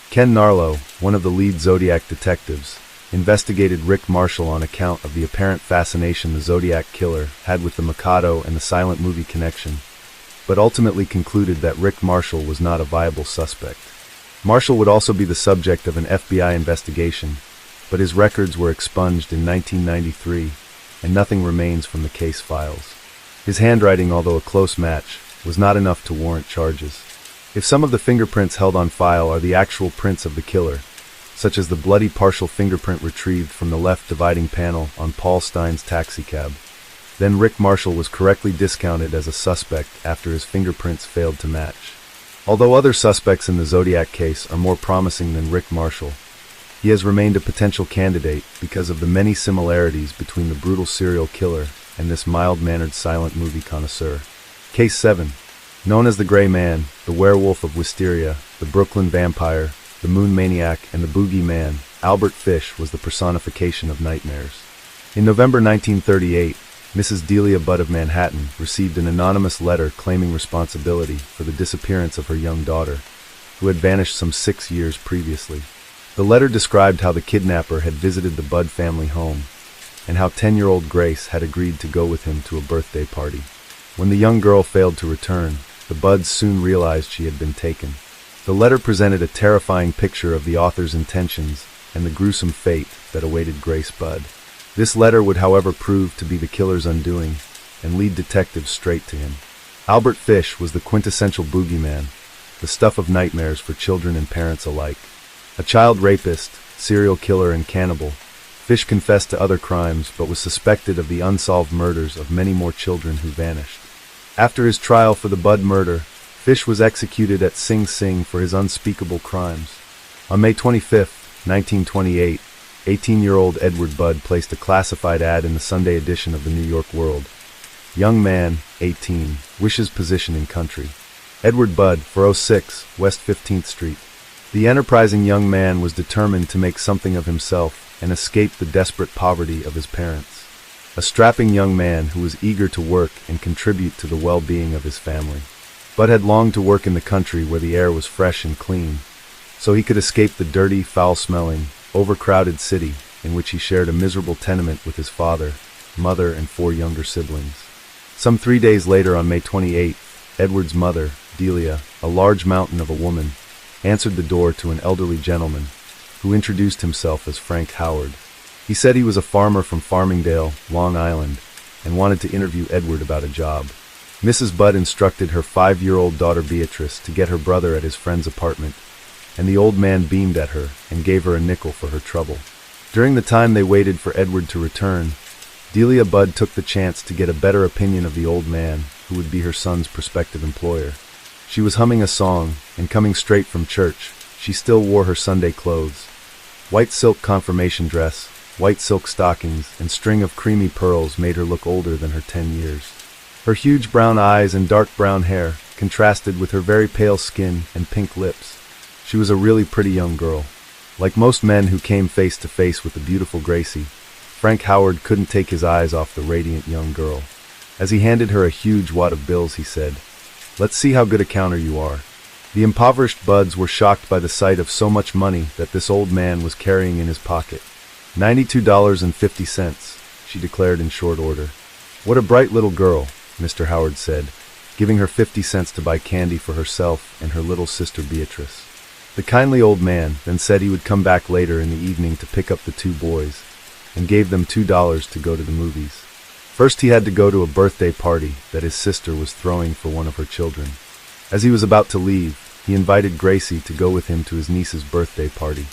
Ken Narlow, one of the lead Zodiac detectives, investigated Rick Marshall on account of the apparent fascination the Zodiac Killer had with the Mikado and the silent movie connection, but ultimately concluded that Rick Marshall was not a viable suspect. Marshall would also be the subject of an FBI investigation, but his records were expunged in 1993, and nothing remains from the case files. His handwriting, although a close match, was not enough to warrant charges. If some of the fingerprints held on file are the actual prints of the killer, such as the bloody partial fingerprint retrieved from the left dividing panel on Paul Stine's taxicab, then Rick Marshall was correctly discounted as a suspect after his fingerprints failed to match. Although other suspects in the Zodiac case are more promising than Rick Marshall, he has remained a potential candidate because of the many similarities between the brutal serial killer and this mild-mannered silent movie connoisseur. Case 7. Known as the Gray Man, the Werewolf of Wisteria, the Brooklyn Vampire, the Moon Maniac, and the Boogie Man, Albert Fish was the personification of nightmares. In November 1938, Mrs. Delia Budd of Manhattan received an anonymous letter claiming responsibility for the disappearance of her young daughter, who had vanished some 6 years previously. The letter described how the kidnapper had visited the Budd family home, and how 10-year-old Grace had agreed to go with him to a birthday party. When the young girl failed to return, the Budds soon realized she had been taken. The letter presented a terrifying picture of the author's intentions and the gruesome fate that awaited Grace Budd. This letter would, however, prove to be the killer's undoing and lead detectives straight to him. Albert Fish was the quintessential boogeyman, the stuff of nightmares for children and parents alike. A child rapist, serial killer, and cannibal, Fish confessed to other crimes but was suspected of the unsolved murders of many more children who vanished. After his trial for the Budd murder, Fish was executed at Sing Sing for his unspeakable crimes. On May 25, 1928, 18-year-old Edward Budd placed a classified ad in the Sunday edition of the New York World. Young man, 18, wishes position in country. Edward Budd, 406 West 15th Street. The enterprising young man was determined to make something of himself and escape the desperate poverty of his parents. A strapping young man who was eager to work and contribute to the well-being of his family. Budd had longed to work in the country where the air was fresh and clean, so he could escape the dirty, foul-smelling, overcrowded city in which he shared a miserable tenement with his father, mother, and 4 younger siblings. Some 3 days later, on May 28, Edward's mother, Delia, a large mountain of a woman, answered the door to an elderly gentleman who introduced himself as Frank Howard. He said he was a farmer from Farmingdale, Long Island, and wanted to interview Edward about a job. Mrs. Budd instructed her 5-year-old daughter Beatrice to get her brother at his friend's apartment, and the old man beamed at her and gave her a nickel for her trouble. During the time they waited for Edward to return, Delia Budd took the chance to get a better opinion of the old man, who would be her son's prospective employer. She was humming a song, and coming straight from church, she still wore her Sunday clothes. White silk confirmation dress, white silk stockings, and string of creamy pearls made her look older than her 10 years. Her huge brown eyes and dark brown hair contrasted with her very pale skin and pink lips. She was a really pretty young girl. Like most men who came face to face with the beautiful Gracie, Frank Howard couldn't take his eyes off the radiant young girl. As he handed her a huge wad of bills, he said, "Let's see how good a counter you are." The impoverished Budds were shocked by the sight of so much money that this old man was carrying in his pocket. $92.50, she declared in short order. "What a bright little girl," Mr. Howard said, giving her 50 cents to buy candy for herself and her little sister Beatrice. The kindly old man then said he would come back later in the evening to pick up the 2 boys, and gave them $2 to go to the movies. First he had to go to a birthday party that his sister was throwing for one of her children. As he was about to leave, he invited Gracie to go with him to his niece's birthday party.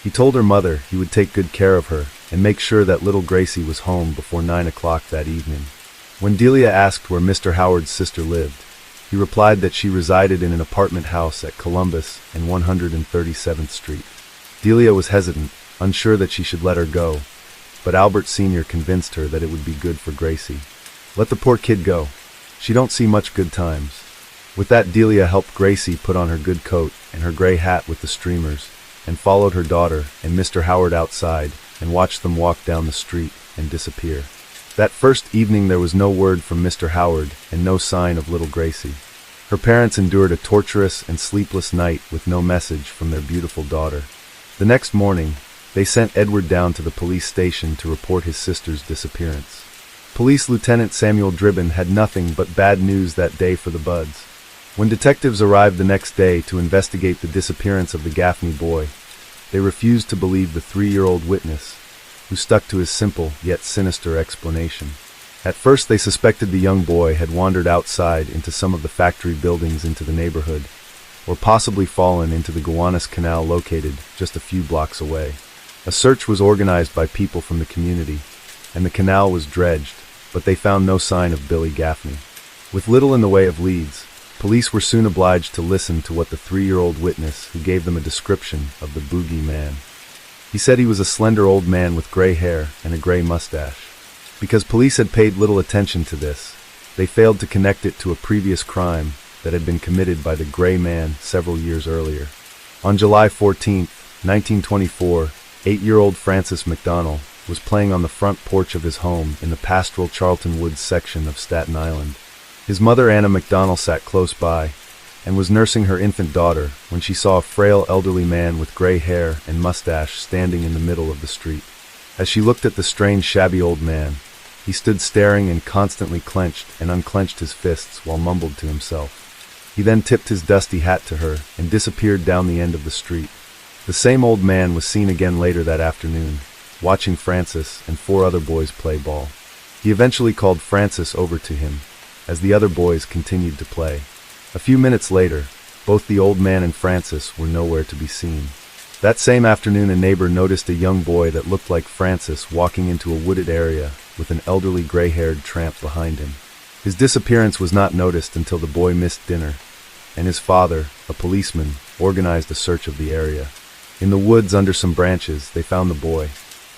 He told her mother he would take good care of her and make sure that little Gracie was home before 9 o'clock that evening. When Delia asked where Mr. Howard's sister lived, he replied that she resided in an apartment house at Columbus and 137th Street. Delia was hesitant, unsure that she should let her go, but Albert Sr. convinced her that it would be good for Gracie. "Let the poor kid go. She don't see much good times." With that, Delia helped Gracie put on her good coat and her gray hat with the streamers, and followed her daughter and Mr. Howard outside and watched them walk down the street and disappear. That first evening there was no word from Mr. Howard and no sign of little Gracie. Her parents endured a torturous and sleepless night with no message from their beautiful daughter. The next morning, they sent Edward down to the police station to report his sister's disappearance. Police Lieutenant Samuel Dribbin had nothing but bad news that day for the Budds. When detectives arrived the next day to investigate the disappearance of the Gaffney boy, they refused to believe the 3-year-old witness, who stuck to his simple yet sinister explanation. At first they suspected the young boy had wandered outside into some of the factory buildings into the neighborhood, or possibly fallen into the Gowanus Canal located just a few blocks away. A search was organized by people from the community, and the canal was dredged, but they found no sign of Billy Gaffney. With little in the way of leads, police were soon obliged to listen to what the 3-year-old witness who gave them a description of the Boogie Man. He said he was a slender old man with gray hair and a gray mustache. Because police had paid little attention to this, they failed to connect it to a previous crime that had been committed by the Gray Man several years earlier. On July 14, 1924, 8-year-old Francis McDonnell was playing on the front porch of his home in the pastoral Charlton Woods section of Staten Island. His mother, Anna McDonnell, sat close by and was nursing her infant daughter when she saw a frail elderly man with gray hair and mustache standing in the middle of the street. As she looked at the strange, shabby old man, he stood staring and constantly clenched and unclenched his fists while mumbled to himself. He then tipped his dusty hat to her and disappeared down the end of the street. The same old man was seen again later that afternoon, watching Francis and 4 other boys play ball. He eventually called Francis over to him, as the other boys continued to play. A few minutes later, both the old man and Francis were nowhere to be seen. That same afternoon, a neighbor noticed a young boy that looked like Francis walking into a wooded area with an elderly gray-haired tramp behind him. His disappearance was not noticed until the boy missed dinner, and his father, a policeman, organized a search of the area. In the woods under some branches, they found the boy.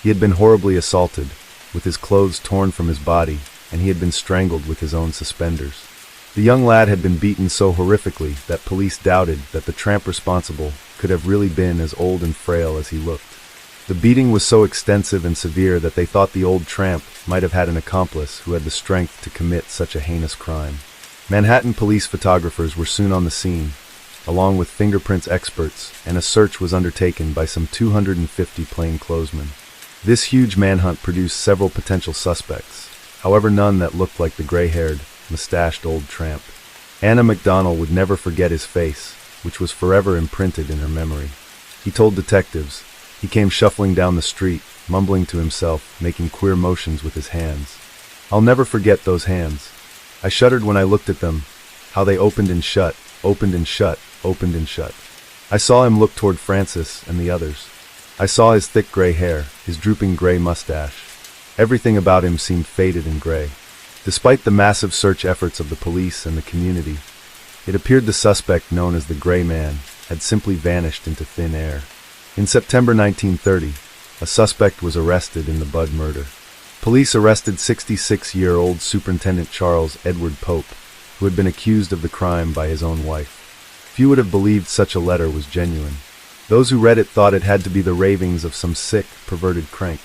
He had been horribly assaulted, with his clothes torn from his body, and he had been strangled with his own suspenders. The young lad had been beaten so horrifically that police doubted that the tramp responsible could have really been as old and frail as he looked. The beating was so extensive and severe that they thought the old tramp might have had an accomplice who had the strength to commit such a heinous crime. Manhattan police photographers were soon on the scene, along with fingerprints experts, and a search was undertaken by some 250 plainclothesmen. This huge manhunt produced several potential suspects, however none that looked like the gray-haired, mustached old tramp. Anna McDonnell would never forget his face, which was forever imprinted in her memory. He told detectives. He came shuffling down the street, mumbling to himself, making queer motions with his hands. I'll never forget those hands. I shuddered when I looked at them, how they opened and shut, opened and shut, opened and shut. I saw him look toward Francis and the others. I saw his thick gray hair, his drooping gray mustache. Everything about him seemed faded and gray. Despite the massive search efforts of the police and the community, it appeared the suspect, known as the Gray Man, had simply vanished into thin air. In September 1930, a suspect was arrested in the Budd murder. Police arrested 66-year-old Superintendent Charles Edward Pope, who had been accused of the crime by his own wife. Few would have believed such a letter was genuine. Those who read it thought it had to be the ravings of some sick, perverted crank.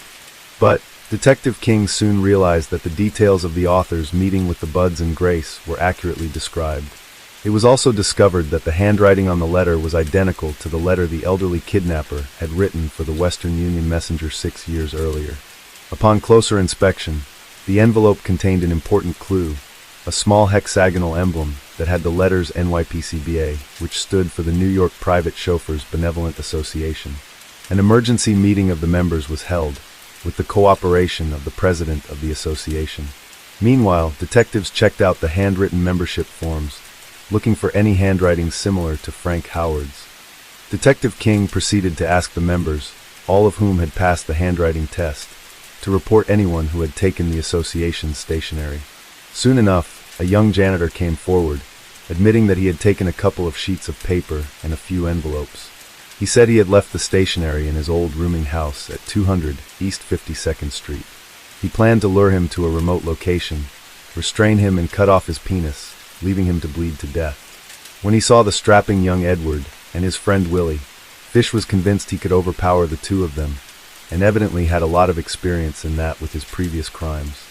But Detective King soon realized that the details of the author's meeting with the Budds and Grace were accurately described. It was also discovered that the handwriting on the letter was identical to the letter the elderly kidnapper had written for the Western Union Messenger 6 years earlier. Upon closer inspection, the envelope contained an important clue, a small hexagonal emblem that had the letters NYPCBA, which stood for the New York Private Chauffeurs Benevolent Association. An emergency meeting of the members was held, with the cooperation of the president of the association. Meanwhile, detectives checked out the handwritten membership forms, looking for any handwriting similar to Frank Howard's. Detective King proceeded to ask the members, all of whom had passed the handwriting test, to report anyone who had taken the association's stationery. Soon enough, a young janitor came forward, admitting that he had taken a couple of sheets of paper and a few envelopes. He said he had left the stationery in his old rooming house at 200 East 52nd Street. He planned to lure him to a remote location, restrain him and cut off his penis, leaving him to bleed to death. When he saw the strapping young Edward and his friend Willie, Fish was convinced he could overpower the two of them, and evidently had a lot of experience in that with his previous crimes.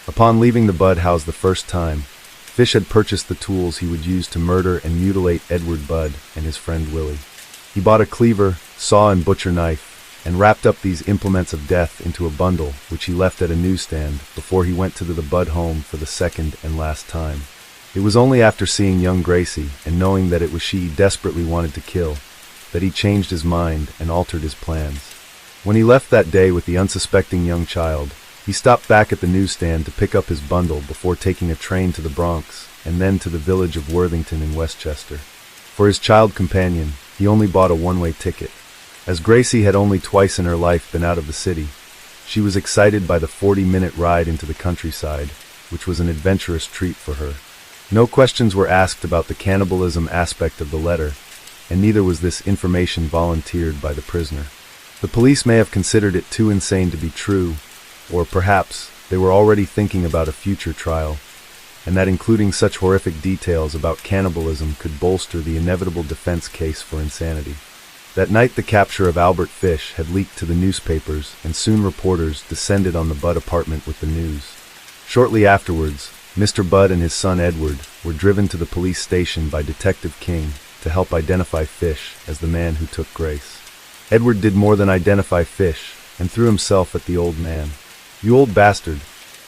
Upon leaving the Budd house the first time, Fish had purchased the tools he would use to murder and mutilate Edward Budd and his friend Willie. He bought a cleaver, saw and butcher knife, and wrapped up these implements of death into a bundle which he left at a newsstand before he went to the Budd home for the second and last time. It was only after seeing young Gracie and knowing that it was she he desperately wanted to kill that he changed his mind and altered his plans. When he left that day with the unsuspecting young child, he stopped back at the newsstand to pick up his bundle before taking a train to the Bronx and then to the village of Worthington in Westchester. For his child companion, he only bought a one-way ticket. As Gracie had only twice in her life been out of the city, she was excited by the 40-minute ride into the countryside, which was an adventurous treat for her. No questions were asked about the cannibalism aspect of the letter, and neither was this information volunteered by the prisoner. The police may have considered it too insane to be true, or perhaps they were already thinking about a future trial, and that including such horrific details about cannibalism could bolster the inevitable defense case for insanity. That night the capture of Albert Fish had leaked to the newspapers, and soon reporters descended on the Budd apartment with the news. Shortly afterwards, Mr. Budd and his son Edward were driven to the police station by Detective King to help identify Fish as the man who took Grace. Edward did more than identify Fish, and threw himself at the old man. "You old bastard!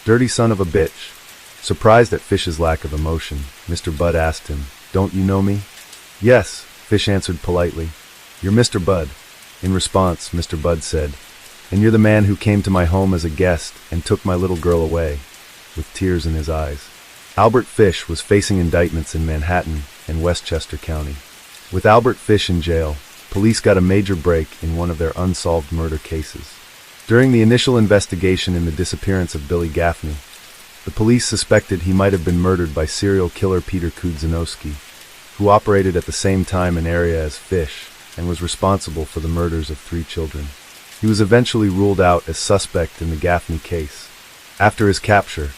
Dirty son of a bitch!" Surprised at Fish's lack of emotion, Mr. Budd asked him, don't you know me?" "Yes," Fish answered politely. "You're Mr. Budd." In response, Mr. Budd said, "And you're the man who came to my home as a guest and took my little girl away," with tears in his eyes. Albert Fish was facing indictments in Manhattan and Westchester County. With Albert Fish in jail, police got a major break in one of their unsolved murder cases. During the initial investigation in the disappearance of Billy Gaffney, the police suspected he might have been murdered by serial killer Peter Kudzanowski, who operated at the same time and area as Fish and was responsible for the murders of 3 children. He was eventually ruled out as suspect in the Gaffney case. After his capture,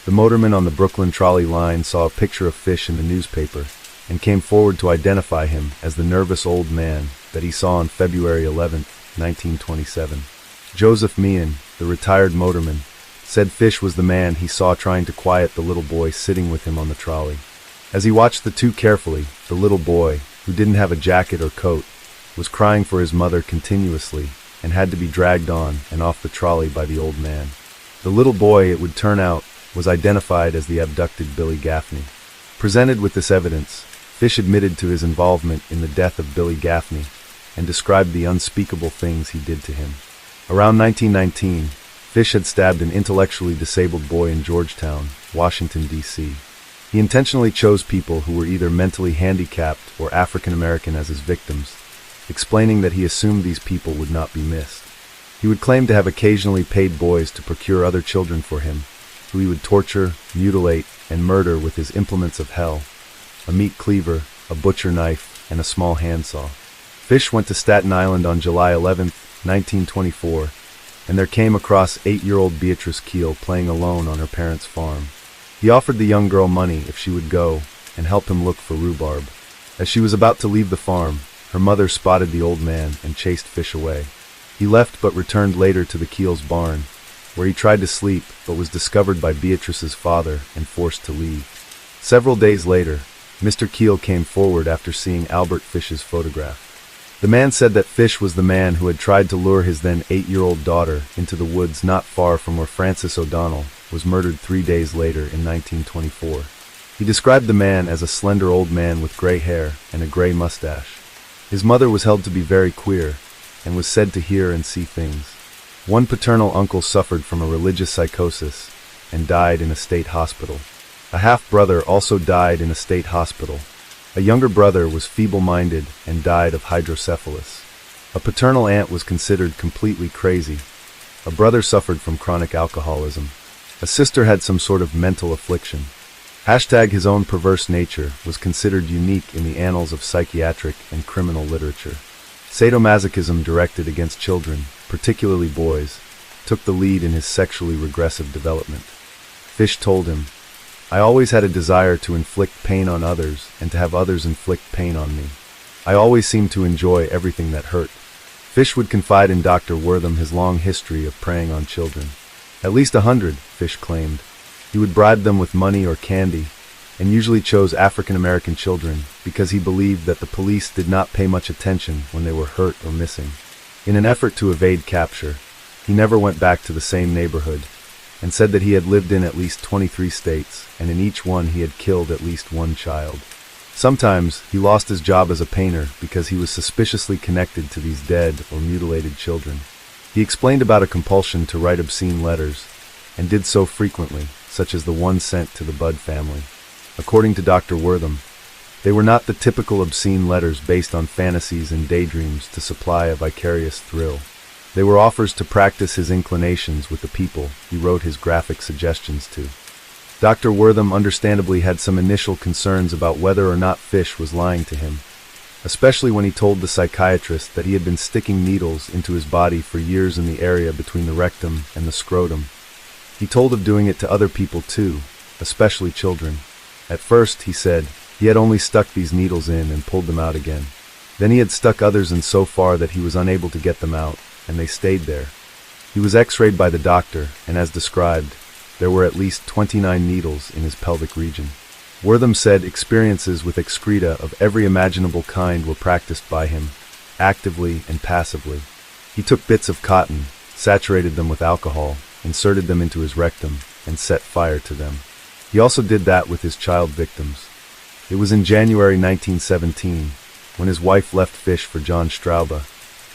the motorman on the Brooklyn trolley line saw a picture of Fish in the newspaper and came forward to identify him as the nervous old man that he saw on February 11, 1927. Joseph Meehan, the retired motorman, said Fish was the man he saw trying to quiet the little boy sitting with him on the trolley. As he watched the two carefully, the little boy, who didn't have a jacket or coat, was crying for his mother continuously and had to be dragged on and off the trolley by the old man. The little boy, it would turn out, was identified as the abducted Billy Gaffney. Presented with this evidence, Fish admitted to his involvement in the death of Billy Gaffney and described the unspeakable things he did to him. Around 1919, Fish had stabbed an intellectually disabled boy in Georgetown, Washington, D.C. He intentionally chose people who were either mentally handicapped or African American as his victims, explaining that he assumed these people would not be missed. He would claim to have occasionally paid boys to procure other children for him, who he would torture, mutilate, and murder with his implements of hell: a meat cleaver, a butcher knife, and a small handsaw. Fish went to Staten Island on July 11, 1924, and there came across 8-year-old Beatrice Keel playing alone on her parents' farm. He offered the young girl money if she would go and help him look for rhubarb. As she was about to leave the farm, her mother spotted the old man and chased Fish away. He left but returned later to the Keel's barn, where he tried to sleep but was discovered by Beatrice's father and forced to leave. Several days later, Mr. Keel came forward after seeing Albert Fish's photograph. The man said that Fish was the man who had tried to lure his then 8-year-old daughter into the woods not far from where Frances O'Donnell was murdered 3 days later in 1924. He described the man as a slender old man with gray hair and a gray mustache. His mother was held to be very queer and was said to hear and see things. One paternal uncle suffered from a religious psychosis and died in a state hospital. A half-brother also died in a state hospital. A younger brother was feeble-minded and died of hydrocephalus. A paternal aunt was considered completely crazy. A brother suffered from chronic alcoholism. A sister had some sort of mental affliction. His own perverse nature was considered unique in the annals of psychiatric and criminal literature. Sadomasochism directed against children, particularly boys, took the lead in his sexually regressive development. Fish told him, "I always had a desire to inflict pain on others and to have others inflict pain on me. I always seemed to enjoy everything that hurt." Fish would confide in Dr. Wortham his long history of preying on children. At least 100, Fish claimed. He would bribe them with money or candy, and usually chose African American children because he believed that the police did not pay much attention when they were hurt or missing. In an effort to evade capture, he never went back to the same neighborhood, and said that he had lived in at least 23 states, and in each one he had killed at least one child. Sometimes he lost his job as a painter because he was suspiciously connected to these dead or mutilated children. He explained about a compulsion to write obscene letters, and did so frequently, such as the one sent to the Budd family. According to Dr. Wortham, they were not the typical obscene letters based on fantasies and daydreams to supply a vicarious thrill. They were offers to practice his inclinations with the people he wrote his graphic suggestions to. Dr. Wortham understandably had some initial concerns about whether or not Fish was lying to him, especially when he told the psychiatrist that he had been sticking needles into his body for years in the area between the rectum and the scrotum. He told of doing it to other people too, especially children. At first, he said, he had only stuck these needles in and pulled them out again. Then he had stuck others in so far that he was unable to get them out, and they stayed there. He was x-rayed by the doctor, and as described, there were at least 29 needles in his pelvic region. Wortham said experiences with excreta of every imaginable kind were practiced by him, actively and passively. He took bits of cotton, saturated them with alcohol, inserted them into his rectum, and set fire to them. He also did that with his child victims. It was in January 1917, when his wife left Fish for John Straube,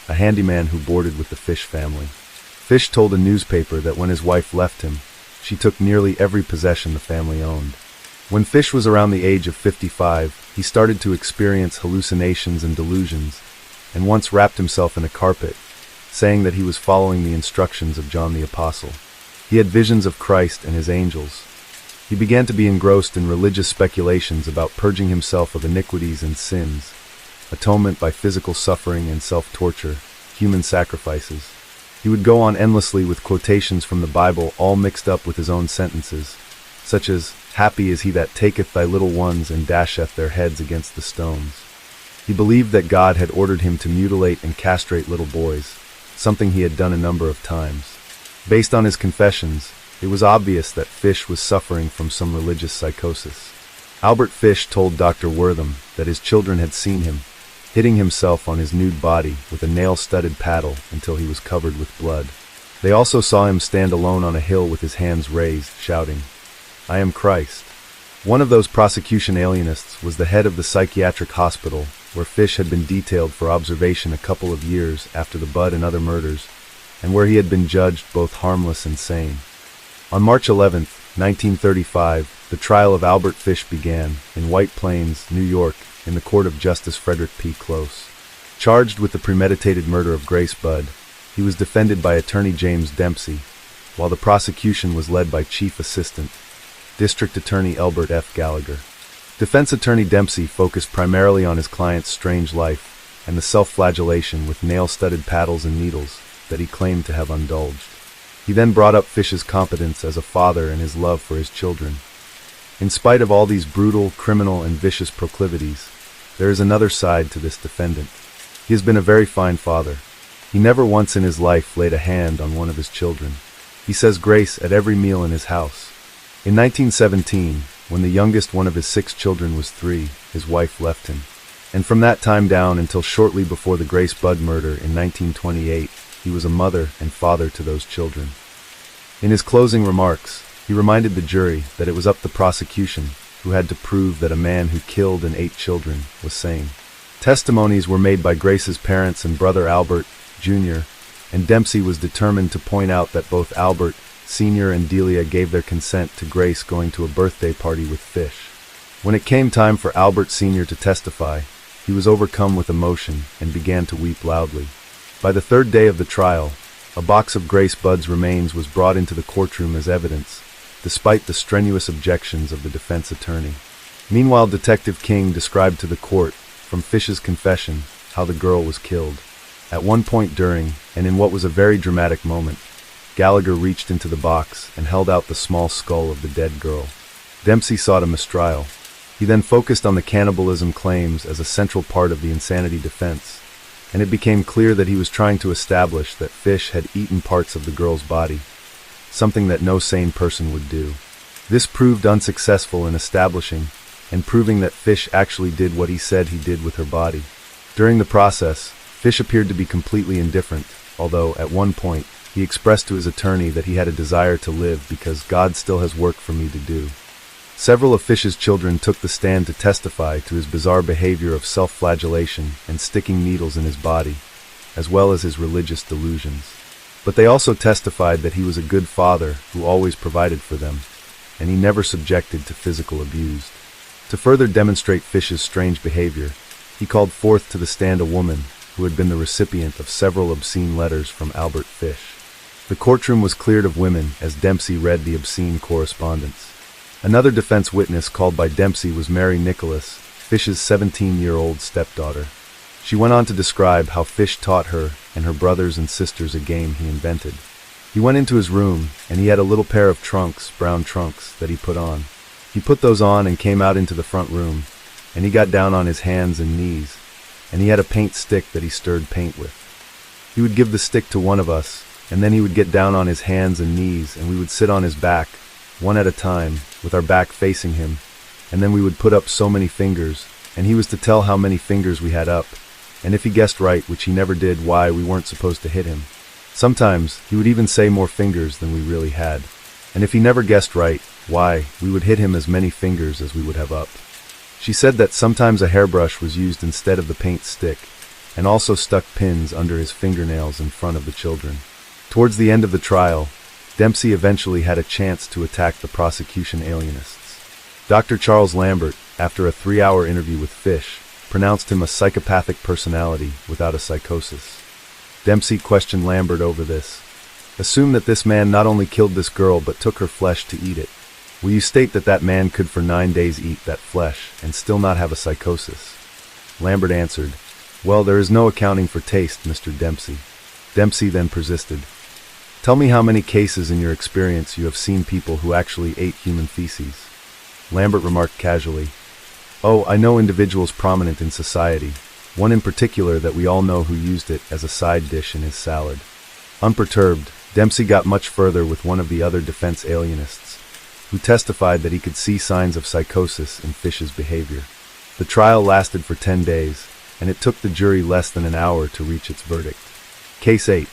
a handyman who boarded with the Fish family. Fish told a newspaper that when his wife left him, she took nearly every possession the family owned. When Fish was around the age of 55, he started to experience hallucinations and delusions, and once wrapped himself in a carpet, saying that he was following the instructions of John the Apostle. He had visions of Christ and his angels. He began to be engrossed in religious speculations about purging himself of iniquities and sins, atonement by physical suffering and self-torture, human sacrifices. He would go on endlessly with quotations from the Bible all mixed up with his own sentences, such as, "Happy is he that taketh thy little ones and dasheth their heads against the stones." He believed that God had ordered him to mutilate and castrate little boys, something he had done a number of times. Based on his confessions, it was obvious that Fish was suffering from some religious psychosis. Albert Fish told Dr. Wortham that his children had seen him, hitting himself on his nude body with a nail-studded paddle until he was covered with blood. They also saw him stand alone on a hill with his hands raised, shouting, "I am Christ." One of those prosecution alienists was the head of the psychiatric hospital where Fish had been detailed for observation a couple of years after the Bud and other murders, and where he had been judged both harmless and sane. On March 11, 1935, the trial of Albert Fish began in White Plains, New York, in the court of Justice Frederick P. Close. Charged with the premeditated murder of Grace Budd, he was defended by attorney James Dempsey, while the prosecution was led by Chief Assistant, District Attorney Elbert F. Gallagher. Defense attorney Dempsey focused primarily on his client's strange life and the self-flagellation with nail-studded paddles and needles that he claimed to have indulged. He then brought up Fish's competence as a father and his love for his children. In spite of all these brutal, criminal, and vicious proclivities, there is another side to this defendant. He has been a very fine father. He never once in his life laid a hand on one of his children. He says grace at every meal in his house. In 1917, when the youngest one of his 6 children was 3, his wife left him. And from that time down until shortly before the Grace Budd murder in 1928, he was a mother and father to those children. In his closing remarks, he reminded the jury that it was up to the prosecution who had to prove that a man who killed and ate children was sane. Testimonies were made by Grace's parents and brother Albert, Jr., and Dempsey was determined to point out that both Albert, Sr. and Delia gave their consent to Grace going to a birthday party with Fish. When it came time for Albert Sr. to testify, he was overcome with emotion and began to weep loudly. By the 3rd day of the trial, a box of Grace Budd's remains was brought into the courtroom as evidence, despite the strenuous objections of the defense attorney. Meanwhile, Detective King described to the court, from Fish's confession, how the girl was killed. At one point during, and in what was a very dramatic moment, Gallagher reached into the box and held out the small skull of the dead girl. Dempsey sought a mistrial. He then focused on the cannibalism claims as a central part of the insanity defense, and it became clear that he was trying to establish that Fish had eaten parts of the girl's body, something that no sane person would do. This proved unsuccessful in establishing and proving that Fish actually did what he said he did with her body. During the process, Fish appeared to be completely indifferent, although, at one point, he expressed to his attorney that he had a desire to live because God still has work for me to do. Several of Fish's children took the stand to testify to his bizarre behavior of self-flagellation and sticking needles in his body, as well as his religious delusions. But they also testified that he was a good father who always provided for them, and he never subjected to physical abuse. To further demonstrate Fish's strange behavior, he called forth to the stand a woman who had been the recipient of several obscene letters from Albert Fish. The courtroom was cleared of women as Dempsey read the obscene correspondence. Another defense witness called by Dempsey was Mary Nicholas, Fish's 17-year-old stepdaughter. She went on to describe how Fish taught her and her brothers and sisters a game he invented. He went into his room, and he had a little pair of trunks, brown trunks, that he put on. He put those on and came out into the front room, and he got down on his hands and knees, and he had a paint stick that he stirred paint with. He would give the stick to one of us, and then he would get down on his hands and knees, and we would sit on his back, one at a time, with our back facing him, and then we would put up so many fingers, and he was to tell how many fingers we had up, and if he guessed right, which he never did, why we weren't supposed to hit him. Sometimes he would even say more fingers than we really had, and if he never guessed right, why, we would hit him as many fingers as we would have up. She said that sometimes a hairbrush was used instead of the paint stick, and also stuck pins under his fingernails in front of the children. Towards the end of the trial, Dempsey eventually had a chance to attack the prosecution alienists. Dr. Charles Lambert, after a 3-hour interview with Fish, pronounced him a psychopathic personality without a psychosis. Dempsey questioned Lambert over this. Assume that this man not only killed this girl but took her flesh to eat it. Will you state that that man could for 9 days eat that flesh and still not have a psychosis? Lambert answered, well, there is no accounting for taste, Mr. Dempsey. Dempsey then persisted. Tell me how many cases in your experience you have seen people who actually ate human feces. Lambert remarked casually, oh, I know individuals prominent in society, one in particular that we all know who used it as a side dish in his salad. Unperturbed, Dempsey got much further with one of the other defense alienists, who testified that he could see signs of psychosis in Fish's behavior. The trial lasted for 10 days, and it took the jury less than an hour to reach its verdict. Case 8.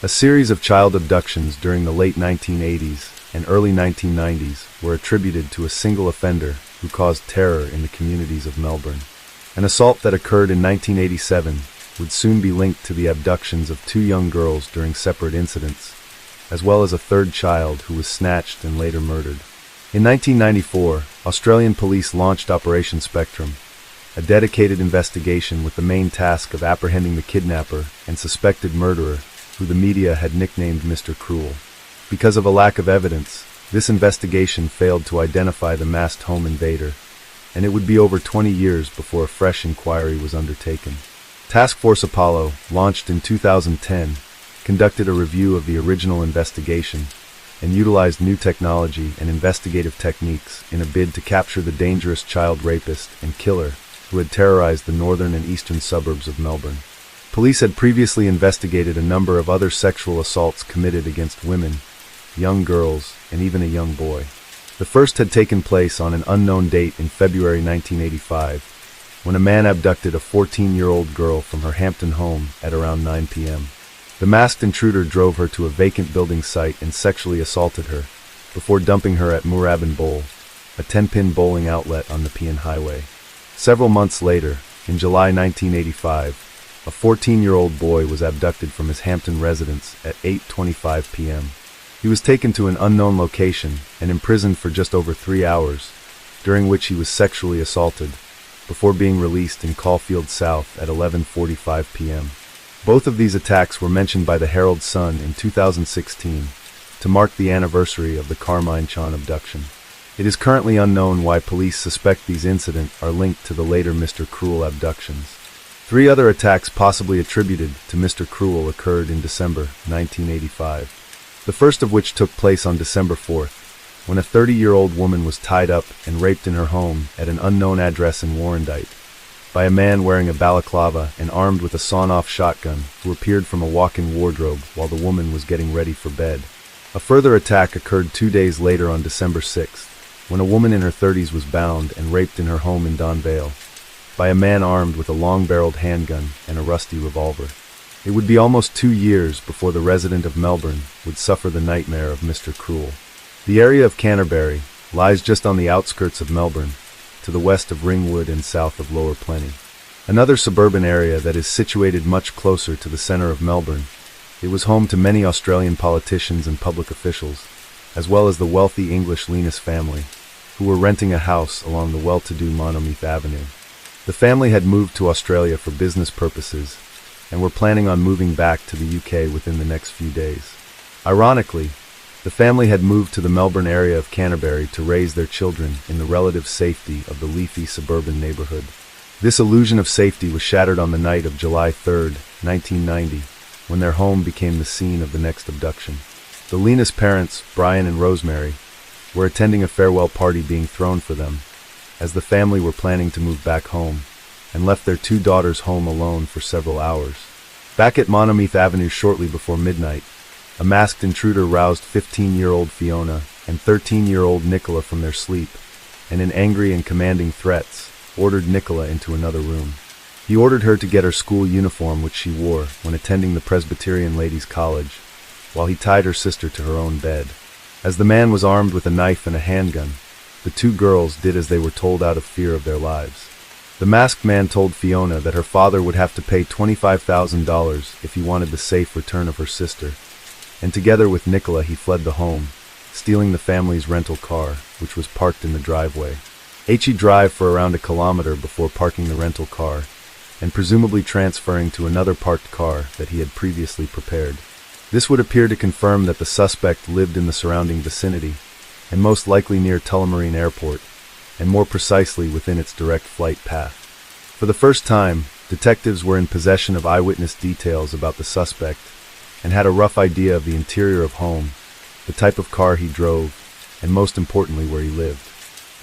A series of child abductions during the late 1980s and early 1990s were attributed to a single offender who caused terror in the communities of Melbourne. An assault that occurred in 1987 would soon be linked to the abductions of 2 young girls during separate incidents, as well as a 3rd child who was snatched and later murdered. In 1994, Australian police launched Operation Spectrum, a dedicated investigation with the main task of apprehending the kidnapper and suspected murderer, who the media had nicknamed Mr. Cruel. Because of a lack of evidence, this investigation failed to identify the masked home invader, and it would be over 20 years before a fresh inquiry was undertaken. Task Force Apollo, launched in 2010, conducted a review of the original investigation and utilized new technology and investigative techniques in a bid to capture the dangerous child rapist and killer who had terrorized the northern and eastern suburbs of Melbourne. Police had previously investigated a number of other sexual assaults committed against women, young girls, and even a young boy. The first had taken place on an unknown date in February 1985, when a man abducted a 14-year-old girl from her Hampton home at around 9 p.m. The masked intruder drove her to a vacant building site and sexually assaulted her, before dumping her at Moorabbin Bowl, a 10-pin bowling outlet on the Nepean Highway. Several months later, in July 1985, a 14-year-old boy was abducted from his Hampton residence at 8:25 p.m. He was taken to an unknown location and imprisoned for just over 3 hours, during which he was sexually assaulted, before being released in Caulfield South at 11:45 p.m. Both of these attacks were mentioned by the Herald Sun in 2016 to mark the anniversary of the Carmine Chan abduction. It is currently unknown why police suspect these incidents are linked to the later Mr. Cruel abductions. 3 other attacks possibly attributed to Mr. Cruel occurred in December 1985. The first of which took place on December 4th, when a 30-year-old woman was tied up and raped in her home at an unknown address in Warrandyte by a man wearing a balaclava and armed with a sawn-off shotgun who appeared from a walk-in wardrobe while the woman was getting ready for bed. A further attack occurred 2 days later on December 6th, when a woman in her 30s was bound and raped in her home in Don Vale by a man armed with a long-barreled handgun and a rusty revolver. It would be almost 2 years before the resident of Melbourne would suffer the nightmare of Mr. Cruel. The area of Canterbury lies just on the outskirts of Melbourne, to the west of Ringwood and south of Lower Plenty. Another suburban area that is situated much closer to the centre of Melbourne. It was home to many Australian politicians and public officials, as well as the wealthy English Linus family, who were renting a house along the well-to-do Monomeath Avenue. The family had moved to Australia for business purposes and were planning on moving back to the UK within the next few days. Ironically, the family had moved to the Melbourne area of Canterbury to raise their children in the relative safety of the leafy suburban neighbourhood. This illusion of safety was shattered on the night of July 3, 1990, when their home became the scene of the next abduction. The Linus parents, Brian and Rosemary, were attending a farewell party being thrown for them, as the family were planning to move back home, and left their 2 daughters home alone for several hours. Back at Monomeath Avenue shortly before midnight, a masked intruder roused 15-year-old Fiona and 13-year-old Nicola from their sleep, and in angry and commanding threats, ordered Nicola into another room. He ordered her to get her school uniform, which she wore when attending the Presbyterian Ladies' College, while he tied her sister to her own bed. As the man was armed with a knife and a handgun, the two girls did as they were told out of fear of their lives. The masked man told Fiona that her father would have to pay $25,000 if he wanted the safe return of her sister, and together with Nicola he fled the home, stealing the family's rental car, which was parked in the driveway. He drove for around a kilometer before parking the rental car, and presumably transferring to another parked car that he had previously prepared. This would appear to confirm that the suspect lived in the surrounding vicinity, and most likely near Tullamarine Airport, and more precisely within its direct flight path. For the first time, detectives were in possession of eyewitness details about the suspect, and had a rough idea of the interior of home, the type of car he drove, and most importantly where he lived.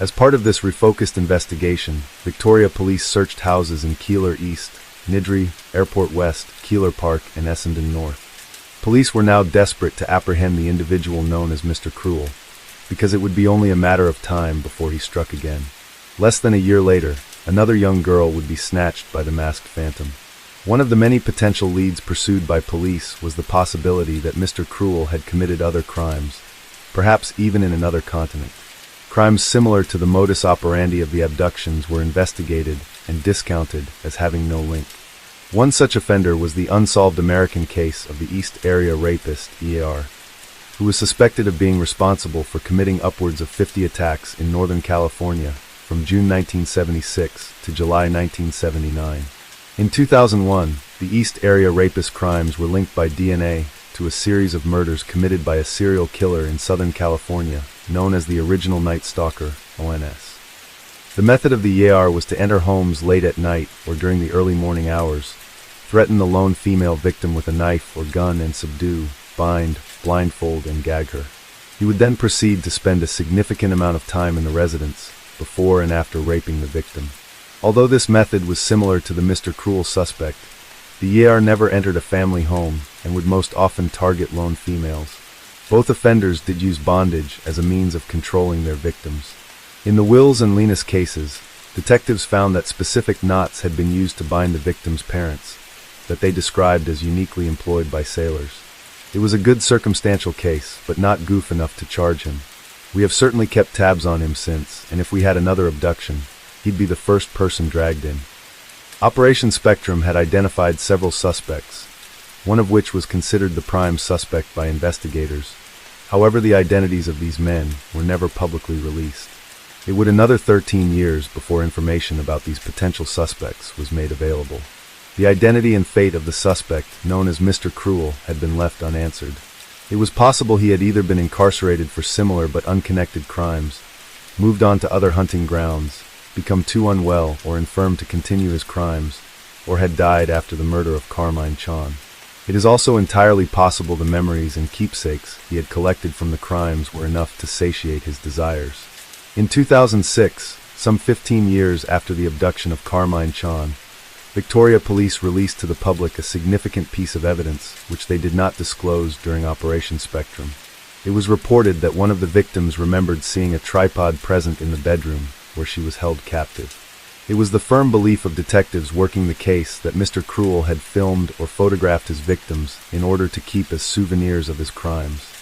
As part of this refocused investigation, Victoria Police searched houses in Keeler East, Niddry, Airport West, Keeler Park, and Essendon North. Police were now desperate to apprehend the individual known as Mr. Cruel, because it would be only a matter of time before he struck again. Less than a year later, another young girl would be snatched by the masked phantom. One of the many potential leads pursued by police was the possibility that Mr. Cruel had committed other crimes, perhaps even in another continent. Crimes similar to the modus operandi of the abductions were investigated and discounted as having no link. One such offender was the unsolved American case of the East Area Rapist, EAR, who was suspected of being responsible for committing upwards of 50 attacks in Northern California from June 1976 to July 1979. In 2001, the East Area Rapist crimes were linked by DNA to a series of murders committed by a serial killer in Southern California, known as the Original Night Stalker, ONS. The method of the EAR was to enter homes late at night or during the early morning hours, threaten the lone female victim with a knife or gun and subdue, bind, blindfold, and gag her. He would then proceed to spend a significant amount of time in the residence, before and after raping the victim. Although this method was similar to the Mr. Cruel suspect, the EAR never entered a family home and would most often target lone females. Both offenders did use bondage as a means of controlling their victims. In the Wills and Linus cases, detectives found that specific knots had been used to bind the victim's parents, that they described as uniquely employed by sailors. It was a good circumstantial case, but not goof enough to charge him. We have certainly kept tabs on him since, and if we had another abduction, he'd be the first person dragged in. Operation Spectrum had identified several suspects, one of which was considered the prime suspect by investigators. However, the identities of these men were never publicly released. It would another 13 years before information about these potential suspects was made available. The identity and fate of the suspect, known as Mr. Cruel, had been left unanswered. It was possible he had either been incarcerated for similar but unconnected crimes, moved on to other hunting grounds, become too unwell or infirm to continue his crimes, or had died after the murder of Carmine Chon. It is also entirely possible the memories and keepsakes he had collected from the crimes were enough to satiate his desires. In 2006, some 15 years after the abduction of Carmine Chon, Victoria Police released to the public a significant piece of evidence which they did not disclose during Operation Spectrum. It was reported that one of the victims remembered seeing a tripod present in the bedroom where she was held captive. It was the firm belief of detectives working the case that Mr. Cruel had filmed or photographed his victims in order to keep as souvenirs of his crimes.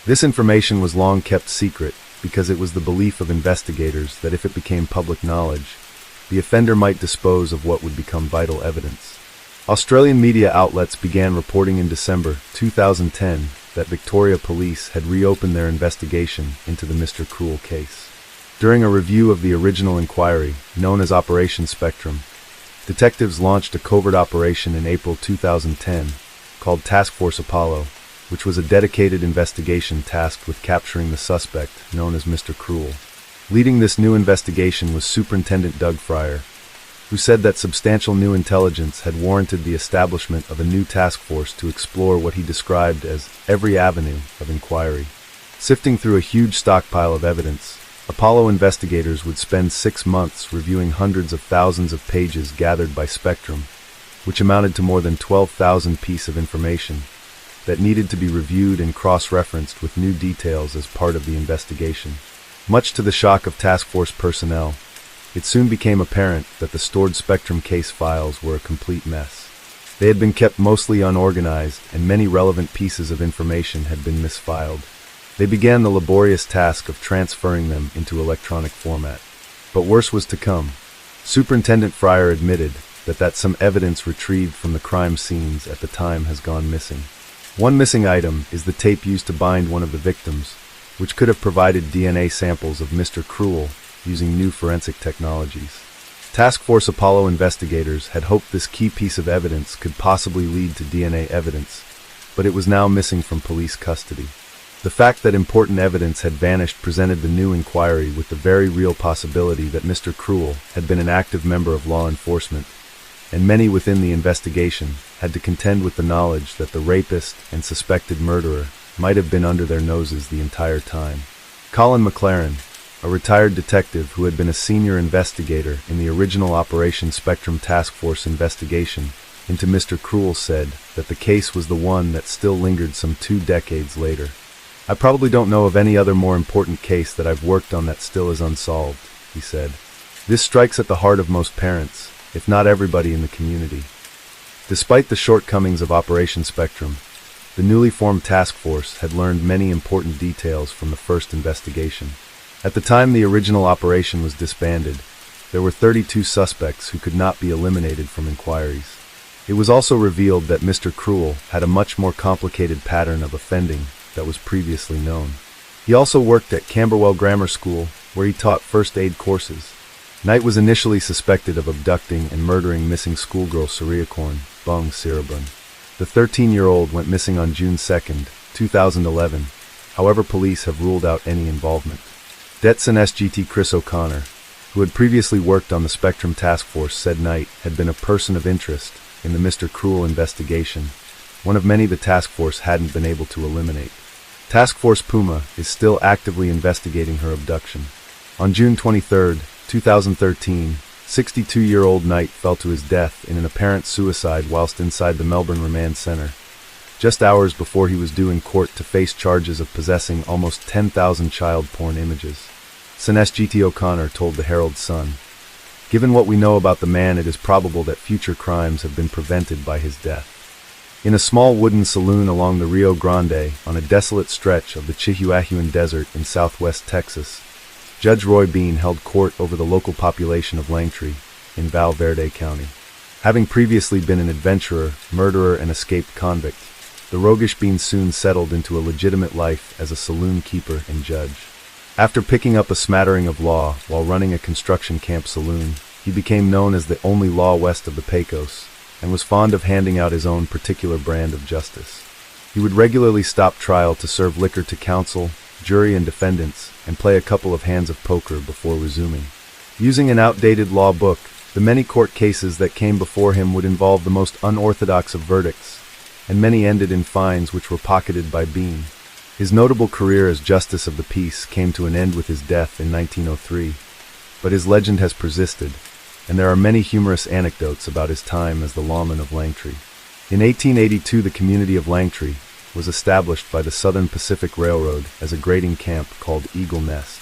This information was long kept secret because it was the belief of investigators that if it became public knowledge, the offender might dispose of what would become vital evidence. Australian media outlets began reporting in December 2010 that Victoria Police had reopened their investigation into the Mr. Cruel case. During a review of the original inquiry, known as Operation Spectrum, detectives launched a covert operation in April 2010 called Task Force Apollo, which was a dedicated investigation tasked with capturing the suspect, known as Mr. Cruel. Leading this new investigation was Superintendent Doug Fryer, who said that substantial new intelligence had warranted the establishment of a new task force to explore what he described as every avenue of inquiry. Sifting through a huge stockpile of evidence, Apollo investigators would spend 6 months reviewing hundreds of thousands of pages gathered by Spectrum, which amounted to more than 12,000 pieces of information that needed to be reviewed and cross-referenced with new details as part of the investigation. Much to the shock of task force personnel, it soon became apparent that the stored Spectrum case files were a complete mess. They had been kept mostly unorganized, and many relevant pieces of information had been misfiled. They began the laborious task of transferring them into electronic format. But worse was to come. Superintendent Fryer admitted that some evidence retrieved from the crime scenes at the time has gone missing. One missing item is the tape used to bind one of the victims, which could have provided DNA samples of Mr. Cruel using new forensic technologies. Task Force Apollo investigators had hoped this key piece of evidence could possibly lead to DNA evidence, but it was now missing from police custody. The fact that important evidence had vanished presented the new inquiry with the very real possibility that Mr. Cruel had been an active member of law enforcement, and many within the investigation had to contend with the knowledge that the rapist and suspected murderer might have been under their noses the entire time. Colin McLaren, a retired detective who had been a senior investigator in the original Operation Spectrum Task Force investigation into Mr. Cruel, said that the case was the one that still lingered some 2 decades later. "I probably don't know of any other more important case that I've worked on that still is unsolved," he said. "This strikes at the heart of most parents, if not everybody in the community." Despite the shortcomings of Operation Spectrum, the newly formed task force had learned many important details from the first investigation. At the time the original operation was disbanded, there were 32 suspects who could not be eliminated from inquiries. It was also revealed that Mr. Cruel had a much more complicated pattern of offending that was previously known. He also worked at Camberwell Grammar School, where he taught first aid courses. Knight was initially suspected of abducting and murdering missing schoolgirl Siriacorn Bung Sirabun. The 13-year-old went missing on June 2, 2011. However, police have ruled out any involvement. Detson SGT Chris O'Connor, who had previously worked on the Spectrum Task Force, said Knight had been a person of interest in the Mr. Cruel investigation, one of many the task force hadn't been able to eliminate. Task Force Puma is still actively investigating her abduction. On June 23, 2013, 62-year-old Knight fell to his death in an apparent suicide whilst inside the Melbourne Remand Centre, just hours before he was due in court to face charges of possessing almost 10,000 child porn images. Sines G.T. O'Connor told the Herald Sun, "Given what we know about the man, it is probable that future crimes have been prevented by his death." In a small wooden saloon along the Rio Grande on a desolate stretch of the Chihuahuan Desert in southwest Texas, Judge Roy Bean held court over the local population of Langtree in Val Verde County. Having previously been an adventurer, murderer, and escaped convict, the roguish Bean soon settled into a legitimate life as a saloon keeper and judge. After picking up a smattering of law while running a construction camp saloon, he became known as the only law west of the Pecos, and was fond of handing out his own particular brand of justice. He would regularly stop trial to serve liquor to counsel, jury, and defendants, and play a couple of hands of poker before resuming. Using an outdated law book, the many court cases that came before him would involve the most unorthodox of verdicts, and many ended in fines which were pocketed by Bean. His notable career as Justice of the Peace came to an end with his death in 1903, but his legend has persisted, and there are many humorous anecdotes about his time as the lawman of Langtree. In 1882, the community of Langtree was established by the Southern Pacific Railroad as a grading camp called Eagle Nest.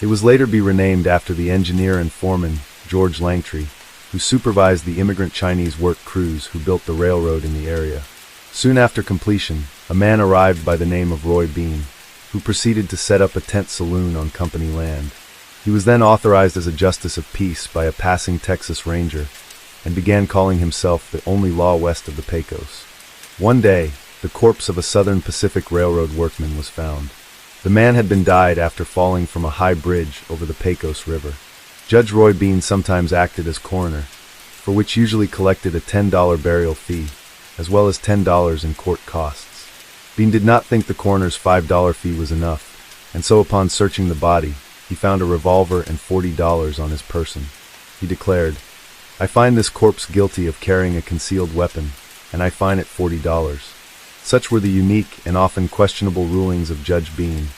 It was later be renamed after the engineer and foreman, George Langtree, who supervised the immigrant Chinese work crews who built the railroad in the area. Soon after completion, a man arrived by the name of Roy Bean, who proceeded to set up a tent saloon on company land. He was then authorized as a justice of peace by a passing Texas Ranger, and began calling himself the only law west of the Pecos. One day, the corpse of a Southern Pacific Railroad workman was found. The man had been died after falling from a high bridge over the Pecos River. Judge Roy Bean sometimes acted as coroner, for which usually collected a $10 burial fee, as well as $10 in court costs. Bean did not think the coroner's $5 fee was enough, and so upon searching the body, he found a revolver and $40 on his person. He declared, "I find this corpse guilty of carrying a concealed weapon, and I fine it $40. Such were the unique and often questionable rulings of Judge Bean,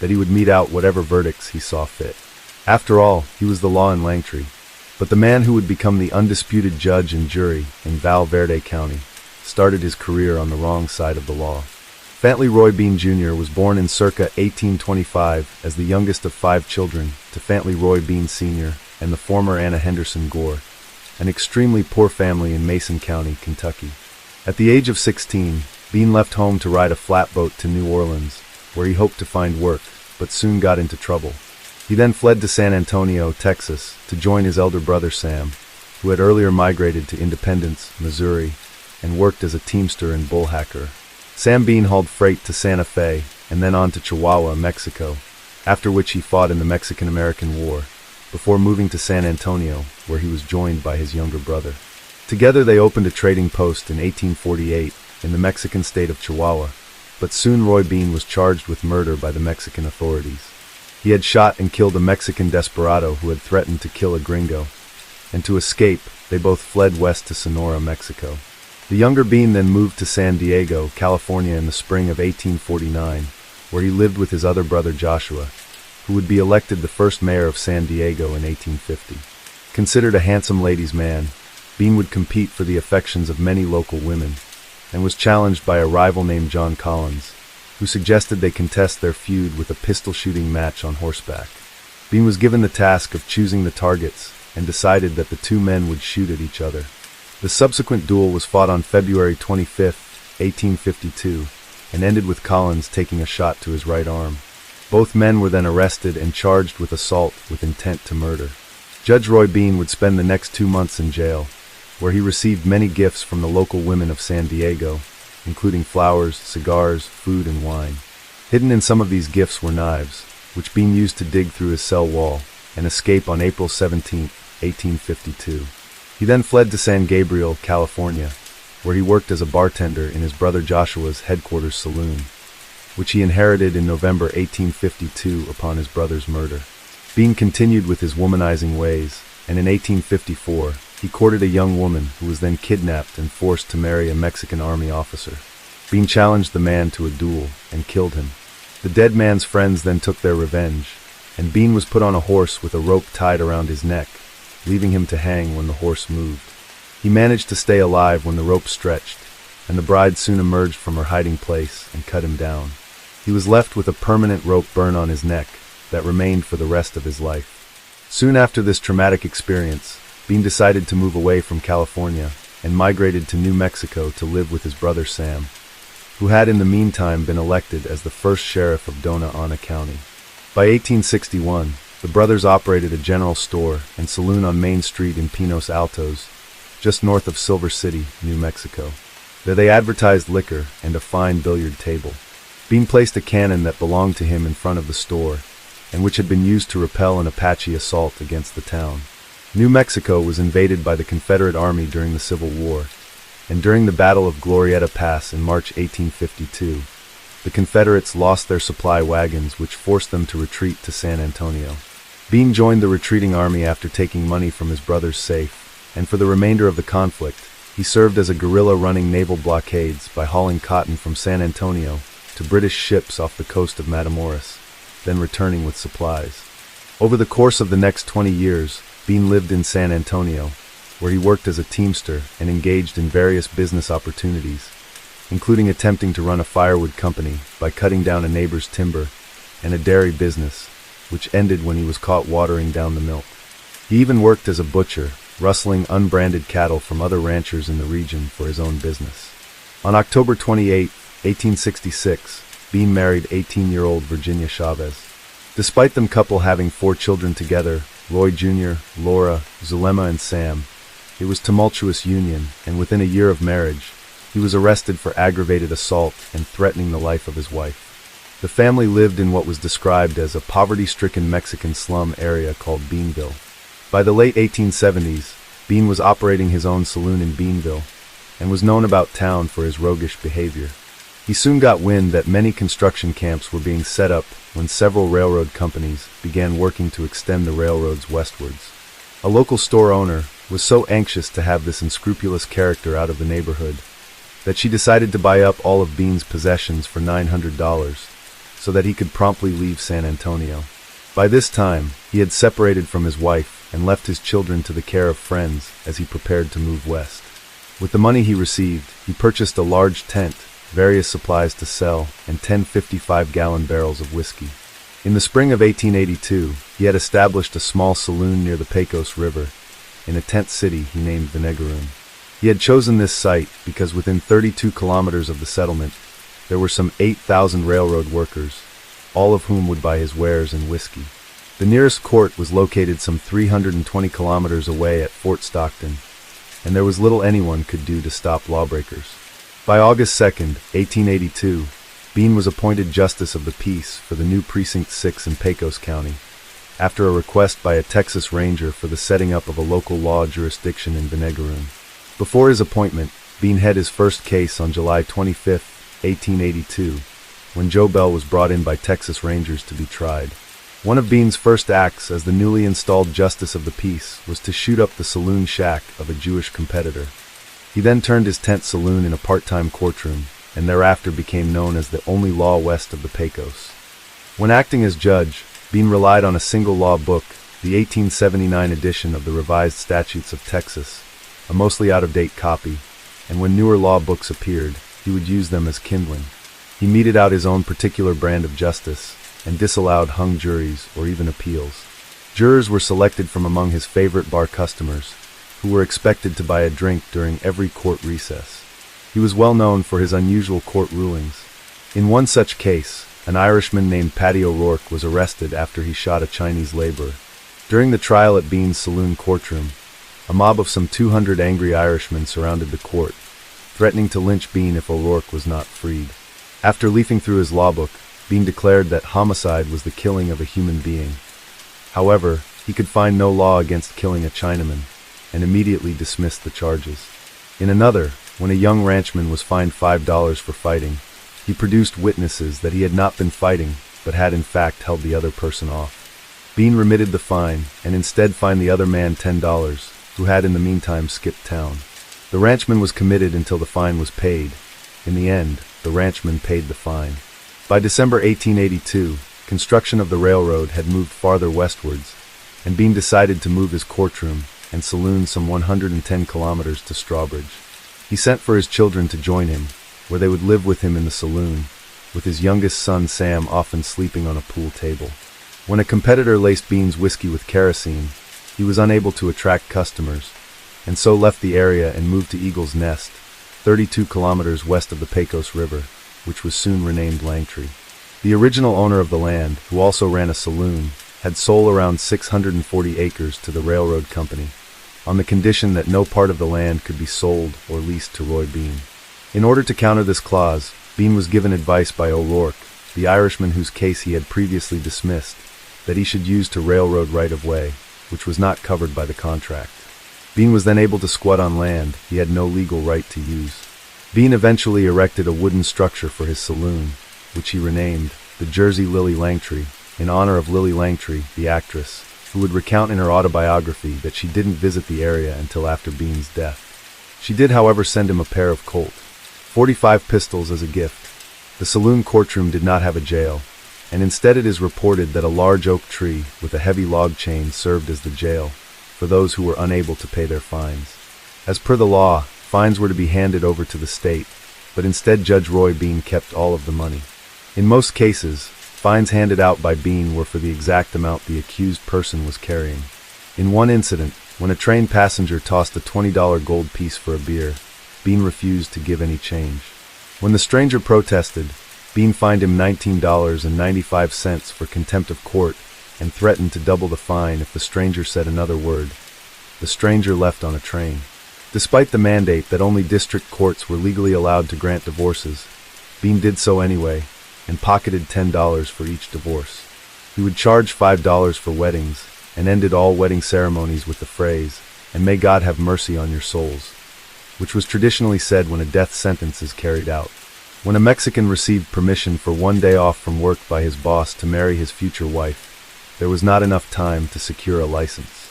that he would mete out whatever verdicts he saw fit. After all, he was the law in Langtree. But the man who would become the undisputed judge and jury in Val Verde County started his career on the wrong side of the law. Fantley Roy Bean Jr. was born in circa 1825 as the youngest of 5 children to Fantley Roy Bean Sr. and the former Anna Henderson Gore, an extremely poor family in Mason County, Kentucky. At the age of 16, Bean left home to ride a flatboat to New Orleans, where he hoped to find work, but soon got into trouble. He then fled to San Antonio, Texas, to join his elder brother Sam, who had earlier migrated to Independence, Missouri, and worked as a teamster and bull hacker. Sam Bean hauled freight to Santa Fe and then on to Chihuahua, Mexico, after which he fought in the Mexican-American War, before moving to San Antonio, where he was joined by his younger brother. Together they opened a trading post in 1848 in the Mexican state of Chihuahua, but soon Roy Bean was charged with murder by the Mexican authorities. He had shot and killed a Mexican desperado who had threatened to kill a gringo, and to escape, they both fled west to Sonora, Mexico. The younger Bean then moved to San Diego, California in the spring of 1849, where he lived with his other brother Joshua, who would be elected the first mayor of San Diego in 1850. Considered a handsome ladies' man, Bean would compete for the affections of many local women, and was challenged by a rival named John Collins, who suggested they contest their feud with a pistol-shooting match on horseback. Bean was given the task of choosing the targets, and decided that the two men would shoot at each other. The subsequent duel was fought on February 25, 1852, and ended with Collins taking a shot to his right arm. Both men were then arrested and charged with assault with intent to murder. Judge Roy Bean would spend the next 2 months in jail, where he received many gifts from the local women of San Diego, including flowers, cigars, food, and wine. Hidden in some of these gifts were knives, which Bean used to dig through his cell wall and escape on April 17, 1852. He then fled to San Gabriel, California, where he worked as a bartender in his brother Joshua's headquarters saloon, which he inherited in November 1852 upon his brother's murder. Bean continued with his womanizing ways, and in 1854, he courted a young woman who was then kidnapped and forced to marry a Mexican army officer. Bean challenged the man to a duel and killed him. The dead man's friends then took their revenge, and Bean was put on a horse with a rope tied around his neck, leaving him to hang when the horse moved. He managed to stay alive when the rope stretched, and the bride soon emerged from her hiding place and cut him down. He was left with a permanent rope burn on his neck that remained for the rest of his life. Soon after this traumatic experience, Bean decided to move away from California and migrated to New Mexico to live with his brother Sam, who had in the meantime been elected as the first sheriff of Dona Ana County. By 1861, the brothers operated a general store and saloon on Main Street in Pinos Altos, just north of Silver City, New Mexico. There they advertised liquor and a fine billiard table. Bean placed a cannon that belonged to him in front of the store, and which had been used to repel an Apache assault against the town. New Mexico was invaded by the Confederate Army during the Civil War, and during the Battle of Glorieta Pass in March 1852, the Confederates lost their supply wagons, which forced them to retreat to San Antonio. Bean joined the retreating army after taking money from his brother's safe, and for the remainder of the conflict, he served as a guerrilla running naval blockades by hauling cotton from San Antonio to British ships off the coast of Matamoros, then returning with supplies. Over the course of the next 20 years, Bean lived in San Antonio, where he worked as a teamster and engaged in various business opportunities, including attempting to run a firewood company by cutting down a neighbor's timber, and a dairy business, which ended when he was caught watering down the milk. He even worked as a butcher, rustling unbranded cattle from other ranchers in the region for his own business. On October 28, 1866, Bean married 18-year-old Virginia Chavez. Despite them couple having 4 children together, Roy Jr., Laura, Zulema, and Sam, it was a tumultuous union, and within a year of marriage, he was arrested for aggravated assault and threatening the life of his wife. The family lived in what was described as a poverty-stricken Mexican slum area called Beanville. By the late 1870s, Bean was operating his own saloon in Beanville, and was known about town for his roguish behavior. He soon got wind that many construction camps were being set up when several railroad companies began working to extend the railroads westwards. A local store owner was so anxious to have this unscrupulous character out of the neighborhood that she decided to buy up all of Bean's possessions for $900 so that he could promptly leave San Antonio. By this time, he had separated from his wife and left his children to the care of friends as he prepared to move west. With the money he received, he purchased a large tent, various supplies to sell, and 10 55-gallon barrels of whiskey. In the spring of 1882, he had established a small saloon near the Pecos River, in a tent city he named Venegaroon. He had chosen this site because within 32 kilometers of the settlement, there were some 8,000 railroad workers, all of whom would buy his wares and whiskey. The nearest court was located some 320 kilometers away at Fort Stockton, and there was little anyone could do to stop lawbreakers. By August 2nd, 1882, Bean was appointed Justice of the Peace for the new Precinct 6 in Pecos County, after a request by a Texas Ranger for the setting up of a local law jurisdiction in Venegaroon. Before his appointment, Bean had his first case on July 25, 1882, when Joe Bell was brought in by Texas Rangers to be tried. One of Bean's first acts as the newly installed Justice of the Peace was to shoot up the saloon shack of a Jewish competitor. He then turned his tent saloon in a part-time courtroom, and thereafter became known as the only law west of the Pecos. When acting as judge, Bean relied on a single law book, the 1879 edition of the Revised Statutes of Texas, a mostly out-of-date copy, and when newer law books appeared, he would use them as kindling. He meted out his own particular brand of justice, and disallowed hung juries or even appeals. Jurors were selected from among his favorite bar customers, who were expected to buy a drink during every court recess. He was well known for his unusual court rulings. In one such case, an Irishman named Paddy O'Rourke was arrested after he shot a Chinese laborer. During the trial at Bean's saloon courtroom, a mob of some 200 angry Irishmen surrounded the court, threatening to lynch Bean if O'Rourke was not freed. After leafing through his law book, Bean declared that homicide was the killing of a human being. However, he could find no law against killing a Chinaman, and immediately dismissed the charges. In another, when a young ranchman was fined $5 for fighting, he produced witnesses that he had not been fighting, but had in fact held the other person off. Bean remitted the fine, and instead fined the other man $10, who had in the meantime skipped town. The ranchman was committed until the fine was paid. In the end, the ranchman paid the fine. By December 1882, construction of the railroad had moved farther westwards, and Bean decided to move his courtroom and saloon some 110 kilometers to Strawbridge. He sent for his children to join him, where they would live with him in the saloon, with his youngest son Sam often sleeping on a pool table. When a competitor laced Bean's whiskey with kerosene, he was unable to attract customers, and so left the area and moved to Eagle's Nest, 32 kilometers west of the Pecos River, which was soon renamed Langtree. The original owner of the land, who also ran a saloon, had sold around 640 acres to the railroad company, on the condition that no part of the land could be sold or leased to Roy Bean. In order to counter this clause, Bean was given advice by O'Rourke, the Irishman whose case he had previously dismissed, that he should use to railroad right-of-way, which was not covered by the contract. Bean was then able to squat on land he had no legal right to use. Bean eventually erected a wooden structure for his saloon, which he renamed the Jersey Lily Langtree, in honor of Lily Langtree, the actress, who would recount in her autobiography that she didn't visit the area until after Bean's death. She did, however, send him a pair of Colt .45 pistols as a gift. The saloon courtroom did not have a jail, and instead it is reported that a large oak tree with a heavy log chain served as the jail for those who were unable to pay their fines. As per the law, fines were to be handed over to the state, but instead Judge Roy Bean kept all of the money. In most cases, fines handed out by Bean were for the exact amount the accused person was carrying. In one incident, when a train passenger tossed a $20 gold piece for a beer, Bean refused to give any change. When the stranger protested, Bean fined him $19.95 for contempt of court and threatened to double the fine if the stranger said another word. The stranger left on a train. Despite the mandate that only district courts were legally allowed to grant divorces, Bean did so anyway, and pocketed $10 for each divorce. He would charge $5 for weddings, and ended all wedding ceremonies with the phrase, "And may God have mercy on your souls," which was traditionally said when a death sentence is carried out. When a Mexican received permission for one day off from work by his boss to marry his future wife, there was not enough time to secure a license.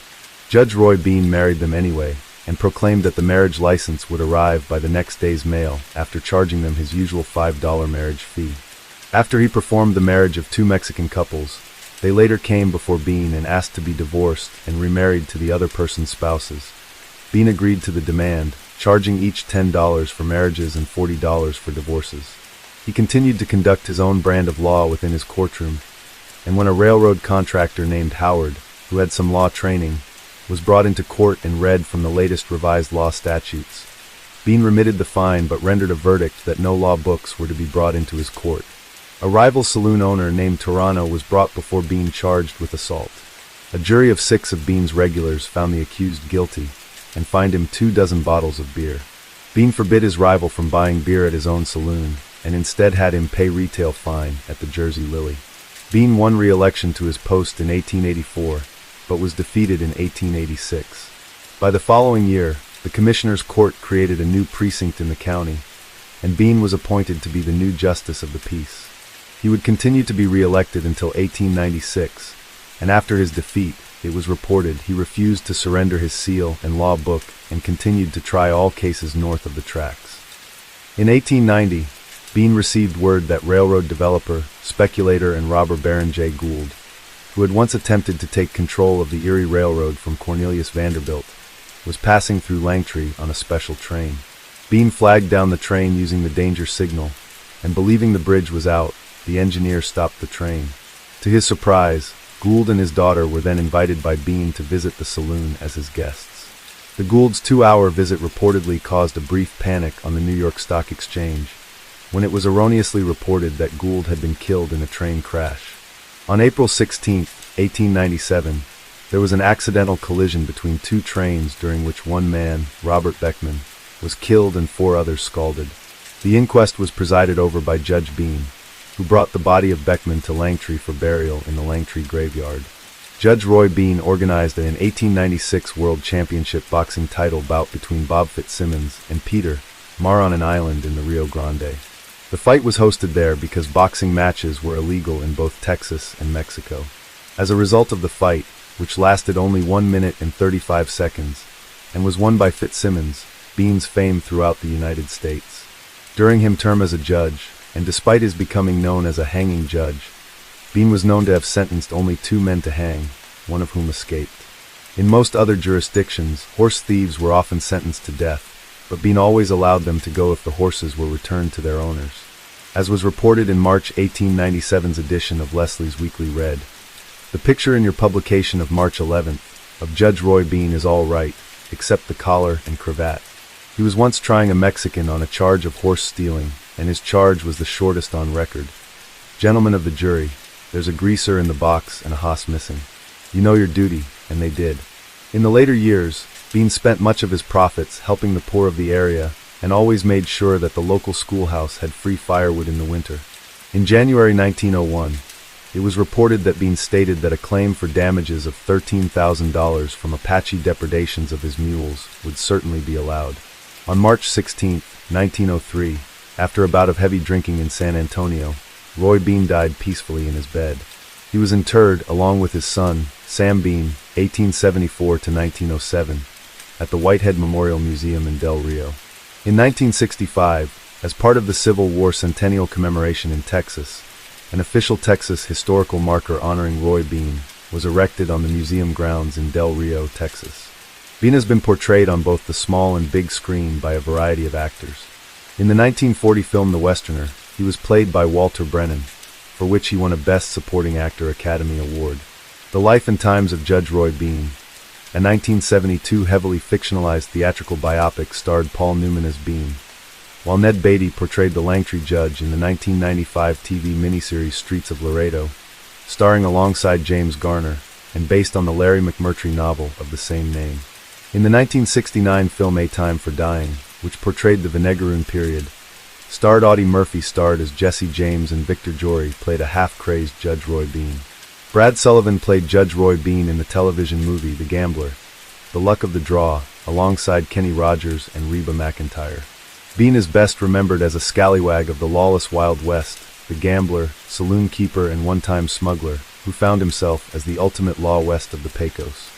Judge Roy Bean married them anyway, and proclaimed that the marriage license would arrive by the next day's mail after charging them his usual $5 marriage fee. After he performed the marriage of two Mexican couples, they later came before Bean and asked to be divorced and remarried to the other person's spouses. Bean agreed to the demand, charging each $10 for marriages and $40 for divorces. He continued to conduct his own brand of law within his courtroom, and when a railroad contractor named Howard, who had some law training, was brought into court and read from the latest revised law statutes, Bean remitted the fine but rendered a verdict that no law books were to be brought into his court. A rival saloon owner named Toronto was brought before Bean charged with assault. A jury of 6 of Bean's regulars found the accused guilty and fined him 24 bottles of beer. Bean forbid his rival from buying beer at his own saloon and instead had him pay retail fine at the Jersey Lily. Bean won re-election to his post in 1884, but was defeated in 1886. By the following year, the Commissioner's Court created a new precinct in the county, and Bean was appointed to be the new Justice of the Peace. He would continue to be re-elected until 1896, and after his defeat, it was reported he refused to surrender his seal and law book and continued to try all cases north of the tracks. In 1890, Bean received word that railroad developer, speculator, and robber Baron J. Gould, who had once attempted to take control of the Erie Railroad from Cornelius Vanderbilt, was passing through Langtree on a special train. Bean flagged down the train using the danger signal, and believing the bridge was out, the engineer stopped the train. To his surprise, Gould and his daughter were then invited by Bean to visit the saloon as his guests. The Gould's 2-hour visit reportedly caused a brief panic on the New York Stock Exchange, when it was erroneously reported that Gould had been killed in a train crash. On April 16, 1897, there was an accidental collision between 2 trains during which one man, Robert Beckman, was killed and 4 others scalded. The inquest was presided over by Judge Bean, who brought the body of Beckman to Langtree for burial in the Langtree graveyard. Judge Roy Bean organized an 1896 World Championship boxing title bout between Bob Fitzsimmons and Peter Marr on an island in the Rio Grande. The fight was hosted there because boxing matches were illegal in both Texas and Mexico. As a result of the fight, which lasted only 1 minute and 35 seconds, and was won by Fitzsimmons, Bean's fame throughout the United States. During his term as a judge, and despite his becoming known as a hanging judge, Bean was known to have sentenced only 2 men to hang, one of whom escaped. In most other jurisdictions, horse thieves were often sentenced to death, but Bean always allowed them to go if the horses were returned to their owners. As was reported in March 1897's edition of Leslie's Weekly Read, the picture in your publication of March 11th of Judge Roy Bean is all right, except the collar and cravat. He was once trying a Mexican on a charge of horse stealing, and his charge was the shortest on record. Gentlemen of the jury, there's a greaser in the box and a hoss missing. You know your duty, and they did. In the later years, Bean spent much of his profits helping the poor of the area and always made sure that the local schoolhouse had free firewood in the winter. In January 1901, it was reported that Bean stated that a claim for damages of $13,000 from Apache depredations of his mules would certainly be allowed. On March 16, 1903, after a bout of heavy drinking in San Antonio, Roy Bean died peacefully in his bed. He was interred, along with his son, Sam Bean, 1874 to 1907, at the Whitehead Memorial Museum in Del Rio. In 1965, as part of the Civil War Centennial Commemoration in Texas, an official Texas historical marker honoring Roy Bean was erected on the museum grounds in Del Rio, Texas. Bean has been portrayed on both the small and big screen by a variety of actors. In the 1940 film The Westerner, he was played by Walter Brennan, for which he won a Best Supporting Actor Academy Award. The Life and Times of Judge Roy Bean, a 1972 heavily fictionalized theatrical biopic, starred Paul Newman as Bean, while Ned Beatty portrayed the Langtree judge in the 1995 TV miniseries Streets of Laredo, starring alongside James Garner, and based on the Larry McMurtry novel of the same name. In the 1969 film A Time for Dying, which portrayed the Vinegaroon period, starred Audie Murphy starred as Jesse James, and Victor Jory played a half-crazed Judge Roy Bean. Brad Sullivan played Judge Roy Bean in the television movie The Gambler, The Luck of the Draw, alongside Kenny Rogers and Reba McEntire. Bean is best remembered as a scallywag of the lawless Wild West, the gambler, saloon keeper, and one-time smuggler, who found himself as the ultimate law west of the Pecos.